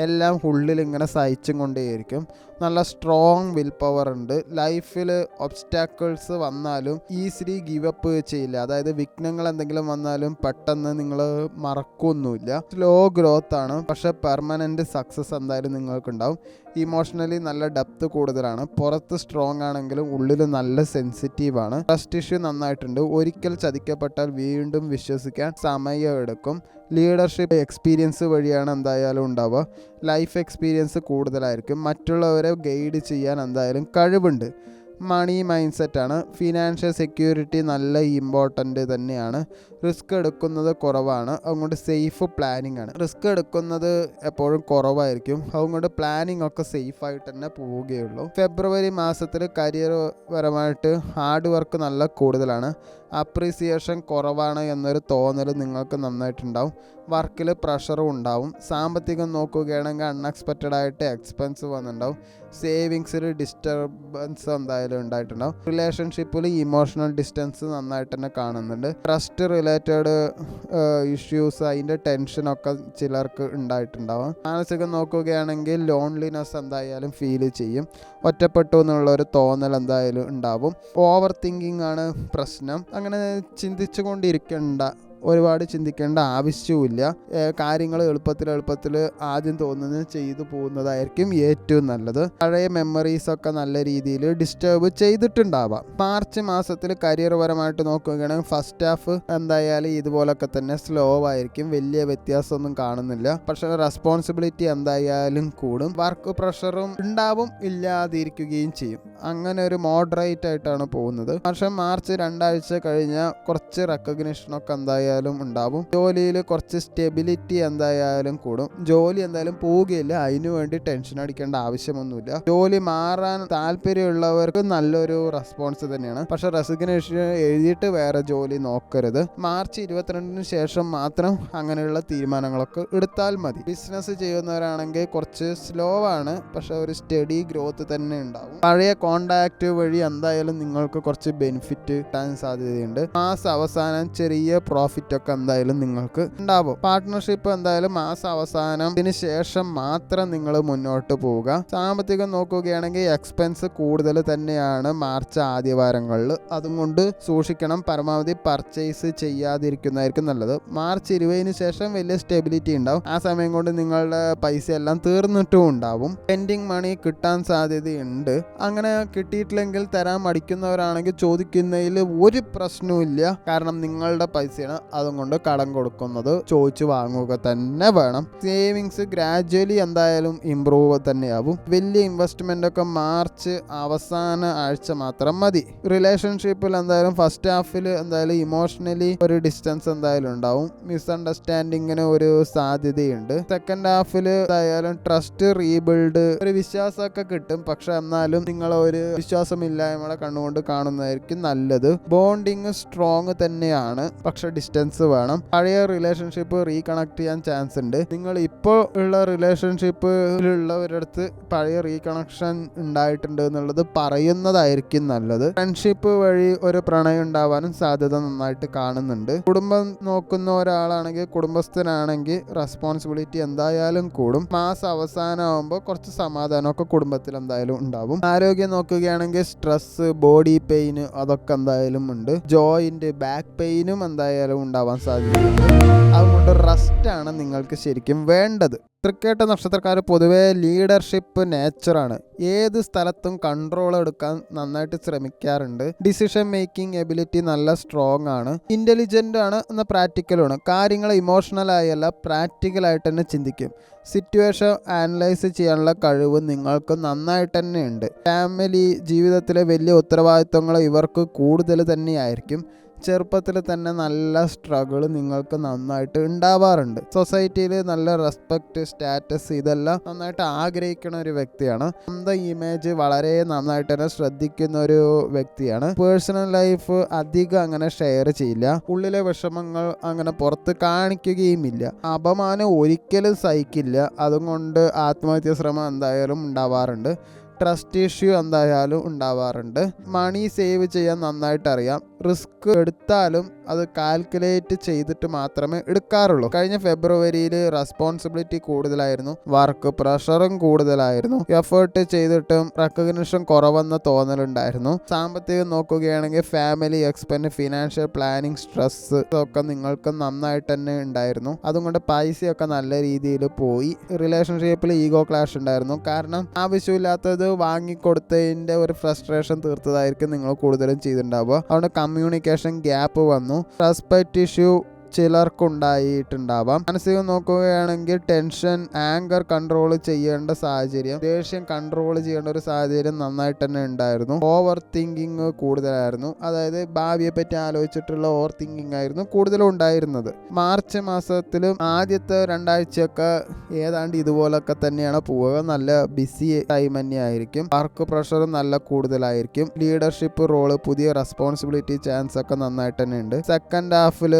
എല്ലാം ഉള്ളിൽ ഇങ്ങനെ സഹിച്ചും കൊണ്ടേയിരിക്കും. നല്ല സ്ട്രോങ് വിൽ പവർ ഉണ്ട്. ലൈഫിൽ ഒബ്സ്റ്റാക്കിൾസ് വന്നാലും ഈസിലി ഗിവ് അപ്പ് ചെയ്യില്ല. അതായത് വിഘ്നങ്ങൾ എന്തെങ്കിലും വന്നാലും പെട്ടെന്ന് നിങ്ങൾ മറക്കൊന്നുമില്ല. സ്ലോ ഗ്രോത്ത് ആണ്, പക്ഷെ പെർമനൻറ്റ് സക്സസ് എന്തായാലും നിങ്ങൾക്കുണ്ടാവും. ഇമോഷണലി നല്ല ഡെപ്ത് കൂടുതലാണ്. പുറത്ത് സ്ട്രോങ് ആണെങ്കിലും ഉള്ളിൽ നല്ല സെൻസിറ്റീവാണ്. ട്രസ്റ്റ് ഇഷ്യൂ നന്നായിട്ടുണ്ട്. ഒരിക്കൽ ചതിക്കപ്പെട്ടാൽ വീണ്ടും വിശ്വസിക്കാൻ സമയമെടുക്കും. ലീഡർഷിപ്പ് എക്സ്പീരിയൻസ് വഴിയാണ് എന്തായാലും ഉണ്ടാവുക. ലൈഫ് എക്സ്പീരിയൻസ് കൂടുതലായിരിക്കും. മറ്റുള്ളവരെ ഗൈഡ് ചെയ്യാൻ എന്തായാലും കഴിവുണ്ട്. മണി മൈൻഡ് സെറ്റാണ്. ഫിനാൻഷ്യൽ സെക്യൂരിറ്റി നല്ല ഇമ്പോർട്ടൻ്റ് തന്നെയാണ്. റിസ്ക് എടുക്കുന്നത് കുറവാണ്. അതുകൊണ്ട് സേഫ് പ്ലാനിങ് ആണ്. റിസ്ക് എടുക്കുന്നത് എപ്പോഴും കുറവായിരിക്കും. അതുകൊണ്ട് പ്ലാനിങ് ഒക്കെ സേഫായിട്ട് തന്നെ പോവുകയുള്ളൂ. ഫെബ്രുവരി മാസത്തിൽ കരിയർ പരമായിട്ട് ഹാർഡ് വർക്ക് നല്ല കൂടുതലാണ്. അപ്രീസിയേഷൻ കുറവാണ് എന്നൊരു തോന്നൽ നിങ്ങൾക്ക് നന്നായിട്ടുണ്ടാവും. വർക്കിൽ പ്രഷറും ഉണ്ടാവും. സാമ്പത്തികം നോക്കുകയാണെങ്കിൽ അൺഎക്സ്പെക്റ്റഡ് ആയിട്ട് എക്സ്പെൻസ് വന്നിട്ടുണ്ടാവും. സേവിങ്സിൽ ഡിസ്റ്റർബൻസ് എന്തായാലും ഉണ്ടായിട്ടുണ്ടാവും. റിലേഷൻഷിപ്പിൽ ഇമോഷണൽ ഡിസ്റ്റൻസ് നന്നായിട്ട് തന്നെ കാണുന്നുണ്ട്. ട്രസ്റ്റ് റിലേറ്റഡ് ഇഷ്യൂസ്, അതിൻ്റെ ടെൻഷനൊക്കെ ചിലർക്ക് ഉണ്ടായിട്ടുണ്ടാവും. മാനസികം നോക്കുകയാണെങ്കിൽ ലോൺലിനെസ് എന്തായാലും ഫീൽ ചെയ്യും. ഒറ്റപ്പെട്ടു എന്നുള്ളൊരു തോന്നൽ എന്തായാലും ഉണ്ടാവും. ഓവർ തിങ്കിങ് ആണ് പ്രശ്നം. അങ്ങനെ ചിന്തിച്ചു കൊണ്ടിരിക്കേണ്ട, ഒരുപാട് ചിന്തിക്കേണ്ട ആവശ്യവുമില്ല. കാര്യങ്ങൾ എളുപ്പത്തിൽ ആദ്യം തോന്നുന്നത് ചെയ്തു പോകുന്നതായിരിക്കും ഏറ്റവും നല്ലത്. പഴയ മെമ്മറീസൊക്കെ നല്ല രീതിയിൽ ഡിസ്റ്റർബ് ചെയ്തിട്ടുണ്ടാവാം. മാർച്ച് മാസത്തിൽ കരിയർ പരമായിട്ട് നോക്കുകയാണെങ്കിൽ ഫസ്റ്റ് ഹാഫ് എന്തായാലും ഇതുപോലൊക്കെ തന്നെ സ്ലോ ആയിരിക്കും. വലിയ വ്യത്യാസമൊന്നും കാണുന്നില്ല. പക്ഷേ റെസ്പോൺസിബിലിറ്റി എന്തായാലും കൂടും. വർക്ക് പ്രഷറും ഉണ്ടാവും, ഇല്ലാതിരിക്കുകയും ചെയ്യും. അങ്ങനെ ഒരു മോഡറേറ്റ് ആയിട്ടാണ് പോകുന്നത്. പക്ഷേ മാർച്ച് 2 ആഴ്ച കഴിഞ്ഞാൽ കുറച്ച് റെക്കഗ്നിഷനൊക്കെ എന്തായാലും ഉണ്ടാവും. ജോലിയിൽ കുറച്ച് സ്റ്റെബിലിറ്റി എന്തായാലും കൂടും. ജോലി എന്തായാലും പോവുകയില്ല. അതിനു വേണ്ടി ടെൻഷൻ അടിക്കേണ്ട ആവശ്യമൊന്നുമില്ല. ജോലി മാറാൻ താല്പര്യമുള്ളവർക്ക് നല്ലൊരു റെസ്പോൺസ് തന്നെയാണ്. പക്ഷെ റെസിഗ്നേഷൻ എഴുതിയിട്ട് വേറെ ജോലി നോക്കരുത്. മാർച്ച് 22 ശേഷം മാത്രം അങ്ങനെയുള്ള തീരുമാനങ്ങളൊക്കെ എടുത്താൽ മതി. ബിസിനസ് ചെയ്യുന്നവരാണെങ്കിൽ കുറച്ച് സ്ലോ ആണ്, പക്ഷെ ഒരു സ്റ്റഡി ഗ്രോത്ത് തന്നെ ഉണ്ടാവും. പഴയ കോണ്ടാക്ട് വഴി എന്തായാലും നിങ്ങൾക്ക് കുറച്ച് ബെനിഫിറ്റ് കിട്ടാൻ സാധ്യതയുണ്ട്. മാസം അവസാനം ചെറിയ പ്രോഫിറ്റ് ഒക്കെ എന്തായാലും നിങ്ങൾക്ക് ഉണ്ടാവും. പാർട്ട്ണർഷിപ്പ് എന്തായാലും മാസം അവസാനത്തിന് ശേഷം മാത്രം നിങ്ങൾ മുന്നോട്ട് പോവുക. സാമ്പത്തികം നോക്കുകയാണെങ്കിൽ എക്സ്പെൻസ് കൂടുതൽ തന്നെയാണ് മാർച്ച് ആദ്യവാരങ്ങളിൽ. അതുകൊണ്ട് സൂക്ഷിക്കണം. പരമാവധി പർച്ചേസ് ചെയ്യാതിരിക്കുന്നതായിരിക്കും നല്ലത്. മാർച്ച് 20 ശേഷം വലിയ സ്റ്റെബിലിറ്റി ഉണ്ടാവും. ആ സമയം കൊണ്ട് നിങ്ങളുടെ പൈസ എല്ലാം തീർന്നിട്ടും ഉണ്ടാവും. പെൻഡിങ് മണി കിട്ടാൻ സാധ്യതയുണ്ട്. അങ്ങനെ കിട്ടിയിട്ടില്ലെങ്കിൽ തരാൻ മടിക്കുന്നവരാണെങ്കിൽ ചോദിക്കുന്നതിൽ ഒരു പ്രശ്നവുമില്ല. കാരണം നിങ്ങളുടെ പൈസയാണ്. അതുകൊണ്ട് കടം കൊടുക്കുന്നത് ചോദിച്ചു വാങ്ങുക തന്നെ വേണം. സേവിങ്സ് ഗ്രാജുവലി എന്തായാലും ഇംപ്രൂവ് തന്നെയാവും. വലിയ ഇൻവെസ്റ്റ്മെന്റ് ഒക്കെ മാർച്ച് അവസാന ആഴ്ച മാത്രം മതി. റിലേഷൻഷിപ്പിൽ എന്തായാലും ഫസ്റ്റ് ഹാഫിൽ എന്തായാലും ഇമോഷണലി ഒരു ഡിസ്റ്റൻസ് എന്തായാലും ഉണ്ടാവും. മിസ്അണ്ടർസ്റ്റാൻഡിങ്ങിന് ഒരു സാധ്യതയുണ്ട്. സെക്കൻഡ് ഹാഫിൽ എന്തായാലും ട്രസ്റ്റ് റീബിൽഡ്, ഒരു വിശ്വാസമൊക്കെ കിട്ടും. പക്ഷെ എന്നാലും നിങ്ങൾ ഒരു വിശ്വാസമില്ലായ്മയുടെ കണ്ണുകൊണ്ട് കാണുന്നതായിരിക്കും നല്ലത്. ബോണ്ടിങ് സ്ട്രോങ് തന്നെയാണ്, പക്ഷെ ഡിസ്റ്റൻസ് വേണം. പഴയ റിലേഷൻഷിപ്പ് റീകണക്ട് ചെയ്യാൻ ചാൻസ് ഉണ്ട്. നിങ്ങൾ ഇപ്പോൾ ഉള്ള റിലേഷൻഷിപ്പിലുള്ളവരടുത്ത് പഴയ റീകണക്ഷൻ ഉണ്ടായിട്ടുണ്ട് എന്നുള്ളത് പറയുന്നതായിരിക്കും നല്ലത്. ഫ്രണ്ട്ഷിപ്പ് വഴി ഒരു പ്രണയം ഉണ്ടാവാനും സാധ്യത നന്നായിട്ട് കാണുന്നുണ്ട്. കുടുംബം നോക്കുന്ന ഒരാളാണെങ്കിൽ, കുടുംബസ്ഥനാണെങ്കിൽ റെസ്പോൺസിബിലിറ്റി എന്തായാലും കൂടും. മാസം അവസാനമാകുമ്പോൾ കുറച്ച് സമാധാനമൊക്കെ കുടുംബത്തിൽ എന്തായാലും ഉണ്ടാവും. ആരോഗ്യം നോക്കുകയാണെങ്കിൽ സ്ട്രെസ്, ബോഡി പെയിൻ അതൊക്കെ എന്തായാലും ഉണ്ട്. ജോയിന്റ്, ബാക്ക് പെയിനും എന്തായാലും ഉണ്ടാവാൻ സാധ്യതയുണ്ട്. അതുകൊണ്ട് റെസ്റ്റാണ് നിങ്ങൾക്ക് ശരിക്കും വേണ്ടത്. തൃക്കേട്ട നക്ഷത്രക്കാർ പൊതുവേ ലീഡർഷിപ്പ് നേച്ചറാണ്. ഏത് സ്ഥലത്തും കൺട്രോൾ എടുക്കാൻ നന്നായിട്ട് ശ്രമിക്കാറുണ്ട്. ഡിസിഷൻ മേക്കിംഗ് എബിലിറ്റി നല്ല സ്ട്രോങ് ആണ്. ഇൻ്റലിജൻ്റ് ആണ്, എന്നാൽ പ്രാക്ടിക്കലുമാണ്. കാര്യങ്ങൾ ഇമോഷണലായല്ല, പ്രാക്ടിക്കലായിട്ട് തന്നെ ചിന്തിക്കും. സിറ്റുവേഷൻ അനലൈസ് ചെയ്യാനുള്ള കഴിവ് നിങ്ങൾക്ക് നന്നായിട്ട് തന്നെ ഉണ്ട്. ഫാമിലി ജീവിതത്തിലെ വലിയ ഉത്തരവാദിത്വങ്ങൾ ഇവർക്ക് കൂടുതൽ തന്നെയായിരിക്കും. ചെറുപ്പത്തിൽ തന്നെ നല്ല സ്ട്രഗിൾ നിങ്ങൾക്ക് നന്നായിട്ട് ഉണ്ടാവാറുണ്ട്. സൊസൈറ്റിയിൽ നല്ല റെസ്പെക്റ്റ്, സ്റ്റാറ്റസ് ഇതെല്ലാം നന്നായിട്ട് ആഗ്രഹിക്കുന്ന ഒരു വ്യക്തിയാണ്. സ്വന്തം ഇമേജ് വളരെ നന്നായിട്ട് തന്നെ ശ്രദ്ധിക്കുന്ന ഒരു വ്യക്തിയാണ്. പേഴ്സണൽ ലൈഫ് അധികം അങ്ങനെ ഷെയർ ചെയ്യില്ല. ഉള്ളിലെ വിഷമങ്ങൾ അങ്ങനെ പുറത്ത് കാണിക്കുകയുമില്ല. അപമാനം ഒരിക്കലും സഹിക്കില്ല. അതുകൊണ്ട് ആത്മഹത്യാ ശ്രമം എന്തായാലും ഉണ്ടാവാറുണ്ട്. ട്രസ്റ്റ് ഇഷ്യൂ എന്തായാലും ഉണ്ടാവാറുണ്ട്. മണി സേവ് ചെയ്യാൻ നന്നായിട്ട് അറിയാം. റിസ്ക് എടുത്താലും അത് കാൽക്കുലേറ്റ് ചെയ്തിട്ട് മാത്രമേ എടുക്കാറുള്ളൂ. കഴിഞ്ഞ ഫെബ്രുവരിയിൽ റെസ്പോൺസിബിലിറ്റി കൂടുതലായിരുന്നു, വർക്ക് പ്രഷറും കൂടുതലായിരുന്നു, എഫേർട്ട് ചെയ്തിട്ടും റെക്കഗ്നിഷൻ കുറവെന്ന തോന്നലുണ്ടായിരുന്നു. സാമ്പത്തികം നോക്കുകയാണെങ്കിൽ family expense, financial planning, stress ഒക്കെ നിങ്ങൾക്ക് നന്നായിട്ട് തന്നെ ഉണ്ടായിരുന്നു. അതുകൊണ്ട് പൈസയൊക്കെ നല്ല രീതിയിൽ പോയി. റിലേഷൻഷിപ്പിൽ ഈഗോ ക്ലാഷ് ഉണ്ടായിരുന്നു. കാരണം ആവശ്യമില്ലാത്തത് വാങ്ങിക്കൊടുത്തതിൻ്റെ ഒരു ഫ്രസ്ട്രേഷൻ തീർത്തതായിരിക്കും നിങ്ങൾ കൂടുതലും ചെയ്തിട്ടുണ്ടാവുക. അതുകൊണ്ട് കമ്മ്യൂണിക്കേഷൻ ഗ്യാപ്പ് വന്നു. റെസ്പെക്റ്റ് ഇഷ്യൂ ചിലർക്കുണ്ടായിട്ടുണ്ടാവാം. മാനസികം നോക്കുകയാണെങ്കിൽ ടെൻഷൻ, ആങ്കർ കൺട്രോൾ ചെയ്യേണ്ട സാഹചര്യം, ദേഷ്യം കൺട്രോൾ ചെയ്യേണ്ട ഒരു സാഹചര്യം നന്നായിട്ട് തന്നെ ഉണ്ടായിരുന്നു. ഓവർ തിങ്കിങ് കൂടുതലായിരുന്നു. അതായത് ഭാവിയെ പറ്റി ആലോചിച്ചിട്ടുള്ള ഓവർ തിങ്കിങ് ആയിരുന്നു കൂടുതലും ഉണ്ടായിരുന്നത്. മാർച്ച് മാസത്തിലും ആദ്യത്തെ 2 ആഴ്ചയൊക്കെ ഏതാണ്ട് ഇതുപോലൊക്കെ തന്നെയാണ് പോവുക. നല്ല ബിസി ടൈം തന്നെയായിരിക്കും. വർക്ക് പ്രഷറും നല്ല കൂടുതലായിരിക്കും. ലീഡർഷിപ്പ് റോള്, പുതിയ റെസ്പോൺസിബിലിറ്റി ചാൻസ് ഒക്കെ നന്നായിട്ട് തന്നെ ഉണ്ട്. സെക്കൻഡ് ഹാഫിൽ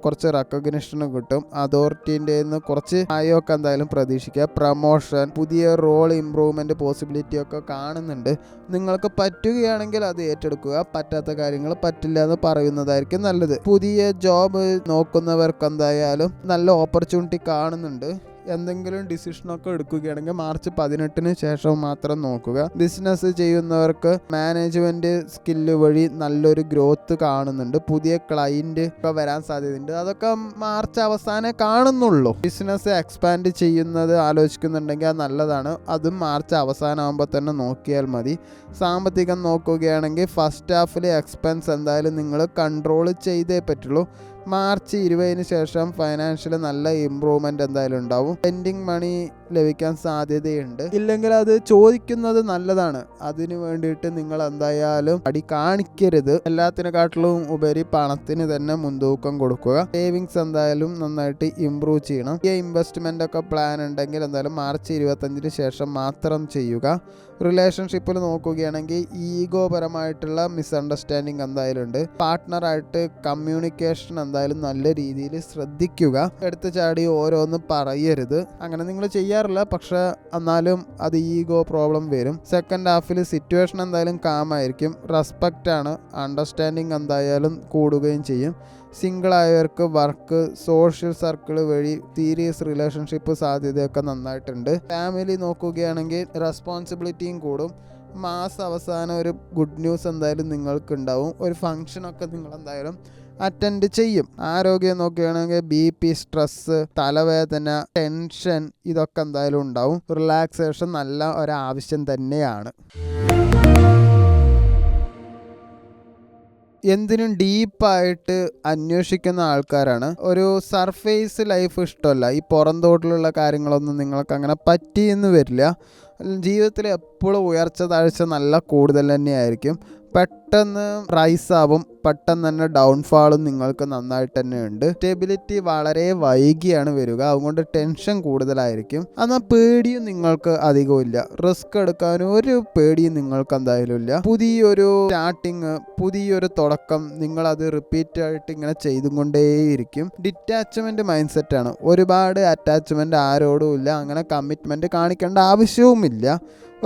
കുറച്ച് റെക്കഗ്നിഷന് കിട്ടും. അതോറിറ്റിൻ്റെ കുറച്ച് ആയൊക്കെ എന്തായാലും പ്രതീക്ഷിക്കുക. പ്രമോഷൻ, പുതിയ റോൾ ഇംപ്രൂവ്മെന്റ് പോസിബിലിറ്റി ഒക്കെ കാണുന്നുണ്ട്. നിങ്ങൾക്ക് പറ്റുകയാണെങ്കിൽ അത് ഏറ്റെടുക്കുക. പറ്റാത്ത കാര്യങ്ങൾ പറ്റില്ല എന്ന് പറയുന്നതായിരിക്കും നല്ലത്. പുതിയ ജോബ് നോക്കുന്നവർക്ക് എന്തായാലും നല്ല ഓപ്പർച്യൂണിറ്റി കാണുന്നുണ്ട്. എന്തെങ്കിലും ഡിസിഷനൊക്കെ എടുക്കുകയാണെങ്കിൽ മാർച്ച് 18 ശേഷം മാത്രം നോക്കുക. ബിസിനസ് ചെയ്യുന്നവർക്ക് മാനേജ്മെന്റ് സ്കില്ല് വഴി നല്ലൊരു ഗ്രോത്ത് കാണുന്നുണ്ട്. പുതിയ ക്ലയന്റ് ഒക്കെ വരാൻ സാധ്യതയുണ്ട്. അതൊക്കെ മാർച്ച് അവസാനം കാണുന്നുള്ളൂ. ബിസിനസ് എക്സ്പാൻഡ് ചെയ്യുന്നത് ആലോചിക്കുന്നുണ്ടെങ്കിൽ അത് നല്ലതാണ്. അതും മാർച്ച് അവസാനമാകുമ്പോൾ തന്നെ നോക്കിയാൽ മതി. സാമ്പത്തികം നോക്കുകയാണെങ്കിൽ ഫസ്റ്റ് ഹാഫിൽ എക്സ്പെൻസ് എന്തായാലും നിങ്ങൾ കൺട്രോൾ ചെയ്തേ പറ്റുള്ളൂ. മാർച്ച് 20 ശേഷം ഫൈനാൻഷ്യൽ നല്ല ഇമ്പ്രൂവ്മെന്റ് എന്തായാലും ഉണ്ടാവും. പെൻഡിങ് മണി ലഭിക്കാൻ സാധ്യതയുണ്ട്. ഇല്ലെങ്കിൽ അത് ചോദിക്കുന്നത് നല്ലതാണ്. അതിനു വേണ്ടിയിട്ട് നിങ്ങൾ എന്തായാലും അടി കാണിക്കരുത്. എല്ലാത്തിനെക്കാട്ടിലും ഉപരി പണത്തിന് തന്നെ മുൻതൂക്കം കൊടുക്കുക. സേവിങ്സ് എന്തായാലും നന്നായിട്ട് ഇമ്പ്രൂവ് ചെയ്യണം. ഈ ഇൻവെസ്റ്റ്മെന്റ് ഒക്കെ പ്ലാൻ ഉണ്ടെങ്കിൽ എന്തായാലും മാർച്ച് 25 ശേഷം മാത്രം ചെയ്യുക. റിലേഷൻഷിപ്പിൽ നോക്കുകയാണെങ്കിൽ ഈഗോ പരമായിട്ടുള്ള മിസ്അണ്ടർസ്റ്റാൻഡിങ് എന്തായാലും ഉണ്ട്. പാർട്ട്ണറായിട്ട് കമ്മ്യൂണിക്കേഷൻ എന്തായാലും നല്ല രീതിയിൽ ശ്രദ്ധിക്കുക. എടുത്തു ചാടി ഓരോന്ന് പറയരുത്. അങ്ങനെ നിങ്ങൾ ചെയ്യാറില്ല, പക്ഷെ എന്നാലും അത് ഈഗോ പ്രോബ്ലം വരും. സെക്കൻഡ് ഹാഫിൽ സിറ്റുവേഷൻ എന്തായാലും കാമായിരിക്കും. റെസ്പെക്റ്റ് ആണ്, അണ്ടർസ്റ്റാൻഡിങ് എന്തായാലും കൂടുകയും ചെയ്യും. സിംഗിൾ ആയവർക്ക് വർക്ക്, സോഷ്യൽ സർക്കിൾ വഴി സീരിയസ് റിലേഷൻഷിപ്പ് സാധ്യതയൊക്കെ നന്നായിട്ടുണ്ട്. ഫാമിലി നോക്കുകയാണെങ്കിൽ റെസ്പോൺസിബിലിറ്റിയും കൂടും. മാസം അവസാനം ഒരു ഗുഡ് ന്യൂസ് എന്തായാലും നിങ്ങൾക്ക് ഉണ്ടാവും. ഒരു ഫംഗ്ഷനൊക്കെ നിങ്ങൾ എന്തായാലും അറ്റൻഡ് ചെയ്യും. ആരോഗ്യം നോക്കുകയാണെങ്കിൽ BP, സ്ട്രെസ്, തലവേദന, ടെൻഷൻ ഇതൊക്കെ എന്തായാലും ഉണ്ടാവും. റിലാക്സേഷൻ നല്ല ഒരാവശ്യം തന്നെയാണ്. എന്തിനും ഡീപ്പായിട്ട് അന്വേഷിക്കുന്ന ആൾക്കാരാണ്. ഒരു സർഫേസ് ലൈഫ് ഇഷ്ടമല്ല. ഈ പുറന്തോട്ടിലുള്ള കാര്യങ്ങളൊന്നും നിങ്ങൾക്ക് അങ്ങനെ പറ്റിയെന്ന് വരില്ല. ജീവിതത്തിൽ എപ്പോഴും ഉയർച്ച താഴ്ച നല്ല കൂടുതൽ തന്നെയായിരിക്കും. പെട്ടെന്ന് റൈസ് ആവും, പെട്ടെന്ന് തന്നെ ഡൗൺഫാളും നിങ്ങൾക്ക് നന്നായിട്ട് തന്നെ ഉണ്ട്. സ്റ്റെബിലിറ്റി വളരെ വൈകിയാണ് വരിക. അതുകൊണ്ട് ടെൻഷൻ കൂടുതലായിരിക്കും. എന്നാൽ പേടിയും നിങ്ങൾക്ക് അധികമില്ല. റിസ്ക് എടുക്കാനും ഒരു പേടിയും നിങ്ങൾക്ക് എന്തായാലും ഇല്ല. പുതിയൊരു സ്റ്റാർട്ടിങ്, പുതിയൊരു തുടക്കം, നിങ്ങളത് റിപ്പീറ്റ് ആയിട്ട് ഇങ്ങനെ ചെയ്തും കൊണ്ടേയിരിക്കും. ഡിറ്റാച്ച്മെന്റ് മൈൻഡ് സെറ്റാണ്. ഒരുപാട് അറ്റാച്ച്മെന്റ് ആരോടും ഇല്ല. അങ്ങനെ കമ്മിറ്റ്മെന്റ് കാണിക്കേണ്ട ആവശ്യവുമില്ല.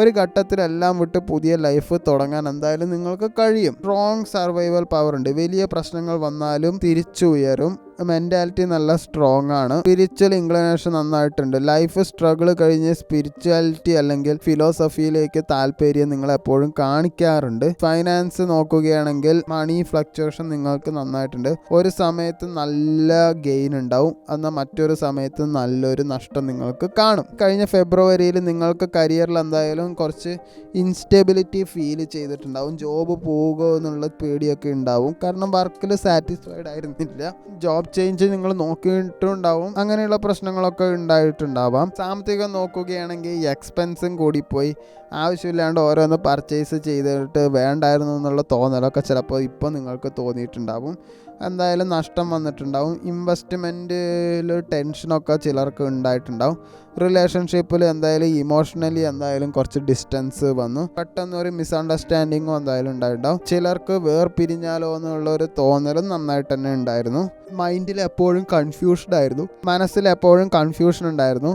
ഒരു ഘട്ടത്തിലെല്ലാം വിട്ട് പുതിയ ലൈഫ് തുടങ്ങാൻ എന്തായാലും നിങ്ങൾക്ക് കഴിയും. സ്ട്രോങ് സർവൈവൽ പവർ ഉണ്ട്. വലിയ പ്രശ്നങ്ങൾ വന്നാലും തിരിച്ചു ഉയരും. മെൻറ്റാലിറ്റി നല്ല സ്ട്രോങ് ആണ്. സ്പിരിച്വൽ ഇൻക്ലിനേഷൻ നന്നായിട്ടുണ്ട്. ലൈഫ് സ്ട്രഗിൾ കഴിഞ്ഞ് സ്പിരിച്വാലിറ്റി അല്ലെങ്കിൽ ഫിലോസഫിയിലേക്ക് താല്പര്യം നിങ്ങൾ എപ്പോഴും കാണിക്കാറുണ്ട്. ഫൈനാൻസ് നോക്കുകയാണെങ്കിൽ മണി ഫ്ലക്ച്വേഷൻ നിങ്ങൾക്ക് നന്നായിട്ടുണ്ട്. ഒരു സമയത്ത് നല്ല ഗെയിൻ ഉണ്ടാവും, എന്നാൽ മറ്റൊരു സമയത്ത് നല്ലൊരു നഷ്ടം നിങ്ങൾക്ക് കാണും. കഴിഞ്ഞ ഫെബ്രുവരിയിൽ നിങ്ങൾക്ക് കരിയറിൽ എന്തായാലും കുറച്ച് ഇൻസ്റ്റെബിലിറ്റി ഫീൽ ചെയ്തിട്ടുണ്ടാവും. ജോബ് പോകുമോ എന്നുള്ള പേടിയൊക്കെ ഉണ്ടാവും. കാരണം വർക്കിൽ സാറ്റിസ്ഫൈഡ് ആയിരുന്നില്ല. ജോബ് ചേഞ്ച് നിങ്ങൾ നോക്കിയിട്ടുണ്ടാവും. അങ്ങനെയുള്ള പ്രശ്നങ്ങളൊക്കെ ഉണ്ടായിട്ടുണ്ടാവാം. സാമ്പത്തികം നോക്കുകയാണെങ്കിൽ എക്സ്പെൻസും കൂടിപ്പോയി. ആവശ്യമില്ലാണ്ട് ഓരോന്ന് പർച്ചേസ് ചെയ്തിട്ട് വേണ്ടായിരുന്നു എന്നുള്ള തോന്നലൊക്കെ ചിലപ്പോൾ ഇപ്പോൾ നിങ്ങൾക്ക് തോന്നിയിട്ടുണ്ടാവും. എന്തായാലും നഷ്ടം വന്നിട്ടുണ്ടാവും. ഇൻവെസ്റ്റ്മെൻറ്റിൽ ടെൻഷനൊക്കെ ചിലർക്ക് ഉണ്ടായിട്ടുണ്ടാവും. റിലേഷൻഷിപ്പിൽ എന്തായാലും ഇമോഷണലി എന്തായാലും കുറച്ച് ഡിസ്റ്റൻസ് വന്നു. പെട്ടെന്നൊരു മിസ്അണ്ടർസ്റ്റാൻഡിങ്ങും എന്തായാലും ഉണ്ടായിട്ടുണ്ടാവും. ചിലർക്ക് വേർപിരിഞ്ഞാലോ എന്നുള്ളൊരു തോന്നലും നന്നായിട്ട് തന്നെ ഉണ്ടായിരുന്നു. മൈൻഡിൽ എപ്പോഴും കൺഫ്യൂഷഡ് ആയിരുന്നു, മനസ്സിൽ എപ്പോഴും കൺഫ്യൂഷൻ ഉണ്ടായിരുന്നു.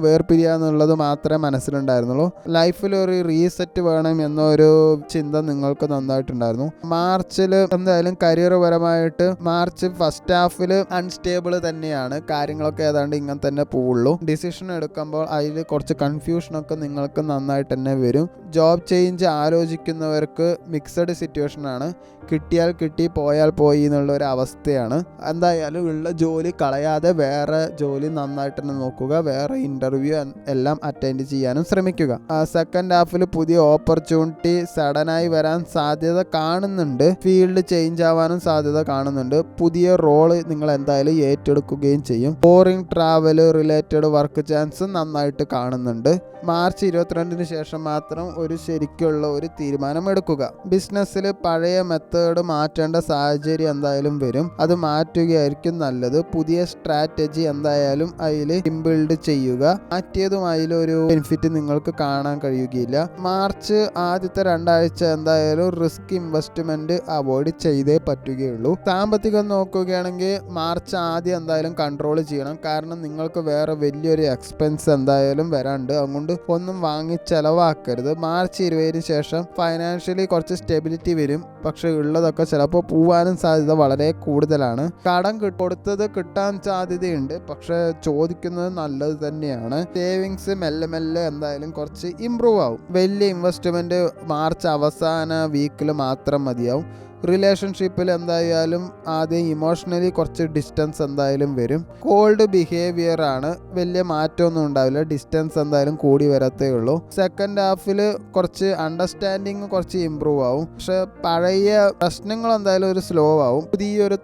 വേർപിരിയാന്നുള്ളത് മാത്രമേ മനസ്സിലുണ്ടായിരുന്നുള്ളൂ. ലൈഫിൽ ഒരു റീസെറ്റ് വേണം എന്നൊരു ചിന്ത നിങ്ങൾക്ക് നന്നായിട്ടുണ്ടായിരുന്നു. മാർച്ചിൽ എന്തായാലും കരിയർ പരമായിട്ട് മാർച്ച് ഫസ്റ്റ് ഹാഫിൽ അൺസ്റ്റേബിൾ തന്നെയാണ്. കാര്യങ്ങളൊക്കെ ഏതാണ്ട് ഇങ്ങനെ തന്നെ പോവുള്ളൂ. ഡിസിഷൻ എടുക്കുമ്പോൾ അതിൽ കുറച്ച് കൺഫ്യൂഷനൊക്കെ നിങ്ങൾക്ക് നന്നായിട്ട് തന്നെ വരും. ജോബ് ചേഞ്ച് ആലോചിക്കുന്നവർക്ക് മിക്സഡ് സിറ്റുവേഷനാണ്. കിട്ടിയാൽ കിട്ടി, പോയാൽ പോയി എന്നുള്ളൊരു അവസ്ഥയാണ്. എന്തായാലും ഉള്ള ജോലി കളയാതെ വേറെ ജോലി നന്നായിട്ട് തന്നെ നോക്കുക. വേറെ ഇൻ്റർവ്യൂ എല്ലാം അറ്റൻഡ് ചെയ്യാനും ശ്രമിക്കുക. സെക്കൻഡ് ഹാഫിൽ പുതിയ ഓപ്പർച്യൂണിറ്റി സഡനായി വരാൻ സാധ്യത കാണുന്നുണ്ട്. ഫീൽഡ് ചേഞ്ച് ആവാനും സാധ്യത കാണുന്നുണ്ട്. പുതിയ റോള് നിങ്ങൾ എന്തായാലും ഏറ്റെടുക്കുകയും ചെയ്യും. Boring travel related work chance നന്നായിട്ട് കാണുന്നുണ്ട്. മാർച്ച് 22 ശേഷം മാത്രം ഒരു ശരിക്കുള്ള ഒരു തീരുമാനം എടുക്കുക. ബിസിനസ്സിൽ പഴയ മെത്തേഡ് മാറ്റേണ്ട സാഹചര്യം എന്തായാലും വരും. അത് മാറ്റുകയായിരിക്കും നല്ലത്. പുതിയ സ്ട്രാറ്റജി എന്തായാലും അതിൽ ഇംബിൽഡ് ചെയ്യുക. മാറ്റിയതും അതിലൊരു ബെനിഫിറ്റ് നിങ്ങൾക്ക് കാണാൻ കഴിയുകയില്ല. മാർച്ച് ആദ്യത്തെ 2 ആഴ്ച എന്തായാലും റിസ്ക് ഇൻവെസ്റ്റ്മെന്റ് അവോയ്ഡ് ചെയ്തേ പറ്റുകയുള്ളൂ. സാമ്പത്തികം നോക്കുകയാണെങ്കിൽ മാർച്ച് ആദ്യം എന്തായാലും കൺട്രോൾ ചെയ്യണം. കാരണം നിങ്ങൾക്ക് വേറെ വലിയൊരു എക്സ്പെൻസ് എന്തായാലും വരാണ്ട്. അതുകൊണ്ട് ഒന്നും വാങ്ങി ചെലവാക്കരുത്. മാർച്ച് 20 ശേഷം ഫൈനാൻഷ്യലി കുറച്ച് സ്റ്റെബിലിറ്റി വരും. പക്ഷെ ഉള്ളതൊക്കെ ചിലപ്പോൾ പോവാനും സാധ്യത വളരെ കൂടുതലാണ്. കടം കൊടുത്തത് കിട്ടാൻ സാധ്യതയുണ്ട്, പക്ഷെ ചോദിക്കുന്നത് നല്ലത് തന്നെയാണ്. സേവിങ്സ് മെല്ലെ മെല്ലെ എന്തായാലും കുറച്ച് ഇമ്പ്രൂവ് ആവും. വലിയ ഇൻവെസ്റ്റ്മെന്റ് മാർച്ച് അവസാന വീക്കിൽ മാത്രം മതിയാവും. റിലേഷൻഷിപ്പിൽ എന്തായാലും ആദ്യം ഇമോഷണലി കുറച്ച് ഡിസ്റ്റൻസ് എന്തായാലും വരും. കോൾഡ് ബിഹേവിയർ ആണ്, വലിയ മാറ്റമൊന്നും ഉണ്ടാവില്ല. ഡിസ്റ്റൻസ് എന്തായാലും കൂടി വരത്തേ ഉള്ളൂ. സെക്കൻഡ് ഹാഫിൽ കുറച്ച് അണ്ടർസ്റ്റാൻഡിങ് കുറച്ച് ഇമ്പ്രൂവ് ആവും. പക്ഷെ പഴയ പ്രശ്നങ്ങൾ എന്തായാലും ഒരു സ്ലോ ആവും. പുതിയൊരു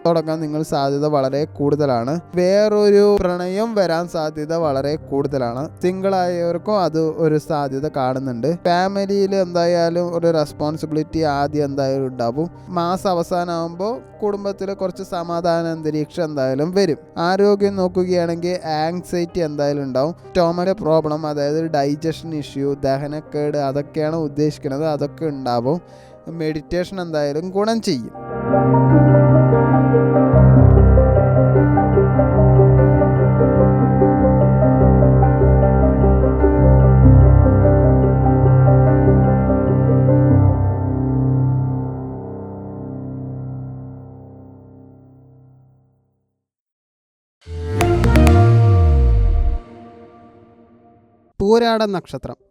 തുടങ്ങാൻ നിങ്ങൾ സാധ്യത വളരെ കൂടുതലാണ്. വേറൊരു പ്രണയം വരാൻ സാധ്യത വളരെ കൂടുതലാണ്. സിംഗിൾ ആയവർക്കും അത് ഒരു സാധ്യത കാണുന്നുണ്ട്. ഫാമിലിയിൽ എന്തായാലും ഒരു റെസ്പോൺസിബിലിറ്റി ആദ്യം എന്തായാലും ഉണ്ടാവും. മാസം അവസാനമാകുമ്പോൾ കുടുംബത്തിൽ കുറച്ച് സമാധാന അന്തരീക്ഷം എന്തായാലും വരും. ആരോഗ്യം നോക്കുകയാണെങ്കിൽ ആങ്സൈറ്റി എന്തായാലും ഉണ്ടാവും. സ്റ്റൊമക് പ്രോബ്ലം, അതായത് ഡൈജഷൻ ഇഷ്യൂ, ദഹനക്കേട്, അതൊക്കെയാണ് ഉദ്ദേശിക്കുന്നത്. അതൊക്കെ ഉണ്ടാവും. മെഡിറ്റേഷൻ എന്തായാലും ഗുണം ചെയ്യും.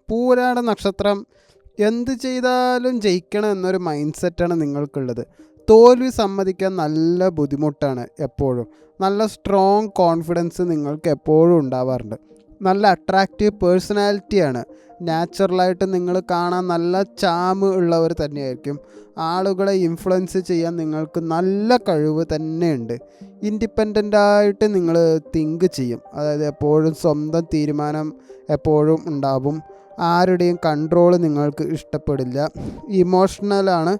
പൂരാട നക്ഷത്രം എന്ത് ചെയ്താലും ജയിക്കണം എന്നൊരു മൈൻഡ് സെറ്റാണ് നിങ്ങൾക്കുള്ളത്. തോൽവി സമ്മതിക്കാൻ നല്ല ബുദ്ധിമുട്ടാണ്. എപ്പോഴും നല്ല സ്ട്രോങ് കോൺഫിഡൻസ് നിങ്ങൾക്ക് എപ്പോഴും ഉണ്ടാവാറുണ്ട്. നല്ല അട്രാക്റ്റീവ് പേഴ്സണാലിറ്റിയാണ്. നാച്ചുറലായിട്ട് നിങ്ങൾ കാണാൻ നല്ല ചാമ് ഉള്ളവർ തന്നെയായിരിക്കും. ആളുകളെ ഇൻഫ്ലുവൻസ് ചെയ്യാൻ നിങ്ങൾക്ക് നല്ല കഴിവ് തന്നെയുണ്ട്. ഇൻഡിപെൻഡൻ്റായിട്ട് നിങ്ങൾ തിങ്ക് ചെയ്യും. അതായത് എപ്പോഴും സ്വന്തം തീരുമാനം എപ്പോഴും ഉണ്ടാവും. ആരുടെയും കൺട്രോൾ നിങ്ങൾക്ക് ഇഷ്ടപ്പെടില്ല. ഇമോഷണലാണ്,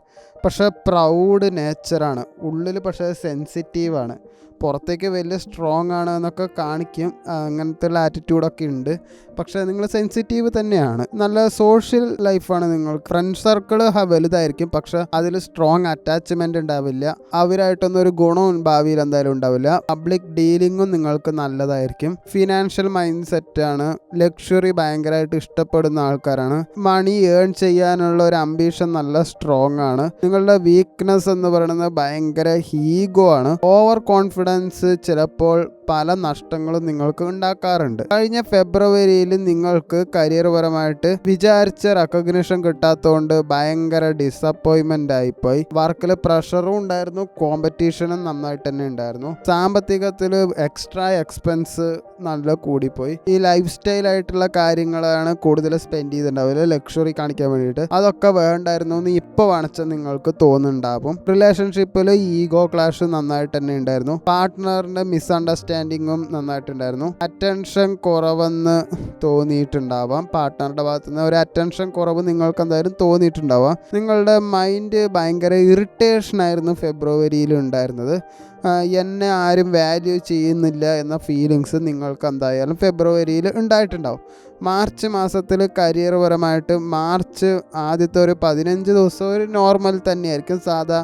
പക്ഷേ പ്രൗഡ് നേച്ചറാണ്. ഉള്ളിൽ പക്ഷേ സെൻസിറ്റീവാണ്. പുറത്തേക്ക് വലിയ സ്ട്രോങ് ആണ് എന്നൊക്കെ കാണിക്കും. അങ്ങനത്തെ ഉള്ള ആറ്റിറ്റ്യൂഡൊക്കെ ഉണ്ട്. പക്ഷേ നിങ്ങൾ സെൻസിറ്റീവ് തന്നെയാണ്. നല്ല സോഷ്യൽ ലൈഫാണ് നിങ്ങൾക്ക്. ഫ്രണ്ട് സർക്കിൾ വലുതായിരിക്കും, പക്ഷെ അതിൽ സ്ട്രോങ് അറ്റാച്ച്മെൻറ്റ് ഉണ്ടാവില്ല. അവരായിട്ടൊന്നും ഒരു ഗുണവും ഭാവിയിൽ എന്തായാലും ഉണ്ടാവില്ല. പബ്ലിക് ഡീലിങ്ങും നിങ്ങൾക്ക് നല്ലതായിരിക്കും. ഫിനാൻഷ്യൽ മൈൻഡ് സെറ്റാണ്. ലക്ഷറി ഭയങ്കരമായിട്ട് ഇഷ്ടപ്പെടുന്ന ആൾക്കാരാണ്. മണി ഏൺ ചെയ്യാനുള്ള ഒരു അംബീഷൻ നല്ല സ്ട്രോങ് ആണ്. നിങ്ങളുടെ വീക്ക്നെസ് എന്ന് പറയുന്നത് ഭയങ്കര ഈഗോ ആണ്. ഓവർ കോൺഫിഡൻസ് ചിലപ്പോൾ പല നഷ്ടങ്ങളും നിങ്ങൾക്ക് ഉണ്ടാക്കാറുണ്ട്. കഴിഞ്ഞ ഫെബ്രുവരിയിൽ നിങ്ങൾക്ക് കരിയർ പരമായിട്ട് വിചാരിച്ച റെക്കഗ്നിഷൻ കിട്ടാത്തതുകൊണ്ട് ഭയങ്കര ഡിസപ്പോയിൻമെന്റ് ആയിപ്പോയി. വർക്കിൽ പ്രഷറും ഉണ്ടായിരുന്നു, കോമ്പറ്റീഷനും നന്നായിട്ട് തന്നെ ഉണ്ടായിരുന്നു. സാമ്പത്തികത്തിൽ എക്സ്ട്രാ എക്സ്പെൻസ് നല്ല കൂടിപ്പോയി. ഈ ലൈഫ് സ്റ്റൈൽ ആയിട്ടുള്ള കാര്യങ്ങളാണ് കൂടുതൽ സ്പെൻഡ് ചെയ്തിട്ടുണ്ടാവില്ല, ലക്ഷറി കാണിക്കാൻ വേണ്ടിയിട്ട്. അതൊക്കെ വേണ്ടായിരുന്നു എന്ന് ഇപ്പോൾ കാണിച്ചാൽ നിങ്ങൾക്ക് തോന്നുന്നുണ്ടാവും. റിലേഷൻഷിപ്പിൽ ഈഗോ ക്ലാഷ് നന്നായിട്ട് തന്നെ ഉണ്ടായിരുന്നു. പാർട്ട്ണറിന്റെ മിസ്അണ്ടർസ്റ്റാൻഡിങ് അണ്ടർസ്റ്റാൻഡിങ്ങും നന്നായിട്ടുണ്ടായിരുന്നു. അറ്റൻഷൻ കുറവെന്ന് തോന്നിയിട്ടുണ്ടാവാം, പാർട്ട്ണറുടെ ഭാഗത്തു നിന്ന് ഒരു അറ്റൻഷൻ കുറവ് നിങ്ങൾക്ക് എന്തായാലും തോന്നിയിട്ടുണ്ടാവാം. നിങ്ങളുടെ മൈൻഡ് ഭയങ്കര ഇറിറ്റേഷൻ ആയിരുന്നു ഫെബ്രുവരിയിൽ ഉണ്ടായിരുന്നത്. എന്നെ ആരും വാല്യൂ ചെയ്യുന്നില്ല എന്ന ഫീലിങ്സ് നിങ്ങൾക്ക് എന്തായാലും ഫെബ്രുവരിയിൽ ഉണ്ടായിട്ടുണ്ടാവും. മാർച്ച് മാസത്തിൽ കരിയർ പരമായിട്ട് മാർച്ച് ആദ്യത്തെ ഒരു 15 ദിവസം ഒരു നോർമൽ തന്നെയായിരിക്കും, സാധാ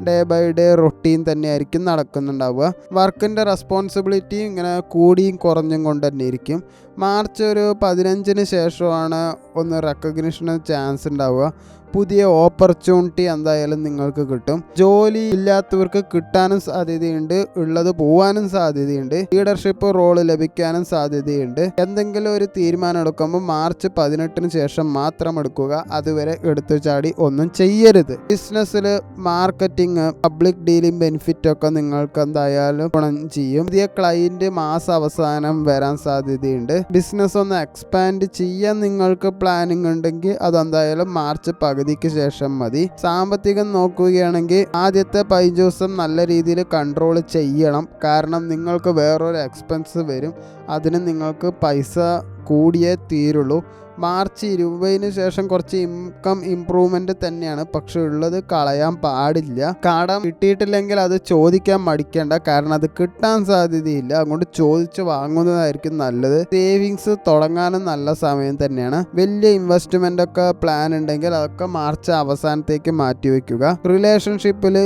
ഡേ ബൈ ഡേ റൊട്ടീൻ തന്നെയായിരിക്കും നടക്കുന്നുണ്ടാവുക. വർക്കിൻ്റെ റെസ്പോൺസിബിലിറ്റി ഇങ്ങനെ കൂടിയും കുറഞ്ഞും കൊണ്ട് തന്നെ ഇരിക്കും. മാർച്ച് ഒരു 15-ന് ശേഷമാണ് ഒന്ന് റെക്കഗ്നിഷന് ചാൻസ് ഉണ്ടാവുക. പുതിയ ഓപ്പർച്യൂണിറ്റി എന്തായാലും നിങ്ങൾക്ക് കിട്ടും. ജോലി ഇല്ലാത്തവർക്ക് കിട്ടാനും സാധ്യതയുണ്ട്, ഉള്ളത് പോവാനും സാധ്യതയുണ്ട്. ലീഡർഷിപ്പ് റോള് ലഭിക്കാനും സാധ്യതയുണ്ട്. എന്തെങ്കിലും ഒരു തീരുമാനം എടുക്കുമ്പോൾ മാർച്ച് 18-ന് ശേഷം മാത്രം എടുക്കുക, അതുവരെ എടുത്തു ചാടി ഒന്നും ചെയ്യരുത്. ബിസിനസ്സിൽ മാർക്കറ്റിംഗ്, പബ്ലിക് ഡീലിംഗ് ബെനിഫിറ്റ് ഒക്കെ നിങ്ങൾക്ക് എന്തായാലും ഗുണം ചെയ്യും. പുതിയ ക്ലയന്റ് മാസാവസാനം വരാൻ സാധ്യതയുണ്ട്. ബിസിനസ് ഒന്ന് എക്സ്പാൻഡ് ചെയ്യാൻ നിങ്ങൾക്ക് പ്ലാനിങ് ഉണ്ടെങ്കിൽ അതെന്തായാലും മാർച്ച് പകുതിക്ക് ശേഷം മതി. സാമ്പത്തികം നോക്കുകയാണെങ്കിൽ ആദ്യത്തെ 15 ദിവസം നല്ല രീതിയിൽ കൺട്രോൾ ചെയ്യണം. കാരണം നിങ്ങൾക്ക് വേറൊരു എക്സ്പെൻസ് വരും, അതിന് നിങ്ങൾക്ക് പൈസ കൂടിയേ തീരുള്ളൂ. മാർച്ച് 20-ന് ശേഷം കുറച്ച് ഇൻകം ഇംപ്രൂവ്മെൻറ്റ് തന്നെയാണ്, പക്ഷെ ഉള്ളത് കളയാൻ പാടില്ല. കടം കിട്ടിയിട്ടില്ലെങ്കിൽ അത് ചോദിക്കാൻ മടിക്കേണ്ട, കാരണം അത് കിട്ടാൻ സാധ്യതയില്ല. അതുകൊണ്ട് ചോദിച്ച് വാങ്ങുന്നതായിരിക്കും നല്ലത്. സേവിങ്സ് തുടങ്ങാനും നല്ല സമയം തന്നെയാണ്. വലിയ ഇൻവെസ്റ്റ്മെൻ്റ് ഒക്കെ പ്ലാൻ ഉണ്ടെങ്കിൽ അതൊക്കെ മാർച്ച് അവസാനത്തേക്ക് മാറ്റിവെക്കുക. റിലേഷൻഷിപ്പിൽ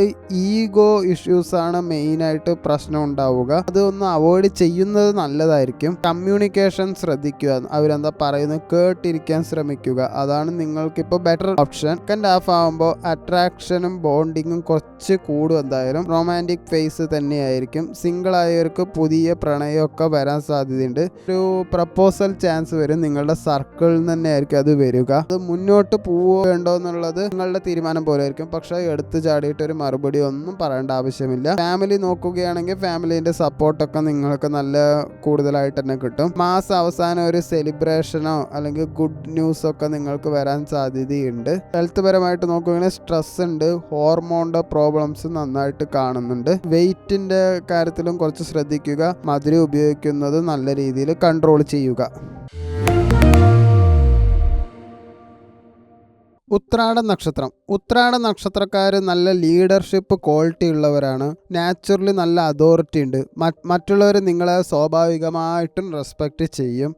ഈഗോ ഇഷ്യൂസാണ് മെയിനായിട്ട് പ്രശ്നം ഉണ്ടാവുക, അതൊന്ന് അവോയ്ഡ് ചെയ്യുന്നത് നല്ലതായിരിക്കും. കമ്മ്യൂണിക്കേഷൻ ശ്രദ്ധിക്കുക, അവരെന്താ പറയുന്നത് ഇരിക്കാൻ ശ്രമിക്കുക, അതാണ് നിങ്ങൾക്കിപ്പോൾ ബെറ്റർ ഓപ്ഷൻ. സെക്കൻഡ് ഹാഫ് ആകുമ്പോൾ അട്രാക്ഷനും ബോണ്ടിങ്ങും കുറച്ച് കൂടും. എന്തായാലും റൊമാൻറ്റിക് ഫേസ് തന്നെയായിരിക്കും. സിംഗിൾ ആയവർക്ക് പുതിയ പ്രണയമൊക്കെ വരാൻ സാധ്യതയുണ്ട്. ഒരു പ്രപ്പോസൽ ചാൻസ് വരും, നിങ്ങളുടെ സർക്കിളിൽ നിന്ന് തന്നെ ആയിരിക്കും അത് വരിക. അത് മുന്നോട്ട് പോവേണ്ടോ എന്നുള്ളത് നിങ്ങളുടെ തീരുമാനം പോലെ ആയിരിക്കും, പക്ഷേ എടുത്തു ചാടിയിട്ട് ഒരു മറുപടി ഒന്നും പറയേണ്ട ആവശ്യമില്ല. ഫാമിലി നോക്കുകയാണെങ്കിൽ ഫാമിലിന്റെ സപ്പോർട്ടൊക്കെ നിങ്ങൾക്ക് നല്ല കൂടുതലായിട്ട് തന്നെ കിട്ടും. മാസം അവസാനം ഒരു സെലിബ്രേഷനോ അല്ലെങ്കിൽ ഗുഡ് ന്യൂസ് ഒക്കെ നിങ്ങൾക്ക് വരാൻ സാധ്യതയുണ്ട്. ഹെൽത്ത് പരമായിട്ട് നോക്കുകയാണെങ്കിൽ സ്ട്രെസ് ഉണ്ട്, ഹോർമോണിന്റെ പ്രോബ്ലംസ് നന്നായിട്ട് കാണുന്നുണ്ട്. വെയിറ്റിന്റെ കാര്യത്തിലും കുറച്ച് ശ്രദ്ധിക്കുക. മധുരം ഉപയോഗിക്കുന്നത് നല്ല രീതിയിൽ കൺട്രോൾ ചെയ്യുക. ഉത്രാട നക്ഷത്രക്കാർ നല്ല ലീഡർഷിപ്പ് ക്വാളിറ്റി ഉള്ളവരാണ്. നാച്ചുറലി നല്ല അതോറിറ്റി ഉണ്ട്. മറ്റുള്ളവർ നിങ്ങളെ സ്വാഭാവികമായിട്ടും റെസ്പെക്റ്റ് ചെയ്യും.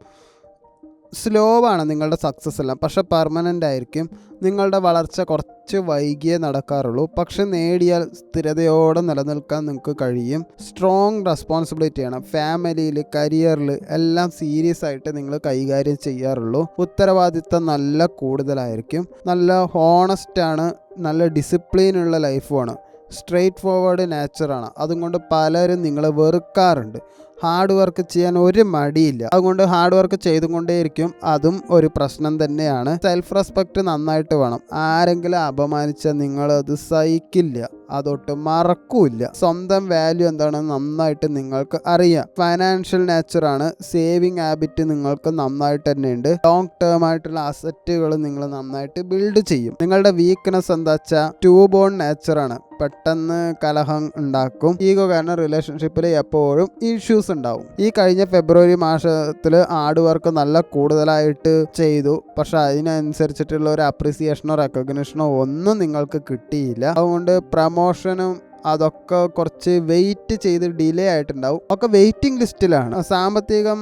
സ്ലോ ആണ് നിങ്ങളുടെ സക്സസ് എല്ലാം, പക്ഷെ പെർമനൻ്റ് ആയിരിക്കും. നിങ്ങളുടെ വളർച്ച കുറച്ച് വൈകിയേ നടക്കാറുള്ളൂ, പക്ഷെ നേടിയാൽ സ്ഥിരതയോടെ നിലനിൽക്കാൻ നിങ്ങൾക്ക് കഴിയും. സ്ട്രോങ് റെസ്പോൺസിബിലിറ്റിയാണ്. ഫാമിലിയിൽ, കരിയറിൽ എല്ലാം സീരിയസ് ആയിട്ട് നിങ്ങൾ കൈകാര്യം ചെയ്യാറുള്ളൂ. ഉത്തരവാദിത്തം നല്ല കൂടുതലായിരിക്കും. നല്ല ഹോണസ്റ്റാണ്, നല്ല ഡിസിപ്ലിനുള്ള ലൈഫുമാണ്. Straight forward നേച്ചറാണ്. അതുകൊണ്ട് പലരും നിങ്ങളെ വെറുക്കാറുണ്ട്. ഹാർഡ് വർക്ക് ചെയ്യാൻ ഒരു മടിയില്ല, അതുകൊണ്ട് ഹാർഡ് വർക്ക് ചെയ്തുകൊണ്ടേയിരിക്കും. അതും ഒരു പ്രശ്നം തന്നെയാണ്. സെൽഫ് റെസ്പെക്റ്റ് നന്നായിട്ട് വേണം. ആരെങ്കിലും അപമാനിച്ചാൽ നിങ്ങളത് സഹിക്കില്ല, അതൊട്ട് മറക്കൂല്ല. സ്വന്തം വാല്യൂ എന്താണെന്ന് നന്നായിട്ട് നിങ്ങൾക്ക് അറിയാം. ഫൈനാൻഷ്യൽ നേച്ചറാണ്. സേവിങ് ഹാബിറ്റ് നിങ്ങൾക്ക് നന്നായിട്ട് തന്നെ ഉണ്ട്. ലോങ് ടേം ആയിട്ടുള്ള അസറ്റുകൾ നിങ്ങൾ നന്നായിട്ട് ബിൽഡ് ചെയ്യും. നിങ്ങളുടെ വീക്ക്നെസ് എന്താ വെച്ചാൽ ടൂ ബോൺ നേച്ചറാണ്. പെട്ടെന്ന് കലഹം ഉണ്ടാക്കും. ഈഗോ കാരണം റിലേഷൻഷിപ്പിൽ എപ്പോഴും ഇഷ്യൂസ് ഉണ്ടാവും. ഈ കഴിഞ്ഞ ഫെബ്രുവരി മാസത്തിൽ ഹാർഡ് വർക്ക് നല്ല കൂടുതലായിട്ട് ചെയ്തു, പക്ഷെ അതിനനുസരിച്ചിട്ടുള്ള ഒരു അപ്രിസിയേഷനോ റെക്കഗ്നിഷനോ ഒന്നും നിങ്ങൾക്ക് കിട്ടിയില്ല. അതുകൊണ്ട് പ്രമോഷനും അതൊക്കെ കുറച്ച് വെയിറ്റ് ചെയ്ത് ഡിലേ ആയിട്ടുണ്ടാവും. ഒക്കെ വെയിറ്റിംഗ് ലിസ്റ്റിലാണ്. സാമ്പത്തികം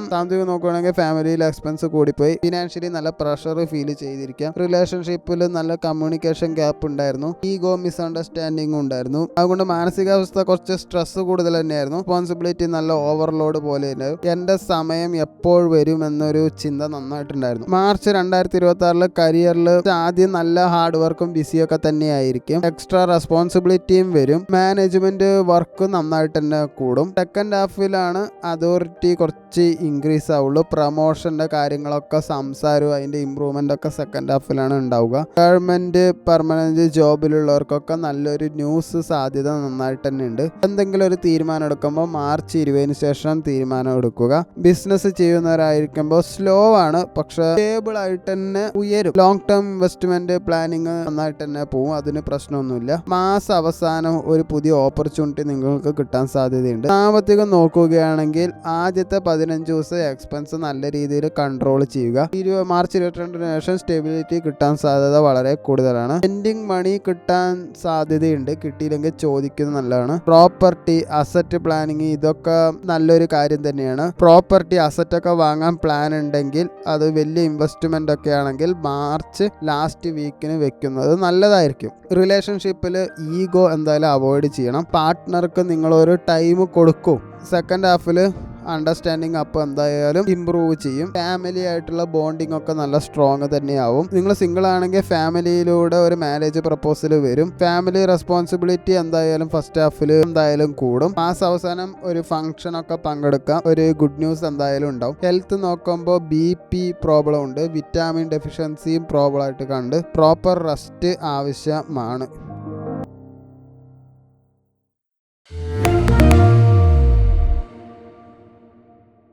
നോക്കുകയാണെങ്കിൽ ഫാമിലിയിൽ എക്സ്പെൻസ് കൂടിപ്പോയി. ഫിനാൻഷ്യലി നല്ല പ്രഷർ ഫീൽ ചെയ്തിരിക്കാം. റിലേഷൻഷിപ്പിൽ നല്ല കമ്മ്യൂണിക്കേഷൻ ഗ്യാപ്പ് ഉണ്ടായിരുന്നു. ഈഗോ മിസ്അണ്ടർസ്റ്റാൻഡിങ് ഉണ്ടായിരുന്നു. അതുകൊണ്ട് മാനസികാവസ്ഥ കുറച്ച് സ്ട്രെസ് കൂടുതൽ തന്നെയായിരുന്നു. റെസ്പോൺസിബിലിറ്റി നല്ല ഓവർലോഡ് പോലെ ഉണ്ടായിരുന്നു. എൻ്റെ സമയം എപ്പോൾ വരും എന്നൊരു ചിന്ത നന്നായിട്ടുണ്ടായിരുന്നു. മാർച്ച് 2026 കരിയറിൽ ആദ്യം നല്ല ഹാർഡ് വർക്കും ബിസിയൊക്കെ തന്നെയായിരിക്കും. എക്സ്ട്രാ റെസ്പോൺസിബിലിറ്റിയും വരും. മാനേജ്മെന്റ് വർക്ക് നന്നായിട്ട് തന്നെ കൂടും. സെക്കൻഡ് ഹാഫിലാണ് അതോറിറ്റി കുറച്ച് ഇൻക്രീസ് ആവുള്ളൂ. പ്രൊമോഷന്റെ കാര്യങ്ങളൊക്കെ സംസാരവും അതിന്റെ ഇമ്പ്രൂവ്മെന്റ് ഒക്കെ സെക്കൻഡ് ഹാഫിലാണ് ഉണ്ടാവുക. ഗവൺമെന്റ് പെർമനന്റ് ജോബിലുള്ളവർക്കൊക്കെ നല്ലൊരു ന്യൂസ് സാധ്യത നന്നായിട്ട് തന്നെ ഉണ്ട്. എന്തെങ്കിലും ഒരു തീരുമാനം എടുക്കുമ്പോൾ മാർച്ച് 20-ന് ശേഷം തീരുമാനം എടുക്കുക. ബിസിനസ് ചെയ്യുന്നവരായിരിക്കുമ്പോൾ സ്ലോ ആണ്, പക്ഷെ സ്റ്റേബിൾ ആയിട്ട് തന്നെ ഉയരും. ലോങ് ടേം ഇൻവെസ്റ്റ്മെന്റ് പ്ലാനിങ് നന്നായിട്ട് തന്നെ പോവും, അതിന് പ്രശ്നമൊന്നുമില്ല. മാസ അവസാനം ഒരു പുതിയ പുതിയ ഓപ്പർച്യൂണിറ്റി നിങ്ങൾക്ക് കിട്ടാൻ സാധ്യതയുണ്ട്. സാമ്പത്തികം നോക്കുകയാണെങ്കിൽ ആദ്യത്തെ 15 ദിവസം എക്സ്പെൻസ് നല്ല രീതിയിൽ കൺട്രോൾ ചെയ്യുക. മാർച്ച് 22 ശേഷം സ്റ്റെബിലിറ്റി കിട്ടാൻ സാധ്യത വളരെ കൂടുതലാണ്. പെൻഡിങ് മണി കിട്ടാൻ സാധ്യതയുണ്ട്, കിട്ടിയില്ലെങ്കിൽ ചോദിക്കുന്നത് നല്ലതാണ്. പ്രോപ്പർട്ടി, അസറ്റ് പ്ലാനിങ് ഇതൊക്കെ നല്ലൊരു കാര്യം തന്നെയാണ്. പ്രോപ്പർട്ടി, അസറ്റ് ഒക്കെ വാങ്ങാൻ പ്ലാൻ ഉണ്ടെങ്കിൽ അത് വലിയ ഇൻവെസ്റ്റ്മെന്റ് ഒക്കെ ആണെങ്കിൽ മാർച്ച് ലാസ്റ്റ് വീക്കിന് വെക്കുന്നത് നല്ലതായിരിക്കും. റിലേഷൻഷിപ്പിൽ ഈഗോ എന്തായാലും അവോയ്ഡ് ചെയ്യണം. പാർട്ട്ണർക്ക് നിങ്ങളൊരു ടൈം കൊടുക്കും. സെക്കൻഡ് ഹാഫിൽ അണ്ടർസ്റ്റാൻഡിങ് അപ്പോൾ എന്തായാലും ഇമ്പ്രൂവ് ചെയ്യും. ഫാമിലി ആയിട്ടുള്ള ബോണ്ടിങ് ഒക്കെ നല്ല സ്ട്രോങ് തന്നെയാവും. നിങ്ങൾ സിംഗിൾ ആണെങ്കിൽ ഫാമിലിയിലൂടെ ഒരു മാരേജ് പ്രപ്പോസൽ വരും. ഫാമിലി റെസ്പോൺസിബിലിറ്റി എന്തായാലും ഫസ്റ്റ് ഹാഫിൽ എന്തായാലും കൂടും. മാസം അവസാനം ഒരു ഫംഗ്ഷൻ ഒക്കെ പങ്കെടുക്കാം. ഒരു ഗുഡ് ന്യൂസ് എന്തായാലും ഉണ്ടാവും. ഹെൽത്ത് നോക്കുമ്പോൾ BP പ്രോബ്ലം ഉണ്ട്, വിറ്റാമിൻ ഡെഫിഷ്യൻസിയും പ്രോബ്ലം ആയിട്ട് കണ്ട് പ്രോപ്പർ റെസ്റ്റ് ആവശ്യമാണ്.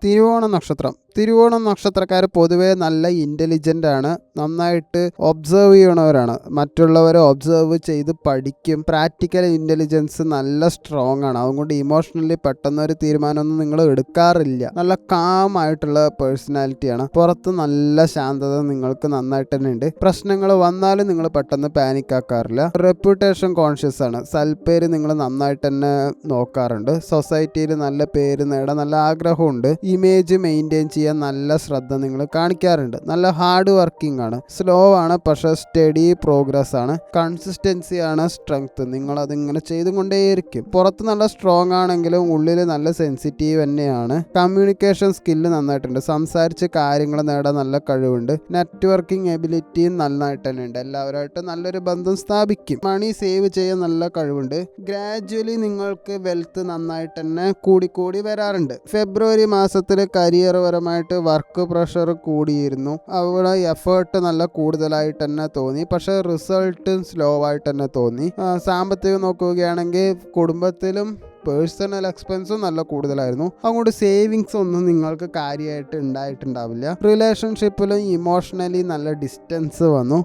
തിരുവോണം നക്ഷത്രക്കാർ പൊതുവേ നല്ല ഇൻ്റലിജൻ്റ് ആണ്, നന്നായിട്ട് ഒബ്സർവ് ചെയ്യണവരാണ്. മറ്റുള്ളവരെ ഒബ്സർവ് ചെയ്ത് പഠിക്കും. പ്രാക്ടിക്കൽ ഇൻ്റലിജൻസ് നല്ല സ്ട്രോങ് ആണ്. അതുകൊണ്ട് ഇമോഷണലി പെട്ടെന്നൊരു തീരുമാനമൊന്നും നിങ്ങൾ എടുക്കാറില്ല. നല്ല കാം ആയിട്ടുള്ള പേഴ്സണാലിറ്റിയാണ്. പുറത്ത് നല്ല ശാന്തത നിങ്ങൾക്ക് നന്നായിട്ട് തന്നെ ഉണ്ട്. പ്രശ്നങ്ങൾ വന്നാലും നിങ്ങൾ പെട്ടെന്ന് പാനിക് ആക്കാറില്ല. റെപ്യൂട്ടേഷൻ കോൺഷ്യസ് ആണ്. സൽപ്പേര് നിങ്ങൾ നന്നായിട്ട് തന്നെ നോക്കാറുണ്ട്. സൊസൈറ്റിയിൽ നല്ല പേര് നേടാൻ നല്ല ആഗ്രഹമുണ്ട്. ഇമേജ് മെയിൻറ്റെയിൻ ചെയ്യാൻ നല്ല ശ്രദ്ധ നിങ്ങൾ കാണിക്കാറുണ്ട്. നല്ല ഹാർഡ് വർക്കിംഗ് ആണ്. സ്ലോ ആണ്, പക്ഷേ സ്റ്റഡി പ്രോഗ്രസ് ആണ്. കൺസിസ്റ്റൻസി ആണ് സ്ട്രെങ്ത്. നിങ്ങൾ അതിങ്ങനെ ചെയ്തുകൊണ്ടേയിരിക്കും. പുറത്ത് നല്ല സ്ട്രോങ് ആണെങ്കിലും ഉള്ളിൽ നല്ല സെൻസിറ്റീവ് തന്നെയാണ്. കമ്മ്യൂണിക്കേഷൻ സ്കില്ല് നന്നായിട്ടുണ്ട്. സംസാരിച്ച് കാര്യങ്ങൾ നേടാൻ നല്ല കഴിവുണ്ട്. നെറ്റ്വർക്കിംഗ് എബിലിറ്റിയും നന്നായിട്ട് തന്നെ ഉണ്ട്. എല്ലാവരുമായിട്ട് നല്ലൊരു ബന്ധം സ്ഥാപിക്കും. മണി സേവ് ചെയ്യാൻ നല്ല കഴിവുണ്ട്. ഗ്രാജുവലി നിങ്ങൾക്ക് വെൽത്ത് നന്നായിട്ട് തന്നെ കൂടി വരാറുണ്ട്. ഫെബ്രുവരി മാസത്തിൽ കരിയർ പരമായിട്ട് വർക്ക് പ്രഷർ കൂടിയിരുന്നു. അവിടെ എഫേർട്ട് നല്ല കൂടുതലായിട്ട് തന്നെ തോന്നി, പക്ഷേ റിസൾട്ട് സ്ലോ ആയിട്ട് തന്നെ തോന്നി. സാമ്പത്തികം നോക്കുകയാണെങ്കിൽ കുടുംബത്തിലും പേഴ്സണൽ എക്സ്പെൻസും നല്ല കൂടുതലായിരുന്നു. അതുകൊണ്ട് സേവിങ്സ് ഒന്നും നിങ്ങൾക്ക് കാര്യമായിട്ട് ഉണ്ടായിട്ടുണ്ടാവില്ല. റിലേഷൻഷിപ്പിലും ഇമോഷണലി നല്ല ഡിസ്റ്റൻസ് വന്നു.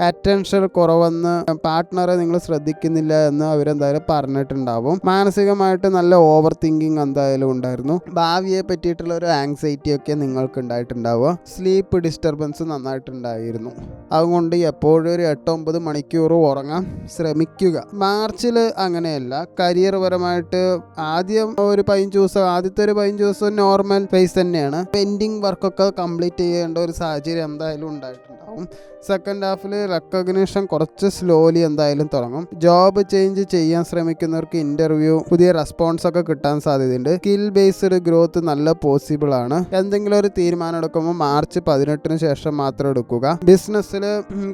അറ്റൻഷൻ കുറവെന്ന് പാർട്ട്ണറെ നിങ്ങൾ ശ്രദ്ധിക്കുന്നില്ല എന്ന് അവരെന്തായാലും പറഞ്ഞിട്ടുണ്ടാവും. മാനസികമായിട്ട് നല്ല ഓവർ തിങ്കിങ് എന്തായാലും ഉണ്ടായിരുന്നു. ഭാവിയെ പറ്റിയിട്ടുള്ള ഒരു ആങ്സൈറ്റി ഒക്കെ നിങ്ങൾക്ക് ഉണ്ടായിട്ടുണ്ടാവുക. Sleep disturbance നന്നായിട്ടുണ്ടായിരുന്നു. അതുകൊണ്ട് എപ്പോഴും ഒരു 8-9 മണിക്കൂർ ഉറങ്ങാൻ ശ്രമിക്കുക. മാർച്ചിൽ അങ്ങനെയല്ല. കരിയർ പരമായിട്ട് ആദ്യത്തെ ഒരു 15 ദിവസം നോർമൽ ഫേസ് തന്നെയാണ്. പെൻഡിങ് വർക്കൊക്കെ കംപ്ലീറ്റ് ചെയ്യേണ്ട ഒരു സാഹചര്യം എന്തായാലും ഉണ്ടായിട്ടുണ്ടാവും. സെക്കൻഡ് ഹാഫിൽ റെക്കഗ്നീഷൻ കുറച്ച് സ്ലോലി എന്തായാലും തുടങ്ങും. ജോബ് ചേഞ്ച് ചെയ്യാൻ ശ്രമിക്കുന്നവർക്ക് ഇന്റർവ്യൂ, പുതിയ റെസ്പോൺസ് ഒക്കെ കിട്ടാൻ സാധ്യതയുണ്ട്. സ്കിൽ ബേസ്ഡ് ഗ്രോത്ത് നല്ല പോസിബിൾ ആണ്. എന്തെങ്കിലും ഒരു തീരുമാനം എടുക്കുമ്പോൾ മാർച്ച് 18 ശേഷം മാത്രം എടുക്കുക. ബിസിനസ്സിൽ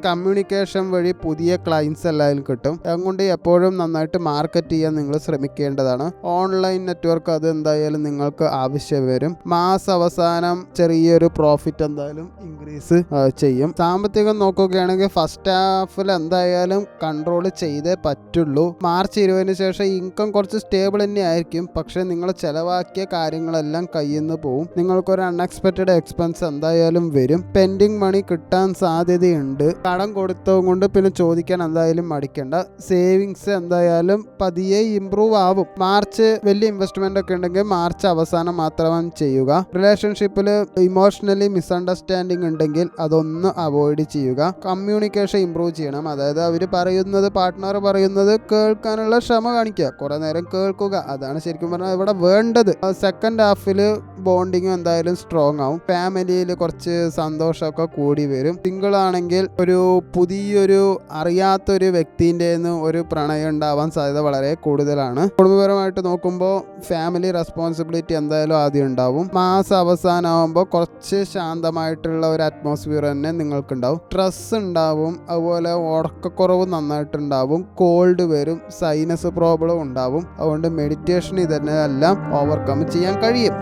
കമ്മ്യൂണിക്കേഷൻ വഴി പുതിയ ക്ലയൻസ് എല്ലാവരും കിട്ടും. അതുകൊണ്ട് എപ്പോഴും നന്നായിട്ട് മാർക്കറ്റ് ചെയ്യാൻ നിങ്ങൾ ശ്രമിക്കേണ്ടതാണ്. ഓൺലൈൻ നെറ്റ്വർക്ക് അത് എന്തായാലും നിങ്ങൾക്ക് ആവശ്യം വരും. മാസം അവസാനം ചെറിയൊരു പ്രോഫിറ്റ് എന്തായാലും ഇൻക്രീസ് ചെയ്യും. സാമ്പത്തികം നോക്കുകയാണെങ്കിൽ ഫസ്റ്റ് ഹാഫിൽ എന്തായാലും കൺട്രോൾ ചെയ്തേ പറ്റുള്ളൂ. മാർച്ച് 20 ശേഷം ഇൻകം കുറച്ച് സ്റ്റേബിൾ തന്നെ ആയിരിക്കും. പക്ഷെ നിങ്ങൾ ചെലവാക്കിയ കാര്യങ്ങളെല്ലാം കയ്യിൽ നിന്ന് പോവും. നിങ്ങൾക്കൊരു അൺഎക്സ്പെക്റ്റഡ് എക്സ്പെൻസ് എന്തായാലും വരും. പെൻഡിങ് മണി കിട്ടാൻ സാധ്യതയുണ്ട്. കടം കൊടുത്തതുകൊണ്ട് പിന്നെ ചോദിക്കാൻ എന്തായാലും മടിക്കേണ്ട. സേവിങ്സ് എന്തായാലും പതിയെ ഇംപ്രൂവ് ആവും. മാർച്ച് വലിയ ഇൻവെസ്റ്റ്മെന്റ് ഒക്കെ ഉണ്ടെങ്കിൽ മാർച്ച് അവസാനം മാത്രം ചെയ്യുക. റിലേഷൻഷിപ്പിൽ ഇമോഷണലി മിസ്അണ്ടർസ്റ്റാൻഡിങ് ഉണ്ടെങ്കിൽ അതൊന്ന് അവോയ്ഡ് ചെയ്യുക. കമ്മ്യൂണിക്കേഷൻ ഇംപ്രൂവ് ചെയ്യണം. അതായത് അവർ പറയുന്നത്, പാർട്ട്ണർ പറയുന്നത് കേൾക്കാനുള്ള ക്ഷമ കാണിക്കുക. കുറെ നേരം കേൾക്കുക. അതാണ് ശരിക്കും പറഞ്ഞാൽ ഇവിടെ വേണ്ടത്. സെക്കൻഡ് ഹാഫിൽ ബോണ്ടിങ് എന്തായാലും സ്ട്രോങ് ആവും. ഫാമിലിയിൽ കുറച്ച് സന്തോഷമൊക്കെ കൂടി വരും. സിംഗിൾ ആണെങ്കിൽ ഒരു പുതിയൊരു അറിയാത്തൊരു വ്യക്തിൻ്റെ ഒരു പ്രണയം ഉണ്ടാവാൻ സാധ്യത വളരെ കൂടുതലാണ്. കുടുംബപരമായിട്ട് നോക്കുമ്പോൾ ഫാമിലി റെസ്പോൺസിബിലിറ്റി എന്തായാലും ആദ്യം ഉണ്ടാവും. മാസം അവസാനമാകുമ്പോൾ കുറച്ച് ശാന്തമായിട്ടുള്ള ഒരു അറ്റ്മോസ്ഫിയർ തന്നെ നിങ്ങൾക്കുണ്ടാവും. സ്ട്രെസ് ഉണ്ടാവും. അതുപോലെ ഉറക്കക്കുറവ് നന്നായിട്ടുണ്ടാവും. കോൾഡ് വരും. സൈനസ് പ്രോബ്ലം ഉണ്ടാവും. അതുകൊണ്ട് മെഡിറ്റേഷൻ ഇതെല്ലാം ഓവർകം ചെയ്യാൻ കഴിയും.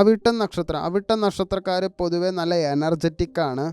അവിട്ടം നക്ഷത്രക്കാർ പൊതുവെ നല്ല എനർജറ്റിക് ആണ്.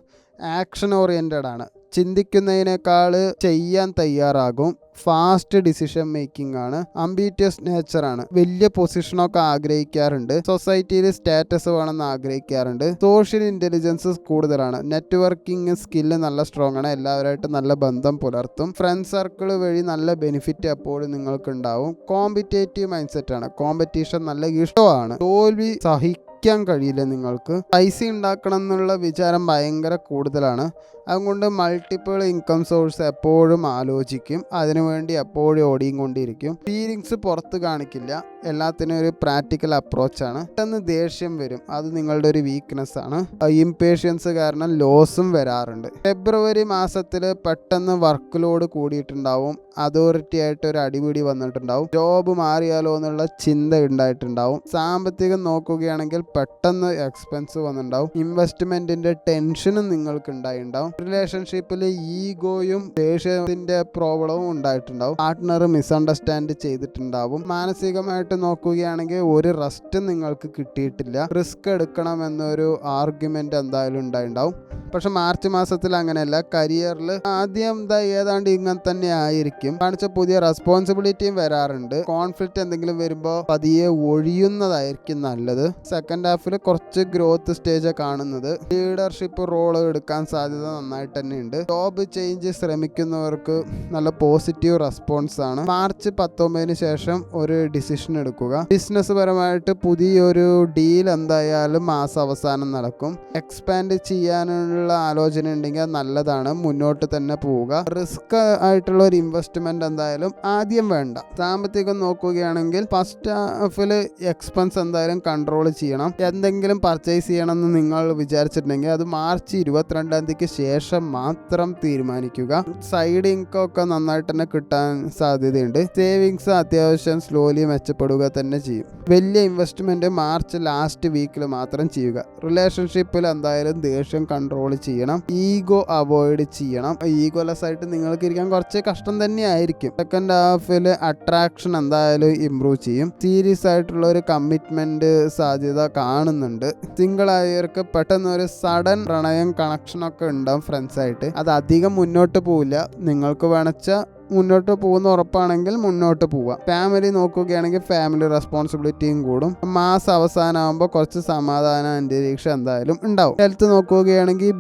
ആക്ഷൻ ഓറിയൻറ്റഡ് ആണ്, ചിന്തിക്കുന്നതിനേക്കാൾ ചെയ്യാൻ തയ്യാറാകും, ഫാസ്റ്റ് ഡിസിഷൻ മേക്കിംഗ് ആണ്, അംബീറ്റിയസ് നേച്ചറാണ്, വലിയ പൊസിഷനൊക്കെ ആഗ്രഹിക്കാറുണ്ട്, സൊസൈറ്റിയിൽ സ്റ്റാറ്റസ് വേണമെന്ന് ആഗ്രഹിക്കാറുണ്ട്, സോഷ്യൽ ഇൻ്റലിജൻസ് കൂടുതലാണ്, നെറ്റ്വർക്കിംഗ് സ്കില്ല് നല്ല സ്ട്രോങ് ആണ്, എല്ലാവരുമായിട്ട് നല്ല ബന്ധം പുലർത്തും, ഫ്രണ്ട് സർക്കിൾ വഴി നല്ല ബെനിഫിറ്റ് എപ്പോഴും നിങ്ങൾക്ക് ഉണ്ടാവും, കോമ്പറ്റേറ്റീവ് മൈൻഡ് സെറ്റ് ആണ്, കോമ്പറ്റീഷൻ നല്ല ഇഷ്ടമാണ്, തോൽവി സഹിക്കാൻ കഴിയില്ല, നിങ്ങൾക്ക് പൈസ ഉണ്ടാക്കണം എന്നുള്ള വിചാരം ഭയങ്കര കൂടുതലാണ്, അതുകൊണ്ട് മൾട്ടിപ്പിൾ ഇൻകം സോഴ്സ് എപ്പോഴും ആലോചിക്കും, അതിനുവേണ്ടി എപ്പോഴും ഓടിയും കൊണ്ടിരിക്കും, ഫീലിങ്സ് പുറത്ത് കാണിക്കില്ല, എല്ലാത്തിനും ഒരു പ്രാക്ടിക്കൽ അപ്രോച്ചാണ്, പെട്ടെന്ന് ദേഷ്യം വരും, അത് നിങ്ങളുടെ ഒരു വീക്ക്നെസ് ആണ്, ഇംപേഷ്യൻസ് കാരണം ലോസും വരാറുണ്ട്. ഫെബ്രുവരി മാസത്തിൽ പെട്ടെന്ന് വർക്ക് ലോഡ് കൂടിയിട്ടുണ്ടാവും, അതോറിറ്റി ആയിട്ട് ഒരു അടിപിടി വന്നിട്ടുണ്ടാവും, ജോബ് മാറിയാലോ എന്നുള്ള ചിന്ത ഉണ്ടായിട്ടുണ്ടാവും, സാമ്പത്തികം നോക്കുകയാണെങ്കിൽ പെട്ടെന്ന് എക്സ്പെൻസ് വന്നിട്ടുണ്ടാവും, ഇൻവെസ്റ്റ്മെന്റിന്റെ ടെൻഷനും നിങ്ങൾക്ക് ഉണ്ടായിട്ടുണ്ടാവും, റിലേഷൻഷിപ്പിൽ ഈഗോയും ദേഷ്യത്തിന്റെ പ്രോബ്ലവും ഉണ്ടായിട്ടുണ്ടാവും, പാർട്ട്ണർ മിസ്അണ്ടർസ്റ്റാൻഡ് ചെയ്തിട്ടുണ്ടാവും, മാനസികമായിട്ട് നോക്കുകയാണെങ്കിൽ ഒരു റെസ്റ്റ് നിങ്ങൾക്ക് കിട്ടിയിട്ടില്ല, റിസ്ക് എടുക്കണം എന്നൊരു ആർഗ്യുമെന്റ് എന്തായാലും ഉണ്ടായിട്ടുണ്ടാവും. പക്ഷെ മാർച്ച് മാസത്തിൽ അങ്ങനെയല്ല, കരിയറിൽ ആദ്യം ഏതാണ്ട് ഇങ്ങനെ തന്നെ ആയിരിക്കും, കാണിച്ച പുതിയ റെസ്പോൺസിബിലിറ്റിയും വരാറുണ്ട്, കോൺഫ്ലിക്റ്റ് എന്തെങ്കിലും വരുമ്പോൾ പതിയെ ഒഴിയുന്നതായിരിക്കും നല്ലത്. സെക്കൻഡ് ഹാഫിൽ കുറച്ച് ഗ്രോത്ത് സ്റ്റേജ് കാണുന്നത്, ലീഡർഷിപ്പ് റോള് എടുക്കാൻ സാധ്യത നന്നായിട്ട് തന്നെ ഉണ്ട്, ജോബ് ചേഞ്ച് ശ്രമിക്കുന്നവർക്ക് നല്ല പോസിറ്റീവ് റെസ്പോൺസ് ആണ്. മാർച്ച് 19 ശേഷം ഒരു ഡിസിഷൻ എടുക്കുക, ബിസിനസ് പരമായിട്ട് പുതിയൊരു ഡീൽ എന്തായാലും മാസ അവസാനം നടക്കും, എക്സ്പാൻഡ് ചെയ്യാനുള്ള ആലോചന ഉണ്ടെങ്കിൽ അത് നല്ലതാണ്, മുന്നോട്ട് തന്നെ പോവുക, റിസ്ക് ആയിട്ടുള്ള ഒരു ഇൻവെസ്റ്റ്മെന്റ് എന്തായാലും ആദ്യം വേണ്ട. സാമ്പത്തികം നോക്കുകയാണെങ്കിൽ ഫസ്റ്റ് ഹാഫിൽ എക്സ്പെൻസ് എന്തായാലും കൺട്രോൾ ചെയ്യണം, എന്തെങ്കിലും പർച്ചേസ് ചെയ്യണമെന്ന് നിങ്ങൾ വിചാരിച്ചിട്ടുണ്ടെങ്കിൽ അത് മാർച്ച് 22-ാം തീയതിക്ക് ശേഷം മാത്രം തീരുമാനിക്കുക. സൈഡ് ഇൻകം ഒക്കെ നന്നായിട്ട് തന്നെ കിട്ടാൻ സാധ്യതയുണ്ട്, സേവിങ്സ് അത്യാവശ്യം സ്ലോലി മെച്ചപ്പെടുക തന്നെ ചെയ്യും. വലിയ ഇൻവെസ്റ്റ്മെന്റ് മാർച്ച് ലാസ്റ്റ് വീക്കിൽ മാത്രം ചെയ്യുക. റിലേഷൻഷിപ്പിൽ എന്തായാലും ദേഷ്യം കൺട്രോൾ ചെയ്യണം, ഈഗോ അവോയ്ഡ് ചെയ്യണം, ഈഗോലെസ് ആയിട്ട് നിങ്ങൾക്ക് ഇരിക്കാൻ കുറച്ച് കഷ്ടം തന്നെയായിരിക്കും. സെക്കൻഡ് ഹാഫിൽ അട്രാക്ഷൻ എന്തായാലും ഇംപ്രൂവ് ചെയ്യും, സീരിയസ് ആയിട്ടുള്ള ഒരു കമ്മിറ്റ്മെന്റ് സാധ്യത കാണുന്നുണ്ട്, സിംഗിൾ ആയവർക്ക് പെട്ടെന്ന് ഒരു സഡൻ പ്രണയം കണക്ഷനൊക്കെ ഉണ്ടാവും ഫ്രണ്ട്സ് ആയിട്ട്, അത് അധികം മുന്നോട്ട് പോവില്ല, നിങ്ങൾക്ക് വേണച്ച മുന്നോട്ട് പോകുന്ന ഉറപ്പാണെങ്കിൽ മുന്നോട്ട് പോവാം. ഫാമിലി നോക്കുകയാണെങ്കിൽ ഫാമിലി റെസ്പോൺസിബിലിറ്റിയും കൂടും, മാസ അവസാനമാകുമ്പോൾ കുറച്ച് സമാധാന അന്തരീക്ഷം എന്തായാലും ഉണ്ടാവും. ഹെൽത്ത് നോക്കുകയാണെങ്കിൽ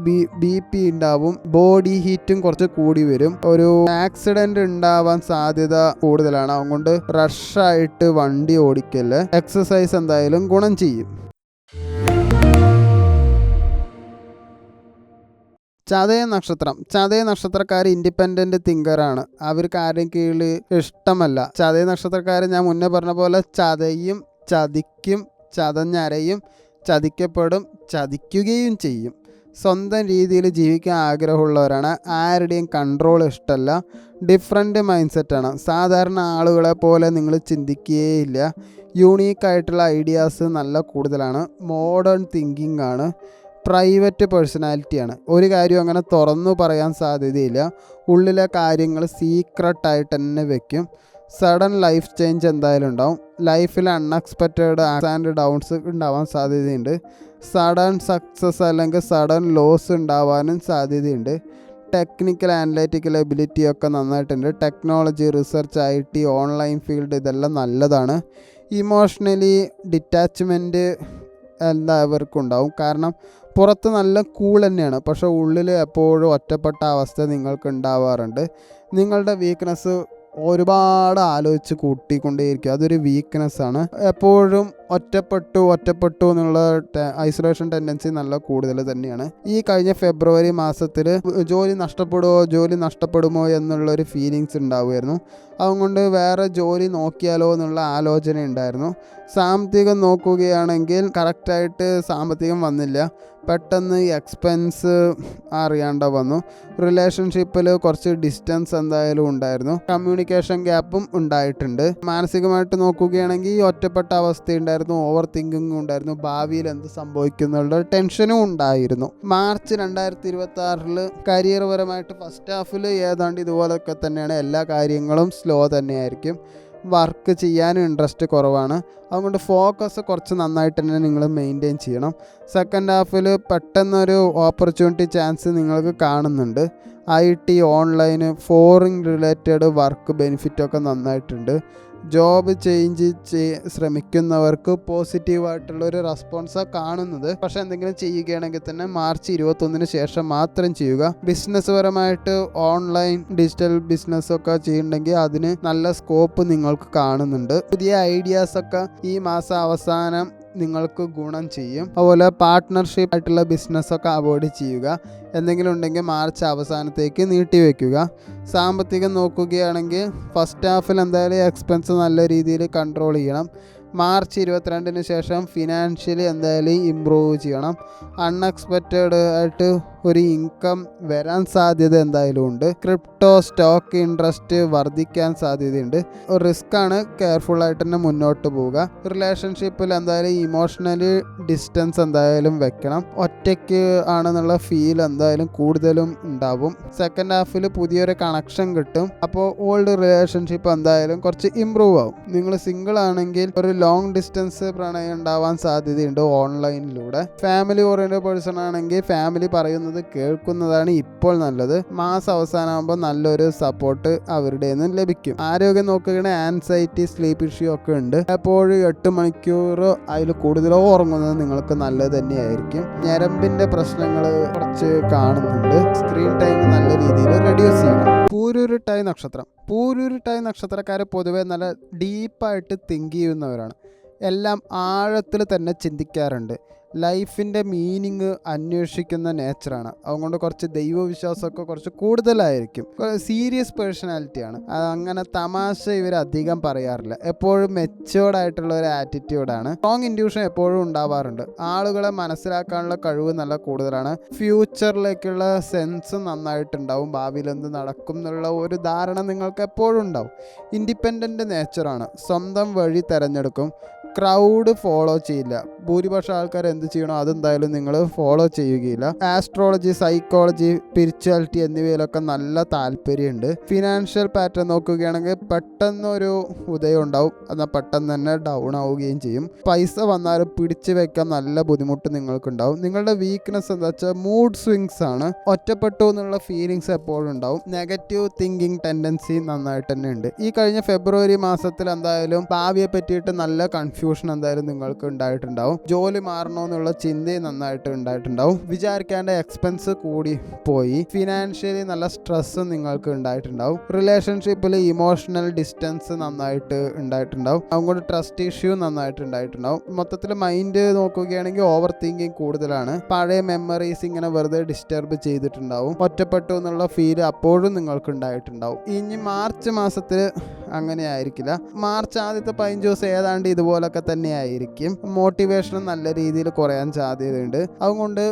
BP ഉണ്ടാവും, ബോഡി ഹീറ്റും കുറച്ച് കൂടി വരും, ഒരു ആക്സിഡന്റ് ഉണ്ടാവാൻ സാധ്യത കൂടുതലാണ്, അതുകൊണ്ട് റഷായിട്ട് വണ്ടി ഓടിക്കല്, എക്സസൈസ് എന്തായാലും ഗുണം ചെയ്യും. ചതയ നക്ഷത്രക്കാർ ഇൻഡിപെൻഡന്റ് തിങ്കറാണ്, അവർക്ക് ആരെയും കീഴിൽ ഇഷ്ടമല്ല. ചതയ നക്ഷത്രക്കാർ ഞാൻ മുന്നേ പറഞ്ഞ പോലെ ചതയും ചതിക്കും, ചതഞ്ഞരയും, ചതിക്കപ്പെടും, ചതിക്കുകയും ചെയ്യും. സ്വന്തം രീതിയിൽ ജീവിക്കാൻ ആഗ്രഹമുള്ളവരാണ്, ആരുടെയും കൺട്രോൾ ഇഷ്ടമല്ല, ഡിഫറെൻറ്റ് മൈൻഡ് സെറ്റാണ്, സാധാരണ ആളുകളെ പോലെ നിങ്ങൾ ചിന്തിക്കുകയില്ല, യൂണീക്കായിട്ടുള്ള ഐഡിയാസ് നല്ല കൂടുതലാണ്, മോഡേൺ തിങ്കിങ് ആണ്, പ്രൈവറ്റ് പേഴ്സണാലിറ്റിയാണ്, ഒരു കാര്യം അങ്ങനെ തുറന്നു പറയാൻ സാധ്യതയില്ല, ഉള്ളിലെ കാര്യങ്ങൾ സീക്രട്ടായിട്ട് തന്നെ വെക്കും, സഡൻ ലൈഫ് ചേഞ്ച് എന്തായാലും ഉണ്ടാവും, ലൈഫിൽ അൺഎക്സ്പെക്റ്റഡ് ആൻഡ് ഡൗൺസ് ഉണ്ടാവാൻ സാധ്യതയുണ്ട്, സഡൻ സക്സസ് അല്ലെങ്കിൽ സഡൻ ലോസ് ഉണ്ടാവാനും സാധ്യതയുണ്ട്, ടെക്നിക്കൽ അനലറ്റിക്കൽ എബിലിറ്റി ഒക്കെ നന്നായിട്ടുണ്ട്, technology, research, IT, online field ഇതെല്ലാം നല്ലതാണ്, ഇമോഷണലി ഡിറ്റാച്ച്മെൻറ്റ് എല്ലാവർക്കും ഉണ്ടാവും, കാരണം പുറത്ത് നല്ല കൂൾ തന്നെയാണ്, പക്ഷേ ഉള്ളിൽ എപ്പോഴും ഒറ്റപ്പെട്ട അവസ്ഥ നിങ്ങൾക്ക് ഉണ്ടാവാറുണ്ട്, നിങ്ങളുടെ വീക്ക്നെസ് ഒരുപാട് ആലോചിച്ച് കൂട്ടിക്കൊണ്ടേയിരിക്കും, അതൊരു വീക്ക്നെസ്സാണ്, എപ്പോഴും ഒറ്റപ്പെട്ടു എന്നുള്ള ഐസൊലേഷൻ ടെൻഡൻസി നല്ല കൂടുതൽ തന്നെയാണ്. ഈ കഴിഞ്ഞ ഫെബ്രുവരി മാസത്തിൽ ജോലി നഷ്ടപ്പെടുമോ എന്നുള്ളൊരു ഫീലിങ്സ് ഉണ്ടാവുമായിരുന്നു, അതുകൊണ്ട് വേറെ ജോലി നോക്കിയാലോ എന്നുള്ള ആലോചന ഉണ്ടായിരുന്നു. സാമ്പത്തികം നോക്കുകയാണെങ്കിൽ കറക്റ്റായിട്ട് സാമ്പത്തികം വന്നില്ല, പെട്ടെന്ന് എക്സ്പെൻസ് അറിയാണ്ട വന്നു, റിലേഷൻഷിപ്പിൽ കുറച്ച് ഡിസ്റ്റൻസ് എന്തായാലും ഉണ്ടായിരുന്നു, കമ്മ്യൂണിക്കേഷൻ ഗ്യാപ്പും ഉണ്ടായിട്ടുണ്ട്, മാനസികമായിട്ട് നോക്കുകയാണെങ്കിൽ ഒറ്റപ്പെട്ട അവസ്ഥയുണ്ടായിരുന്നു, ഓവർ തിങ്കിങ്ങും ഉണ്ടായിരുന്നു, ഭാവിയിൽ എന്ത് സംഭവിക്കുന്നുള്ള ടെൻഷനും ഉണ്ടായിരുന്നു. മാർച്ച് 2026 കരിയർ പരമായിട്ട് ഫസ്റ്റ് ഹാഫിൽ ഏതാണ്ട് ഇതുപോലൊക്കെ തന്നെയാണ്, എല്ലാ കാര്യങ്ങളും സ്ലോ തന്നെയായിരിക്കും, വർക്ക് ചെയ്യാനും ഇൻട്രസ്റ്റ് കുറവാണ്. അതുകൊണ്ട് ഫോക്കസ് കുറച്ച് നന്നായിട്ട് തന്നെ നിങ്ങൾ മെയിൻറ്റെയിൻ ചെയ്യണം. സെക്കൻഡ് ഹാഫിൽ പെട്ടെന്നൊരു ഓപ്പർച്യൂണിറ്റി ചാൻസ് നിങ്ങൾക്ക് കാണുന്നുണ്ട്. IT, online, foreign related work ബെനിഫിറ്റൊക്കെ നന്നായിട്ടുണ്ട്. ജോബ് ചേഞ്ച് ശ്രമിക്കുന്നവർക്ക് പോസിറ്റീവായിട്ടുള്ളൊരു റെസ്പോൺസാണ് കാണുന്നത്. പക്ഷേ എന്തെങ്കിലും ചെയ്യുകയാണെങ്കിൽ തന്നെ മാർച്ച് 21 ശേഷം മാത്രം ചെയ്യുക. ബിസിനസ് പരമായിട്ട് ഓൺലൈൻ ഡിജിറ്റൽ ബിസിനസ്സൊക്കെ ചെയ്യുന്നുണ്ടെങ്കിൽ അതിന് നല്ല സ്കോപ്പ് നിങ്ങൾക്ക് കാണുന്നുണ്ട്. പുതിയ ഐഡിയാസൊക്കെ ഈ മാസം അവസാനം നിങ്ങൾക്ക് ഗുണം ചെയ്യും. അതുപോലെ പാർട്ട്ണർഷിപ്പ് ആയിട്ടുള്ള ബിസിനസ്സൊക്കെ അവോയ്ഡ് ചെയ്യുക. എന്തെങ്കിലും ഉണ്ടെങ്കിൽ മാർച്ച് അവസാനത്തേക്ക് നീട്ടിവെക്കുക. സാമ്പത്തികം നോക്കുകയാണെങ്കിൽ ഫസ്റ്റ് ഹാഫിൽ എന്തായാലും എക്സ്പെൻസ് നല്ല രീതിയിൽ കൺട്രോൾ ചെയ്യണം. മാർച്ച് 22 ശേഷം ഫിനാൻഷ്യലി എന്തായാലും ഇമ്പ്രൂവ് ചെയ്യണം. അൺഎക്സ്പെക്റ്റഡ് ആയിട്ട് ഒരു ഇൻകം വരാൻ സാധ്യത എന്തായാലും ഉണ്ട്. ക്രിപ്റ്റോ സ്റ്റോക്ക് ഇൻട്രസ്റ്റ് വർദ്ധിക്കാൻ സാധ്യതയുണ്ട്. റിസ്ക്കാണ്, കെയർഫുള്ളായിട്ട് തന്നെ മുന്നോട്ട് പോവുക. റിലേഷൻഷിപ്പിൽ എന്തായാലും ഇമോഷണലി ഡിസ്റ്റൻസ് എന്തായാലും വെക്കണം. ഒറ്റയ്ക്ക് ആണെന്നുള്ള ഫീൽ എന്തായാലും കൂടുതലും ഉണ്ടാവും. സെക്കൻഡ് ഹാഫിൽ പുതിയൊരു കണക്ഷൻ കിട്ടും. അപ്പോൾ ഓൾഡ് റിലേഷൻഷിപ്പ് എന്തായാലും കുറച്ച് ഇമ്പ്രൂവ് ആവും. നിങ്ങൾ സിംഗിൾ ആണെങ്കിൽ ഒരു ലോങ് ഡിസ്റ്റൻസ് പ്രണയം ഉണ്ടാവാൻ സാധ്യതയുണ്ട് ഓൺലൈനിലൂടെ. ഫാമിലി ഓറിയന്റഡ് പേഴ്സൺ ആണെങ്കിൽ ഫാമിലി പറയുന്നത് കേൾക്കുന്നതാണ് ഇപ്പോൾ നല്ലത്. മാസം അവസാനമാകുമ്പോൾ നല്ലൊരു സപ്പോർട്ട് അവരുടെ നിന്ന് ലഭിക്കും. ആരോഗ്യം നോക്കുകയാണെങ്കിൽ ആൻസൈറ്റി, സ്ലീപ്പ് ഇഷ്യൂ ഒക്കെ ഉണ്ട്. എപ്പോഴും 8 മണിക്കൂറോ അതിൽ കൂടുതലോ ഉറങ്ങുന്നത് നിങ്ങൾക്ക് നല്ലത് തന്നെയായിരിക്കും. ഞരമ്പിന്റെ പ്രശ്നങ്ങൾ കുറച്ച് കാണുന്നുണ്ട്. സ്ക്രീൻ ടൈം നല്ല രീതിയിൽ റെഡ്യൂസ് ചെയ്യണം. പൂരുരുട്ടായി നക്ഷത്രം. പൂരുരുട്ടായി നക്ഷത്രക്കാർ പൊതുവെ നല്ല ഡീപ്പായിട്ട് തിങ്ക് ചെയ്യുന്നവരാണ്. എല്ലാം ആഴത്തിൽ തന്നെ ചിന്തിക്കാറുണ്ട്. ലൈഫിൻ്റെ മീനിങ് അന്വേഷിക്കുന്ന നേച്ചറാണ്. അതുകൊണ്ട് കുറച്ച് ദൈവവിശ്വാസമൊക്കെ കുറച്ച് കൂടുതലായിരിക്കും. സീരിയസ് പേഴ്സണാലിറ്റിയാണ്. അങ്ങനെ തമാശ ഇവർ അധികം പറയാറില്ല. എപ്പോഴും മെച്ചുവേർഡായിട്ടുള്ള ഒരു ആറ്റിറ്റ്യൂഡാണ്. സ്ട്രോങ് ഇൻറ്റ്യൂഷൻ എപ്പോഴും ഉണ്ടാവാറുണ്ട്. ആളുകളെ മനസ്സിലാക്കാനുള്ള കഴിവ് നല്ല കൂടുതലാണ്. ഫ്യൂച്ചറിലേക്കുള്ള സെൻസ് നന്നായിട്ടുണ്ടാവും. ഭാവിയിൽ എന്ത് നടക്കും എന്നുള്ള ഒരു ധാരണ നിങ്ങൾക്ക് എപ്പോഴും ഉണ്ടാവും. ഇൻഡിപെൻഡൻ്റ് നേച്ചറാണ്. സ്വന്തം വഴി തിരഞ്ഞെടുക്കും. ക്രൗഡ് ഫോളോ ചെയ്യില്ല. ഭൂരിപക്ഷം ആൾക്കാർ എന്ത് ചെയ്യണോ അതെന്തായാലും നിങ്ങൾ ഫോളോ ചെയ്യുകയില്ല. ആസ്ട്രോളജി, സൈക്കോളജി, സ്പിരിച്വാലിറ്റി എന്നിവയിലൊക്കെ നല്ല താല്പര്യമുണ്ട്. ഫിനാൻഷ്യൽ പാറ്റേൺ നോക്കുകയാണെങ്കിൽ പെട്ടെന്നൊരു ഉദയം ഉണ്ടാവും, എന്നാൽ പെട്ടെന്ന് തന്നെ ഡൗൺ ആവുകയും ചെയ്യും. പൈസ വന്നാലും പിടിച്ചു വെക്കാൻ നല്ല ബുദ്ധിമുട്ട് നിങ്ങൾക്കുണ്ടാവും. നിങ്ങളുടെ വീക്ക്നെസ് എന്താ വെച്ചാൽ മൂഡ് സ്വിങ്സ് ആണ്. ഒറ്റപ്പെട്ടു എന്നുള്ള ഫീലിങ്സ് എപ്പോഴും ഉണ്ടാവും. നെഗറ്റീവ് തിങ്കിങ് ടെൻഡൻസി നന്നായിട്ട് തന്നെ ഉണ്ട്. ഈ കഴിഞ്ഞ ഫെബ്രുവരി മാസത്തിൽ എന്തായാലും ഭാവിയെ പറ്റിയിട്ട് നല്ല കൺഫ്യൂഷൻ എന്തായാലും നിങ്ങൾക്ക് ഉണ്ടായിട്ടുണ്ടാവും. ജോലി മാറണമെന്നുള്ള ചിന്തയും നന്നായിട്ട് ഉണ്ടായിട്ടുണ്ടാവും. വിചാരിക്കാണ്ട് എക്സ്പെൻസ് കൂടി പോയി. ഫിനാൻഷ്യലി നല്ല സ്ട്രെസ് നിങ്ങൾക്ക് ഉണ്ടായിട്ടുണ്ടാവും. റിലേഷൻഷിപ്പിൽ ഇമോഷണൽ ഡിസ്റ്റൻസ് നന്നായിട്ട് ഉണ്ടായിട്ടുണ്ടാവും. അതുകൊണ്ട് ട്രസ്റ്റ് ഇഷ്യൂ നന്നായിട്ട് ഉണ്ടായിട്ടുണ്ടാവും. മൊത്തത്തിൽ മൈൻഡ് നോക്കുകയാണെങ്കിൽ ഓവർ തിങ്കിങ് കൂടുതലാണ്. പഴയ മെമ്മറീസ് ഇങ്ങനെ വെറുതെ ഡിസ്റ്റർബ് ചെയ്തിട്ടുണ്ടാവും. ഒറ്റപ്പെട്ടു എന്നുള്ള ഫീൽ അപ്പോഴും നിങ്ങൾക്ക് ഉണ്ടായിട്ടുണ്ടാവും. ഇനി മാർച്ച് മാസത്തിൽ അങ്ങനെ ആയിരിക്കില്ല. മാർച്ച് ആദ്യത്തെ 15 ദിവസം ഏതാണ്ട് ഇതുപോലൊക്കെ തന്നെ ആയിരിക്കും. മോട്ടിവേഷൻ നല്ല രീതിയിൽ കുറയാൻ സാധ്യതയുണ്ട്. അതുകൊണ്ട്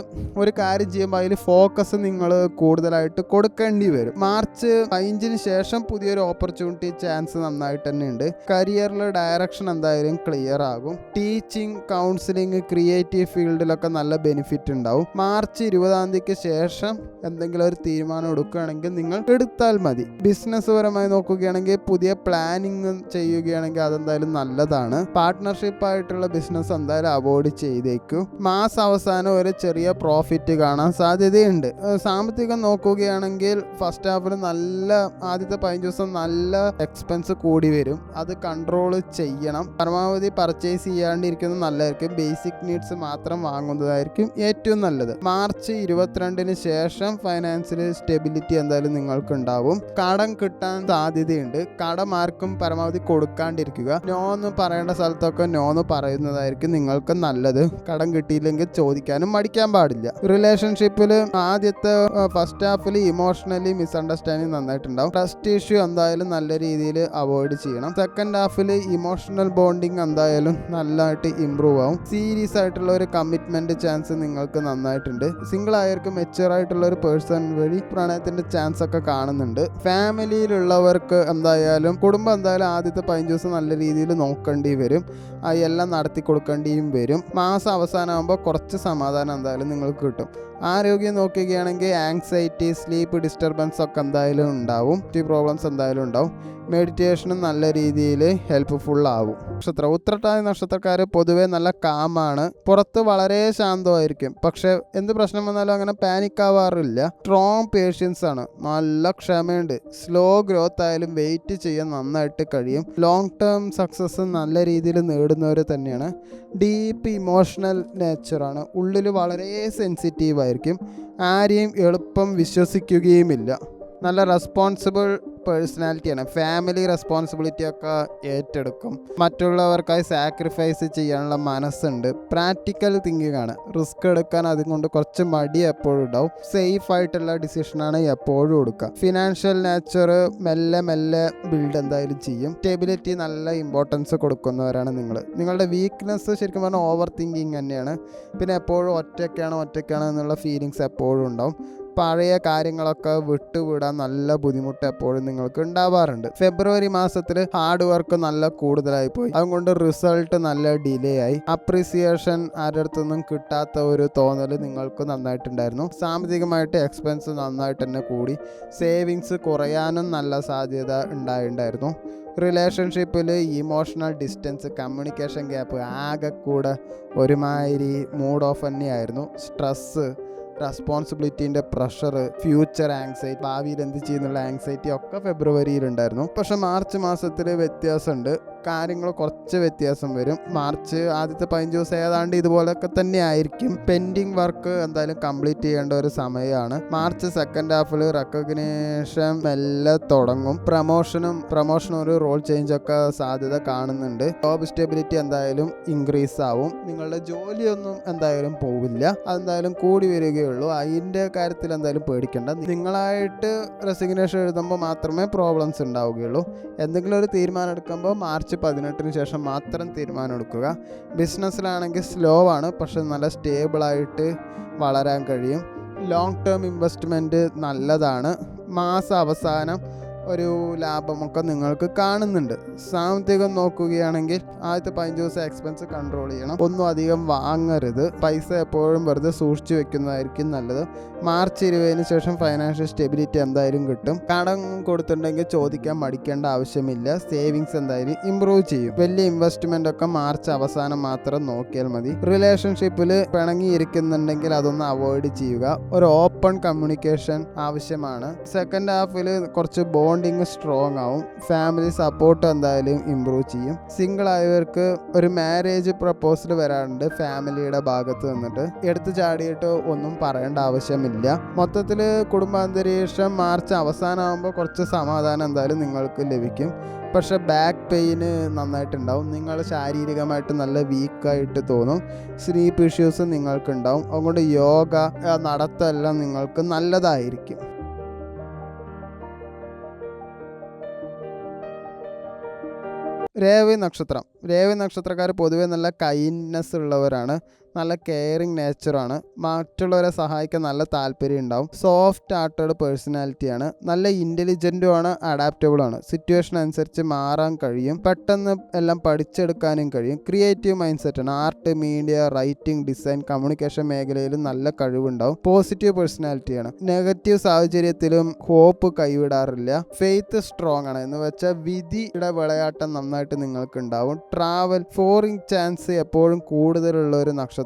ഒരു കാര്യം ചെയ്യുമ്പോൾ അതിൽ ഫോക്കസ് നിങ്ങൾ കൂടുതലായിട്ട് കൊടുക്കേണ്ടി വരും. മാർച്ച് 15 ശേഷം പുതിയൊരു ഓപ്പർച്യൂണിറ്റി ചാൻസ് നന്നായിട്ട് തന്നെ ഉണ്ട്. കരിയറിലെ ഡയറക്ഷൻ എന്തായാലും ക്ലിയർ ആകും. ടീച്ചിങ്, കൗൺസിലിംഗ്, ക്രിയേറ്റീവ് ഫീൽഡിലൊക്കെ നല്ല ബെനിഫിറ്റ് ഉണ്ടാവും. മാർച്ച് 20 ശേഷം എന്തെങ്കിലും ഒരു തീരുമാനം എടുക്കുകയാണെങ്കിൽ നിങ്ങൾ എടുത്താൽ മതി. ബിസിനസ് പരമായി നോക്കുകയാണെങ്കിൽ പുതിയ പ്ലാനിങ് ചെയ്യുകയാണെങ്കിൽ അതെന്തായാലും നല്ലതാണ്. പാർട്ട്ണർഷിപ്പ് ആയിട്ടുള്ള ബിസിനസ് എന്തായാലും അവോയ്ഡ് ചെയ്തേക്കും. മാസം അവസാനം ഒരു ചെറിയ പ്രോഫിറ്റ് കാണാൻ സാധ്യതയുണ്ട്. സാമ്പത്തികം നോക്കുകയാണെങ്കിൽ ഫസ്റ്റ് ഹാഫിൽ നല്ല ആദ്യത്തെ 15 ദിവസം നല്ല എക്സ്പെൻസ് കൂടി വരും. അത് കൺട്രോൾ ചെയ്യണം. പരമാവധി പർച്ചേസ് ചെയ്യാണ്ടിരിക്കുന്നത് നല്ലതായിരിക്കും. ബേസിക് നീഡ്സ് മാത്രം വാങ്ങുന്നതായിരിക്കും ഏറ്റവും നല്ലത്. മാർച്ച് 22 ശേഷം ഫൈനാൻഷ്യൽ സ്റ്റെബിലിറ്റി എന്തായാലും നിങ്ങൾക്ക് ഉണ്ടാവും. കടം കിട്ടാൻ സാധ്യതയുണ്ട്. കടം ആർക്കും പരമാവധി കൊടുക്കാണ്ടിരിക്കുക. നോന്ന് പറയേണ്ട സ്ഥലത്തൊക്കെ നോന്ന് പറയുന്നതായിരിക്കും നിങ്ങൾക്ക് നല്ലത്. കടം കിട്ടിയില്ലെങ്കിൽ ചോദിക്കാനും മടിക്കാൻ പാടില്ല. റിലേഷൻഷിപ്പിൽ ആദ്യത്തെ ഫസ്റ്റ് ഹാഫിൽ ഇമോഷണലി മിസ്അണ്ടർസ്റ്റാൻഡിങ് നന്നായിട്ടുണ്ടാവും. ട്രസ്റ്റ് ഇഷ്യൂ എന്തായാലും നല്ല രീതിയിൽ അവോയ്ഡ് ചെയ്യണം. സെക്കൻഡ് ഹാഫിൽ ഇമോഷണൽ ബോണ്ടിങ് എന്തായാലും നല്ലതായിട്ട് ഇമ്പ്രൂവ് ആവും. സീരിയസ് ആയിട്ടുള്ള ഒരു കമ്മിറ്റ്മെന്റ് ചാൻസ് നിങ്ങൾക്ക് നന്നായിട്ടുണ്ട്. സിംഗിൾ ആയവർക്ക് മെച്യൂർ ആയിട്ടുള്ള ഒരു പേഴ്സൺ വഴി പ്രണയത്തിന്റെ ചാൻസ് ഒക്കെ കാണുന്നുണ്ട്. ഫാമിലിയിലുള്ളവർക്ക് എന്തായാലും കുടുംബം എന്തായാലും ആദ്യത്തെ 15 ദിവസം നല്ല രീതിയിൽ നോക്കേണ്ടി വരും. എല്ലാം നടത്തി കൊടുക്കേണ്ടിയും വരും. മാസം അവസാനമാകുമ്പോൾ കുറച്ച് സമാധാനം എന്തായാലും നിങ്ങൾക്ക് കിട്ടും. ആരോഗ്യം നോക്കുകയാണെങ്കിൽ ആങ്സൈറ്റി, സ്ലീപ്പ് ഡിസ്റ്റർബൻസ് ഒക്കെ എന്തായാലും ഉണ്ടാവും. പ്രോബ്ലംസ് എന്തായാലും ഉണ്ടാവും. മെഡിറ്റേഷനും നല്ല രീതിയിൽ ഹെൽപ്പ്ഫുൾ ആവും. ഉത്രട്ടാതി നക്ഷത്രക്കാർ പൊതുവെ നല്ല കാമാണ്, പുറത്ത് വളരെ ശാന്തമായിരിക്കും. പക്ഷെ എന്ത് പ്രശ്നം വന്നാലും അങ്ങനെ പാനിക് ആവാറില്ല. സ്ട്രോങ് പേഷ്യൻസ് ആണ്, നല്ല ക്ഷമയുണ്ട്. സ്ലോ ഗ്രോത്ത് ആയാലും വെയിറ്റ് ചെയ്യാൻ നന്നായിട്ട് കഴിയും. ലോങ് ടേം സക്സസ് നല്ല രീതിയിൽ നേടുന്നവർ തന്നെയാണ്. ഡീപ്പ് ഇമോഷണൽ നേച്ചറാണ്, ഉള്ളിൽ വളരെ സെൻസിറ്റീവ് ആയിരിക്കും. ആരെയും എളുപ്പം വിശ്വസിക്കുകയുമില്ല. നല്ല റെസ്പോൺസിബിൾ പേഴ്സണാലിറ്റിയാണ്. ഫാമിലി റെസ്പോൺസിബിലിറ്റി ഒക്കെ ഏറ്റെടുക്കും. മറ്റുള്ളവർക്കായി സാക്രിഫൈസ് ചെയ്യാനുള്ള മനസ്സുണ്ട്. പ്രാക്ടിക്കൽ തിങ്കിങ് ആണ്, റിസ്ക് എടുക്കാൻ അതുകൊണ്ട് കുറച്ച് മടി എപ്പോഴും ഉണ്ടാവും. സേഫ് ആയിട്ടുള്ള ഡിസിഷനാണ് എപ്പോഴും എടുക്കുക. ഫിനാൻഷ്യൽ നേച്ചർ മെല്ലെ ബിൽഡ് എന്തായാലും ചെയ്യും. സ്റ്റെബിലിറ്റി നല്ല ഇമ്പോർട്ടൻസ് കൊടുക്കുന്നവരാണ് നിങ്ങളുടെ വീക്ക്നെസ് ശരിക്കും പറഞ്ഞാൽ ഓവർ തിങ്കിങ് തന്നെയാണ്. പിന്നെ എപ്പോഴും ഒറ്റയ്ക്കാണ് എന്നുള്ള ഫീലിങ്സ് എപ്പോഴും ഉണ്ടാവും. പഴയ കാര്യങ്ങളൊക്കെ വിട്ടുവിടാൻ നല്ല ബുദ്ധിമുട്ട് എപ്പോഴും നിങ്ങൾക്ക് ഉണ്ടാവാറുണ്ട്. ഫെബ്രുവരി മാസത്തിൽ ഹാർഡ് വർക്ക് നല്ല കൂടുതലായി പോയി, അതുകൊണ്ട് റിസൾട്ട് നല്ല ഡിലേ ആയി. അപ്രീസിയേഷൻ ആരുടെ അടുത്തൊന്നും കിട്ടാത്ത ഒരു തോന്നൽ നിങ്ങൾക്ക് നന്നായിട്ടുണ്ടായിരുന്നു. സാമ്പത്തികമായിട്ട് എക്സ്പെൻസ് നന്നായിട്ട് തന്നെ കൂടി. സേവിങ്സ് കുറയാനും നല്ല സാധ്യത ഉണ്ടായിരുന്നു. റിലേഷൻഷിപ്പിൽ ഇമോഷണൽ ഡിസ്റ്റൻസ്, കമ്മ്യൂണിക്കേഷൻ ഗ്യാപ്പ് ആകെ കൂടെ ഒരുമാതിരി മൂഡ് ഓഫ് തന്നെയായിരുന്നു. സ്ട്രെസ്സ്, റെസ്പോൺസിബിലിറ്റീൻ്റെ പ്രഷർ, ഫ്യൂച്ചർ ആങ്സൈറ്റി, ഭാവിയിൽ എന്ത് ചെയ്യുന്നുള്ള ആങ്സൈറ്റി ഒക്കെ ഫെബ്രുവരിയിലുണ്ടായിരുന്നു. പക്ഷെ മാർച്ച് മാസത്തിൽ വ്യത്യാസമുണ്ട്, കാര്യങ്ങൾ കുറച്ച് വ്യത്യാസം വരും. മാർച്ച് ആദ്യത്തെ 15 ദിവസം ഏതാണ്ട് ഇതുപോലൊക്കെ തന്നെ ആയിരിക്കും. പെൻഡിങ് വർക്ക് എന്തായാലും കംപ്ലീറ്റ് ചെയ്യേണ്ട ഒരു സമയമാണ്. മാർച്ച് സെക്കൻഡ് ഹാഫിൽ റെക്കഗ്നേഷൻ മെല്ലെ തുടങ്ങും. പ്രൊമോഷനും ഒരു റോൾ ചേഞ്ച് ഒക്കെ സാധ്യത കാണുന്നുണ്ട്. ജോബ് സ്റ്റെബിലിറ്റി എന്തായാലും ഇൻക്രീസ് ആവും. നിങ്ങളുടെ ജോലിയൊന്നും എന്തായാലും പോവില്ല, അതെന്തായാലും കൂടി വരികയുള്ളൂ. അതിൻ്റെ കാര്യത്തിൽ എന്തായാലും പേടിക്കേണ്ട. നിങ്ങളായിട്ട് റെസിഗ്നേഷൻ എഴുതുമ്പോൾ മാത്രമേ പ്രോബ്ലംസ് ഉണ്ടാവുകയുള്ളൂ. എന്തെങ്കിലും ഒരു തീരുമാനം എടുക്കുമ്പോൾ മാർച്ച് 18 ശേഷം മാത്രം തീരുമാനം എടുക്കുക. ബിസിനസ്സിലാണെങ്കിൽ സ്ലോ ആണ്, പക്ഷെ നല്ല സ്റ്റേബിളായിട്ട് വളരാൻ കഴിയും. ലോങ് ടേം ഇൻവെസ്റ്റ്മെൻറ്റ് നല്ലതാണ്. മാസ അവസാനം ഒരു ലാഭമൊക്കെ നിങ്ങൾക്ക് കാണുന്നുണ്ട്. സാമ്പത്തികം നോക്കുകയാണെങ്കിൽ ആദ്യത്തെ 15 ദിവസം എക്സ്പെൻസ് കൺട്രോൾ ചെയ്യണം. ഒന്നും അധികം വാങ്ങരുത്. പൈസ എപ്പോഴും വെറുതെ സൂക്ഷിച്ചു വെക്കുന്നതായിരിക്കും നല്ലത്. മാർച്ച് 20 ശേഷം ഫൈനാൻഷ്യൽ സ്റ്റെബിലിറ്റി എന്തായാലും കിട്ടും. കടം കൊടുത്തിട്ടുണ്ടെങ്കിൽ ചോദിക്കാൻ മടിക്കേണ്ട ആവശ്യമില്ല. സേവിങ്സ് എന്തായാലും ഇമ്പ്രൂവ് ചെയ്യും. വലിയ ഇൻവെസ്റ്റ്മെൻ്റ് ഒക്കെ മാർച്ച് അവസാനം മാത്രം നോക്കിയാൽ മതി. റിലേഷൻഷിപ്പിൽ പിണങ്ങിയിരിക്കുന്നുണ്ടെങ്കിൽ അതൊന്ന് അവോയ്ഡ് ചെയ്യുക. ഒരു ഓപ്പൺ കമ്മ്യൂണിക്കേഷൻ ആവശ്യമാണ്. സെക്കൻഡ് ഹാഫിൽ കുറച്ച് ബോണ്ടിങ് സ്ട്രോങ് ആവും. ഫാമിലി സപ്പോർട്ട് എന്തായാലും ഇമ്പ്രൂവ് ചെയ്യും. സിംഗിൾ ആയവർക്ക് ഒരു മാരേജ് പ്രപ്പോസൽ വരാറുണ്ട് ഫാമിലിയുടെ ഭാഗത്ത് നിന്നിട്ട്. എടുത്തു ചാടിയിട്ട് ഒന്നും പറയേണ്ട ആവശ്യമില്ല. മൊത്തത്തിൽ കുടുംബാന്തരീക്ഷം മാർച്ച് അവസാനമാകുമ്പോൾ കുറച്ച് സമാധാനം എന്തായാലും നിങ്ങൾക്ക് ലഭിക്കും. പക്ഷെ ബാക്ക് പെയിന് നന്നായിട്ടുണ്ടാവും. നിങ്ങൾ ശാരീരികമായിട്ട് നല്ല വീക്കായിട്ട് തോന്നും. സ്ലീപ്പ് ഇഷ്യൂസ് നിങ്ങൾക്കുണ്ടാവും. അതുകൊണ്ട് യോഗ നടത്തെല്ലാം നിങ്ങൾക്ക് നല്ലതായിരിക്കും. രേവതി നക്ഷത്രക്കാർ പൊതുവെ നല്ല കൈൻഡ്നെസ് ഉള്ളവരാണ്. നല്ല കെയറിങ് നേച്ചറാണ്. മറ്റുള്ളവരെ സഹായിക്കാൻ നല്ല താല്പര്യം ഉണ്ടാവും. സോഫ്റ്റ് ഹാർട്ടഡ് പേഴ്സണാലിറ്റിയാണ്. നല്ല ഇൻ്റലിജൻറ്റുമാണ്, അഡാപ്റ്റബിളാണ്. സിറ്റുവേഷൻ അനുസരിച്ച് മാറാൻ കഴിയും. പെട്ടെന്ന് എല്ലാം പഠിച്ചെടുക്കാനും കഴിയും. ക്രിയേറ്റീവ് മൈൻഡ് സെറ്റാണ്. Art, media, writing, design, communication മേഖലയിലും നല്ല കഴിവുണ്ടാവും. പോസിറ്റീവ് പേഴ്സണാലിറ്റിയാണ്. നെഗറ്റീവ് സാഹചര്യത്തിലും ഹോപ്പ് കൈവിടാറില്ല. ഫെയ്ത്ത് സ്ട്രോങ് ആണ്, എന്ന് വെച്ചാൽ വിധിയുടെ വിളയാട്ടം നന്നായിട്ട് നിങ്ങൾക്ക് ഉണ്ടാവും. ട്രാവൽ, ഫോറിൻ ചാൻസ് എപ്പോഴും കൂടുതലുള്ള ഒരു നക്ഷത്രമാണ്.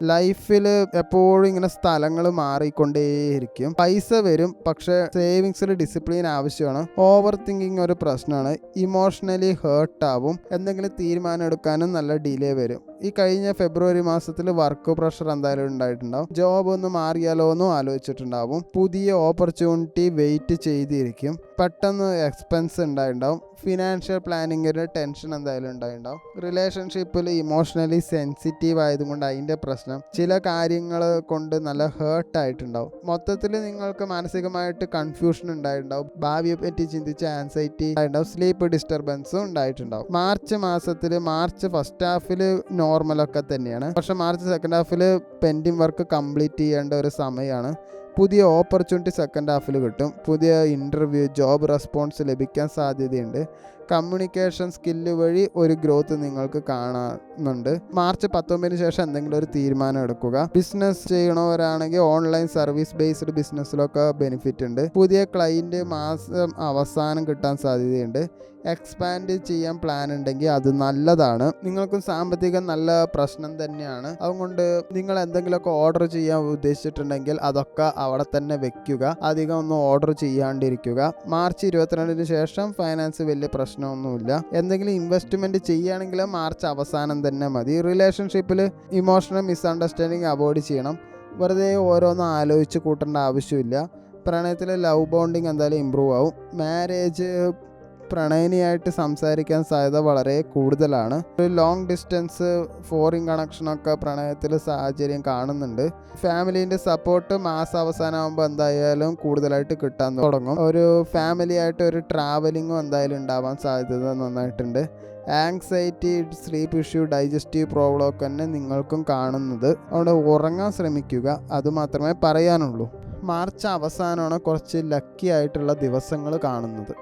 ലൈഫിൽ എപ്പോഴും ഇങ്ങനെ സ്ഥലങ്ങൾ മാറിക്കൊണ്ടേയിരിക്കും. പൈസ വരും, പക്ഷെ സേവിങ്സിൽ ഡിസിപ്ലിൻ ആവശ്യമാണ്. ഓവർ തിങ്കിങ് ഒരു പ്രശ്നമാണ്. ഇമോഷണലി ഹേർട്ട് ആവും. എന്തെങ്കിലും തീരുമാനം എടുക്കാനും നല്ല ഡിലേ വരും. ഈ കഴിഞ്ഞ ഫെബ്രുവരി മാസത്തിൽ വർക്ക് പ്രഷർ എന്തായാലും ഉണ്ടായിട്ടുണ്ടാവും. ജോബ് ഒന്ന് മാറിയാലോ എന്നും ആലോചിച്ചിട്ടുണ്ടാവും. പുതിയ ഓപ്പർച്യൂണിറ്റി വെയിറ്റ് ചെയ്തിരിക്കും. പെട്ടെന്ന് എക്സ്പെൻസ് ഉണ്ടായിട്ടുണ്ടാവും. ഫിനാൻഷ്യൽ പ്ലാനിങ്ങിന് ടെൻഷൻ എന്തായാലും ഉണ്ടായിട്ടുണ്ടാവും. റിലേഷൻഷിപ്പിൽ ഇമോഷണലി സെൻസിറ്റീവ് ആയതുകൊണ്ട് അതിൻ്റെ പ്രശ്നം, ചില കാര്യങ്ങൾ കൊണ്ട് നല്ല ഹേർട്ട് ആയിട്ടുണ്ടാവും. മൊത്തത്തിൽ നിങ്ങൾക്ക് മാനസികമായിട്ട് കൺഫ്യൂഷൻ ഉണ്ടായിട്ടുണ്ടാവും. ഭാവിയെ പറ്റി ചിന്തിച്ച് ആൻസൈറ്റി ഉണ്ടായിട്ടുണ്ടാവും. സ്ലീപ്പ് ഡിസ്റ്റർബൻസും ഉണ്ടായിട്ടുണ്ടാവും. മാർച്ച് ഫസ്റ്റ് ഹാഫിൽ നോർമലൊക്കെ തന്നെയാണ്. പക്ഷെ മാർച്ച് സെക്കൻഡ് ഹാഫിൽ പെൻഡിങ് വർക്ക് കംപ്ലീറ്റ് ചെയ്യേണ്ട ഒരു സമയമാണ്. പുതിയ ഓപ്പർച്യൂണിറ്റി സെക്കൻഡ് ഹാഫിൽ കിട്ടും. പുതിയ ഇൻ്റർവ്യൂ, ജോബ് റെസ്പോൺസ് ലഭിക്കാൻ സാധ്യതയുണ്ട്. കമ്മ്യൂണിക്കേഷൻ സ്കില്ല് വഴി ഒരു ഗ്രോത്ത് നിങ്ങൾക്ക് കാണുന്നുണ്ട്. മാർച്ച് 19 ശേഷം എന്തെങ്കിലും ഒരു തീരുമാനം എടുക്കുക. ബിസിനസ് ചെയ്യണവരാണെങ്കിൽ ഓൺലൈൻ സർവീസ് ബേസ്ഡ് ബിസിനസ്സിലൊക്കെ ബെനിഫിറ്റ് ഉണ്ട്. പുതിയ ക്ലയൻറ്റ് മാസം അവസാനം കിട്ടാൻ സാധ്യതയുണ്ട്. എക്സ്പാൻഡ് ചെയ്യാൻ പ്ലാൻ ഉണ്ടെങ്കിൽ അത് നല്ലതാണ്. നിങ്ങൾക്കും സാമ്പത്തികം നല്ല പ്രശ്നം തന്നെയാണ്. അതുകൊണ്ട് നിങ്ങൾ എന്തെങ്കിലുമൊക്കെ ഓർഡർ ചെയ്യാൻ ഉദ്ദേശിച്ചിട്ടുണ്ടെങ്കിൽ അതൊക്കെ അവിടെ തന്നെ വെക്കുക. അധികം ഒന്നും ഓർഡർ ചെയ്യാണ്ടിരിക്കുക. മാർച്ച് 22 ശേഷം ഫൈനാൻസ് വലിയ പ്രശ്നമൊന്നുമില്ല. എന്തെങ്കിലും ഇൻവെസ്റ്റ്മെൻറ്റ് ചെയ്യുകയാണെങ്കിൽ മാർച്ച് അവസാനം തന്നെ മതി. റിലേഷൻഷിപ്പിൽ ഇമോഷണൽ മിസ്അണ്ടർസ്റ്റാൻഡിങ് അവോയ്ഡ് ചെയ്യണം. വെറുതെ ഓരോന്നും ആലോചിച്ച് കൂട്ടേണ്ട ആവശ്യമില്ല. പ്രണയത്തിൽ ലവ് ബോണ്ടിങ് എന്തായാലും ഇമ്പ്രൂവ് ആവും. മാരേജ് പ്രണയിനിയായിട്ട് സംസാരിക്കാൻ സാധ്യത വളരെ കൂടുതലാണ്. ഒരു ലോങ് ഡിസ്റ്റൻസ് ഫോറിൻ കണക്ഷനൊക്കെ പ്രണയത്തിൽ സാഹചര്യം കാണുന്നുണ്ട്. ഫാമിലീൻ്റെ സപ്പോർട്ട് മാസാവസാനമാകുമ്പോൾ എന്തായാലും കൂടുതലായിട്ട് കിട്ടാൻ തുടങ്ങും. ഒരു ഫാമിലി ആയിട്ട് ഒരു ട്രാവലിങ്ങും എന്തായാലും ഉണ്ടാവാൻ സാധ്യത നന്നായിട്ടുണ്ട്. Anxiety, sleep issue, digestive problem ഒക്കെ തന്നെ നിങ്ങൾക്കും കാണുന്നത്. അവിടെ ഉറങ്ങാൻ ശ്രമിക്കുക, അതുമാത്രമേ പറയാനുള്ളൂ. മാർച്ച് അവസാനമാണ് കുറച്ച് ലക്കി ആയിട്ടുള്ള ദിവസങ്ങൾ കാണുന്നത്.